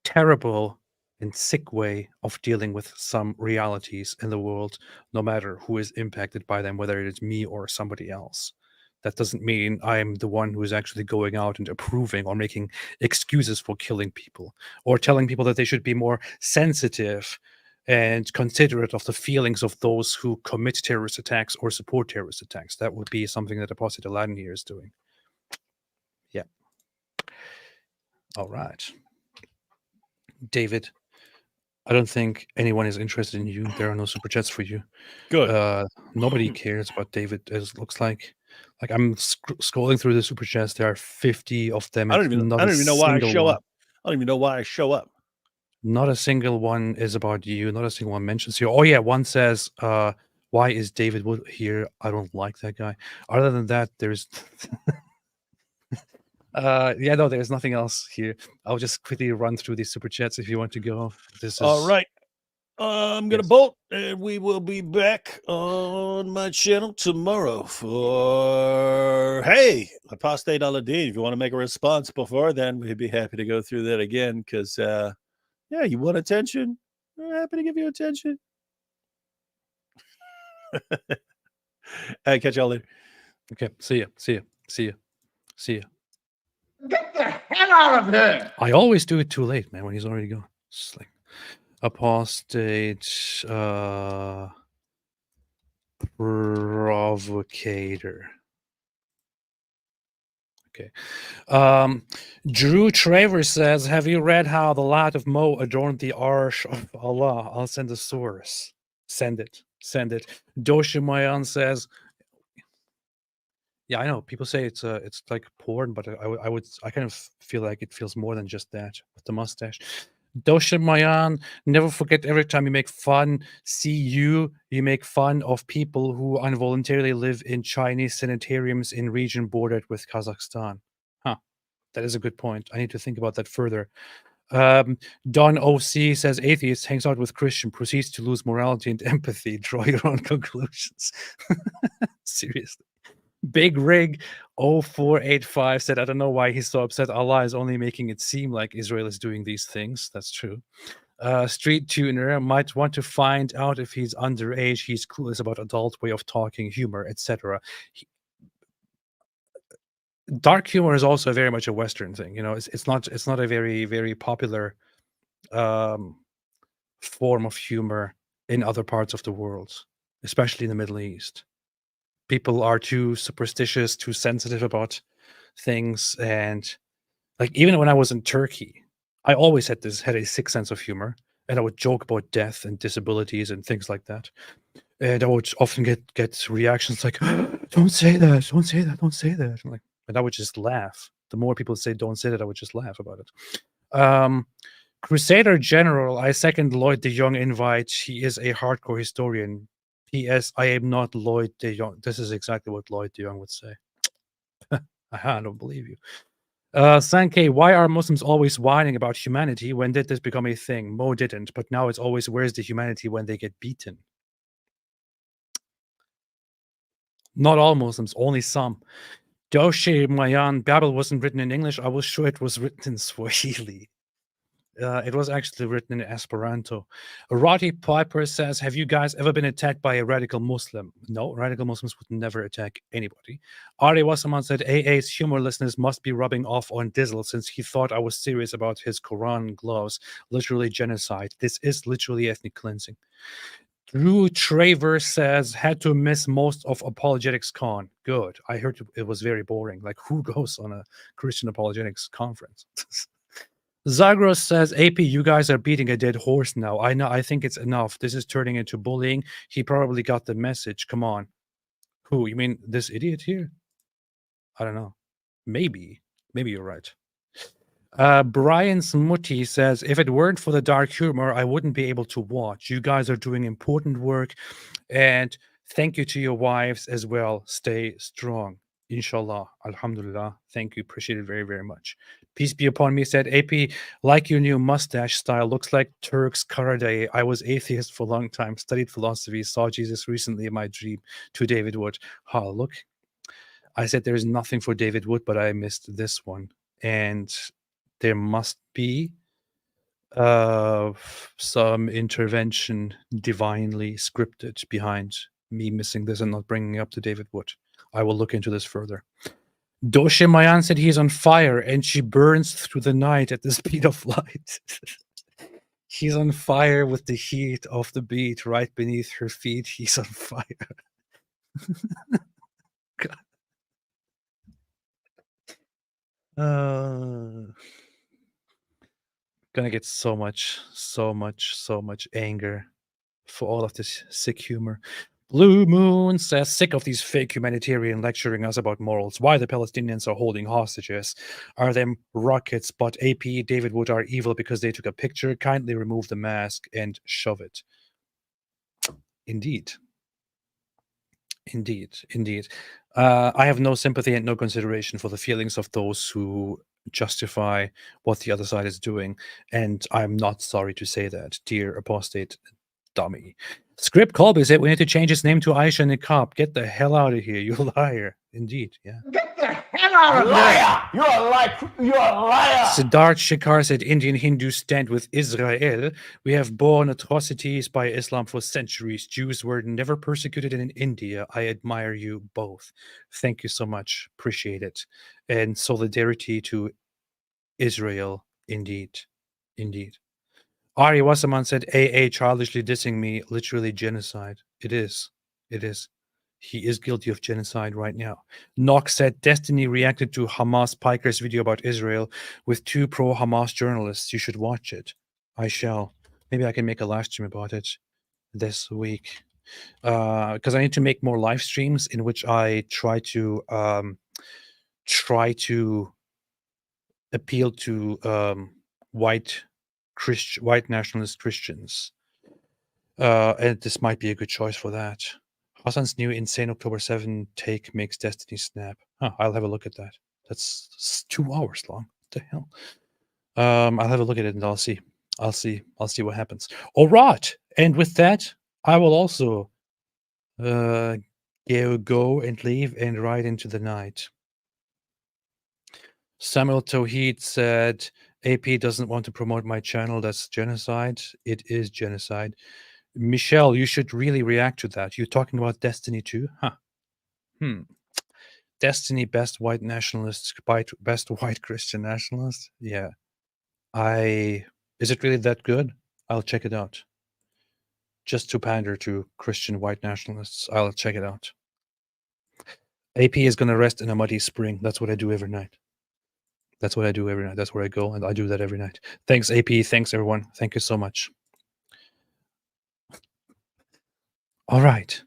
terrible and sick way of dealing with some realities in the world, no matter who is impacted by them, whether it is me or somebody else. That doesn't mean I'm the one who is actually going out and approving or making excuses for killing people or telling people that they should be more sensitive and considerate of the feelings of those who commit terrorist attacks or support terrorist attacks. That would be something that Apostate Aladdin here is doing. Yeah. All right. David, I don't think anyone is interested in you. There are no super chats for you. Good. Nobody cares about David, as it looks like. Like, I'm scrolling through the super chats. There are 50 of them. I don't even know why I show up. I don't even know why I show up. Not a single one is about you. Not a single one mentions you. Oh yeah, one says, "Why is David Wood here? I don't like that guy." Other than that, there's yeah, no, there's nothing else here. I'll just quickly run through these super chats if you want to go. This is all right. I'm gonna bolt, and we will be back on my channel tomorrow for Apostate Aladdin. If you want to make a response before then, we'd be happy to go through that again, because yeah, you want attention? We're happy to give you attention. Hey, catch y'all later. Okay, see ya. Get the hell out of here! I always do it too late, man, when he's already gone. It's like Apostate provocator. Okay. Drew Travers says, have you read how the lad of Mo adorned the Arsh of Allah? I'll send the source. Send it. Doshimayan says, yeah, I know. People say it's like porn, but I kind of feel like it feels more than just that with the mustache. Doshimayan, never forget, every time you make fun, you make fun of people who involuntarily live in Chinese sanitariums in region bordered with Kazakhstan. Huh. That is a good point. I need to think about that further. Don OC says, atheist hangs out with Christian, proceeds to lose morality and empathy. Draw your own conclusions. Seriously. Big Rig 0485 said, I don't know why he's so upset. Allah is only making it seem like Israel is doing these things. That's true. Street Tuner might want to find out if he's underage. He's clueless about adult way of talking, humor, etc. Dark humor is also very much a Western thing. You know, it's not a very, very popular form of humor in other parts of the world, especially in the Middle East. People are too superstitious, too sensitive about things, and like even when I was in Turkey, I always had a sick sense of humor, and I would joke about death and disabilities and things like that. And I would often get reactions like, "Don't say that! Don't say that! Don't say that!" And I would just laugh. The more people say "Don't say that," I would just laugh about it. Crusader General, I second Lloyd de Jong invite. He is a hardcore historian. P.S. I am not Lloyd de Jong. This is exactly what Lloyd de Jong would say. I don't believe you. Sankey, why are Muslims always whining about humanity? When did this become a thing? Mo didn't, but now it's always where's the humanity when they get beaten? Not all Muslims, only some. Doshe Mayan, Babel wasn't written in English. I was sure it was written in Swahili. It was actually written in Esperanto. Roddy Piper says, have you guys ever been attacked by a radical Muslim? No, radical Muslims would never attack anybody. Ari Wasserman said, AA's humorlessness must be rubbing off on Dizzle since he thought I was serious about his Quran gloves. Literally genocide. This is literally ethnic cleansing. Drew Traver says, had to miss most of Apologetics Con. Good. I heard it was very boring. Like, who goes on a Christian apologetics conference? Zagros says, AP, you guys are beating a dead horse now. I know. I think it's enough. This is turning into bullying. He probably got the message. Come on. Who? You mean this idiot here? I don't know. Maybe. Maybe you're right. Brian Smutti says, if it weren't for the dark humor, I wouldn't be able to watch. You guys are doing important work. And thank you to your wives as well. Stay strong. Inshallah. Alhamdulillah. Thank you. Appreciate it very, very much. Peace be upon me, said AP, like your new mustache style, looks like Turk's Karaday. I was atheist for a long time, studied philosophy, saw Jesus recently in my dream to David Wood. Ha, look. I said there's nothing for David Wood, but I missed this one. And there must be some intervention divinely scripted behind me missing this and not bringing up to David Wood. I will look into this further. Doshe Mayan said he's on fire and she burns through the night at the speed of light. He's on fire with the heat of the beat right beneath her feet. He's on fire. Gonna get so much anger for all of this sick humor. Blue Moon says, sick of these fake humanitarian lecturing us about morals. Why the Palestinians are holding hostages? Are them rockets, but AP, David Wood are evil because they took a picture? Kindly remove the mask and shove it. Indeed. I have no sympathy and no consideration for the feelings of those who justify what the other side is doing. And I'm not sorry to say that, dear apostate dummy. Script Colby said we need to change his name to Aisha Niqab. Get the hell out of here, you liar. Indeed, yeah. Get the hell out of here! You're a liar! Siddharth Shikar said Indian Hindus stand with Israel. We have borne atrocities by Islam for centuries. Jews were never persecuted in India. I admire you both. Thank you so much. Appreciate it. And solidarity to Israel, indeed. Ari Wasserman said, AA childishly dissing me, literally genocide. It is. He is guilty of genocide right now. Knox said, Destiny reacted to Hamas Piker's video about Israel with 2 pro-Hamas journalists. You should watch it. I shall. Maybe I can make a live stream about it this week. Because I need to make more live streams in which I try to appeal to white nationalist Christians. And this might be a good choice for that. Hassan's new insane October 7 take makes Destiny snap. I'll have a look at that. That's 2 hours long. What the hell? I'll have a look at it and I'll see what happens. All right. And with that, I will also Go and leave and ride into the night. Samuel Tawheed said, AP doesn't want to promote my channel. That's genocide. It is genocide. Michelle, you should really react to that. You're talking about Destiny 2? Huh. Destiny, best white nationalists, best white Christian nationalist? Yeah. Is it really that good? I'll check it out. Just to pander to Christian white nationalists, I'll check it out. AP is going to rest in a muddy spring. That's what I do every night. That's what I do every night. That's where I go, and I do that every night. Thanks, AP. Thanks, everyone. Thank you so much. All right.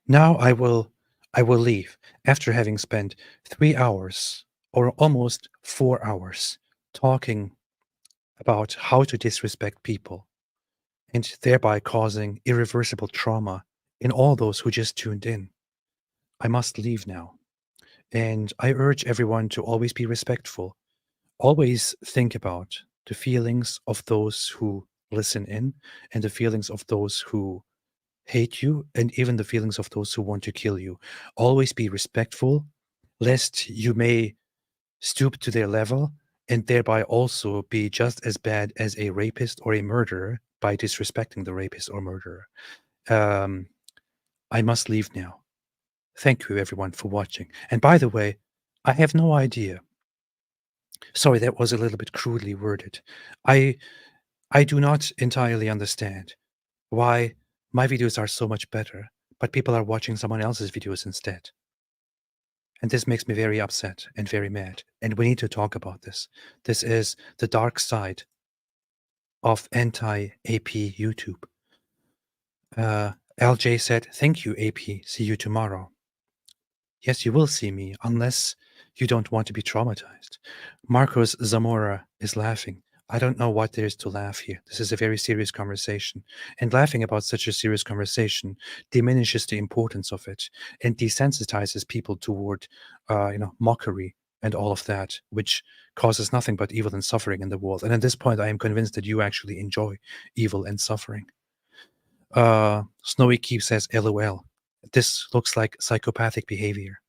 Now I will leave after having spent 3 hours or almost 4 hours talking about how to disrespect people and thereby causing irreversible trauma in all those who just tuned in. I must leave now. And I urge everyone to always be respectful. Always think about the feelings of those who listen in and the feelings of those who hate you and even the feelings of those who want to kill you. Always be respectful, lest you may stoop to their level and thereby also be just as bad as a rapist or a murderer by disrespecting the rapist or murderer. I must leave now. Thank you, everyone, for watching. And by the way, I have no idea. Sorry, that was a little bit crudely worded. I do not entirely understand why my videos are so much better, but people are watching someone else's videos instead. And this makes me very upset and very mad. And we need to talk about this. This is the dark side of anti-AP YouTube. LJ said, thank you, AP. See you tomorrow. Yes, you will see me, unless you don't want to be traumatized. Marcos Zamora is laughing. I don't know what there is to laugh here. This is a very serious conversation. And laughing about such a serious conversation diminishes the importance of it and desensitizes people toward, mockery and all of that, which causes nothing but evil and suffering in the world. And at this point, I am convinced that you actually enjoy evil and suffering. Snowy Keep says, LOL. This looks like psychopathic behavior.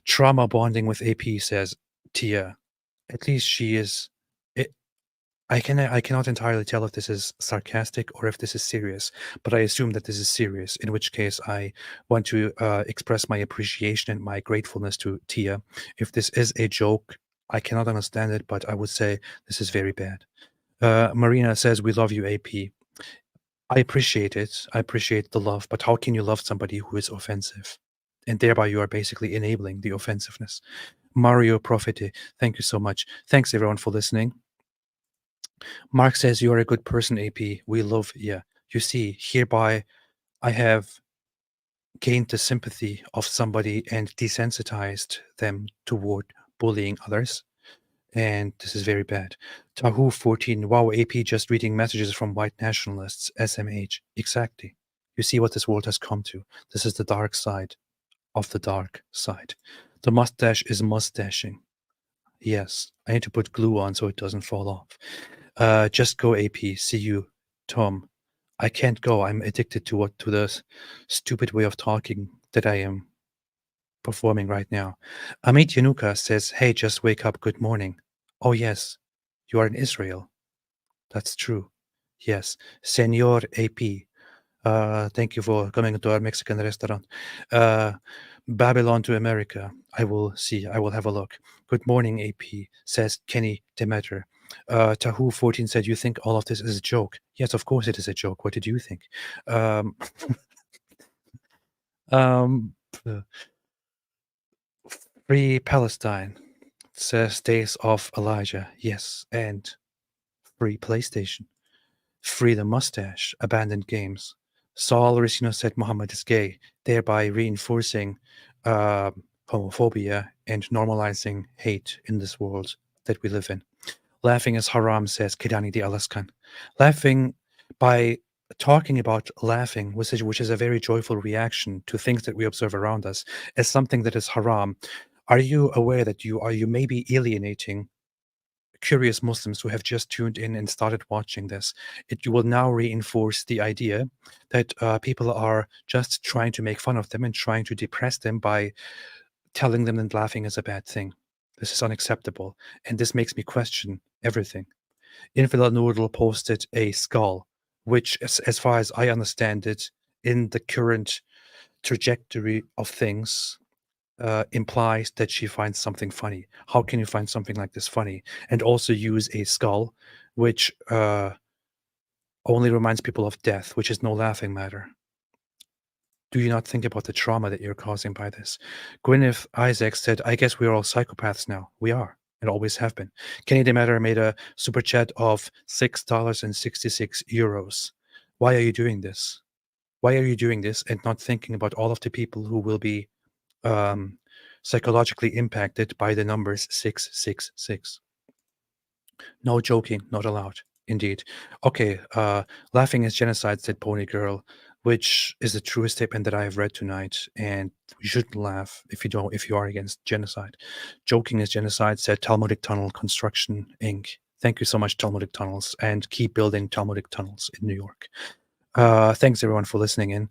Trauma bonding with AP says, Tia, at least she is. I cannot entirely tell if this is sarcastic or if this is serious, but I assume that this is serious, in which case I want to express my appreciation and my gratefulness to Tia. If this is a joke, I cannot understand it, but I would say this is very bad. Marina says, we love you, AP. I appreciate it. I appreciate the love, but how can you love somebody who is offensive? And thereby you are basically enabling the offensiveness. Mario Profite, thank you so much. Thanks everyone for listening. Mark says, you are a good person, AP. We love you. You see, hereby I have gained the sympathy of somebody and desensitized them toward bullying others. And this is very bad. Tahu 14, wow, AP just reading messages from white nationalists, SMH. Exactly. You see what this world has come to. This is the dark side of the dark side. The mustache is mustaching. Yes, I need to put glue on so it doesn't fall off. Just go, AP. See you, Tom. I can't go. I'm addicted to the stupid way of talking that I am performing right now. Amit Yanuka says, hey, just wake up. Good morning. Oh, yes. You are in Israel. That's true. Yes. Senor AP. Thank you for coming to our Mexican restaurant. Babylon to America. I will see. I will have a look. Good morning, AP, says Kenny Demeter. Tahu 14 said, you think all of this is a joke? Yes, of course it is a joke. What did you think? Free Palestine, says Days of Elijah. Yes, and free PlayStation. Free the mustache. Abandoned games. Saul Ricino said Muhammad is gay, thereby reinforcing homophobia and normalizing hate in this world that we live in. Laughing is haram, says Kidani the Alaskan. Laughing by talking about laughing, which is a very joyful reaction to things that we observe around us, as something that is haram. Are you aware that you may be alienating curious Muslims who have just tuned in and started watching this, it will now reinforce the idea that people are just trying to make fun of them and trying to depress them by telling them that laughing is a bad thing. This is unacceptable, and this makes me question everything. Infidel Noodle posted a skull, which, as far as I understand it, in the current trajectory of things, implies that she finds something funny. How can you find something like this funny and also use a skull, which only reminds people of death, which is no laughing matter? Do you not think about the trauma that you're causing by this? Gwyneth Isaac said, I guess we're all psychopaths now. We are, and always have been. Kenny DeMatter made a super chat of €6.66. Why are you doing this? Why are you doing this and not thinking about all of the people who will be psychologically impacted by the numbers 666? No joking, not allowed. Indeed. Okay, laughing is genocide, said Pony Girl, which is the truest statement that I have read tonight. And you shouldn't laugh if you are against genocide. Joking is genocide, said Talmudic Tunnel Construction Inc. Thank you so much, Talmudic Tunnels, and keep building Talmudic tunnels in New York. Thanks everyone for listening in.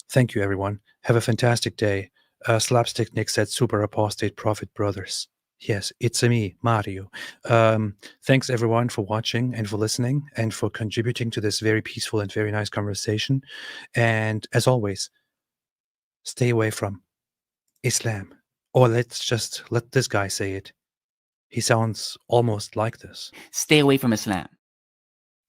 Thank you everyone. Have a fantastic day. Slapstick Nick said, super apostate prophet brothers. Yes, it's me, Mario. Thanks everyone for watching and for listening and for contributing to this very peaceful and very nice conversation. And as always, stay away from Islam. Or let's just let this guy say it. He sounds almost like this. Stay away from Islam.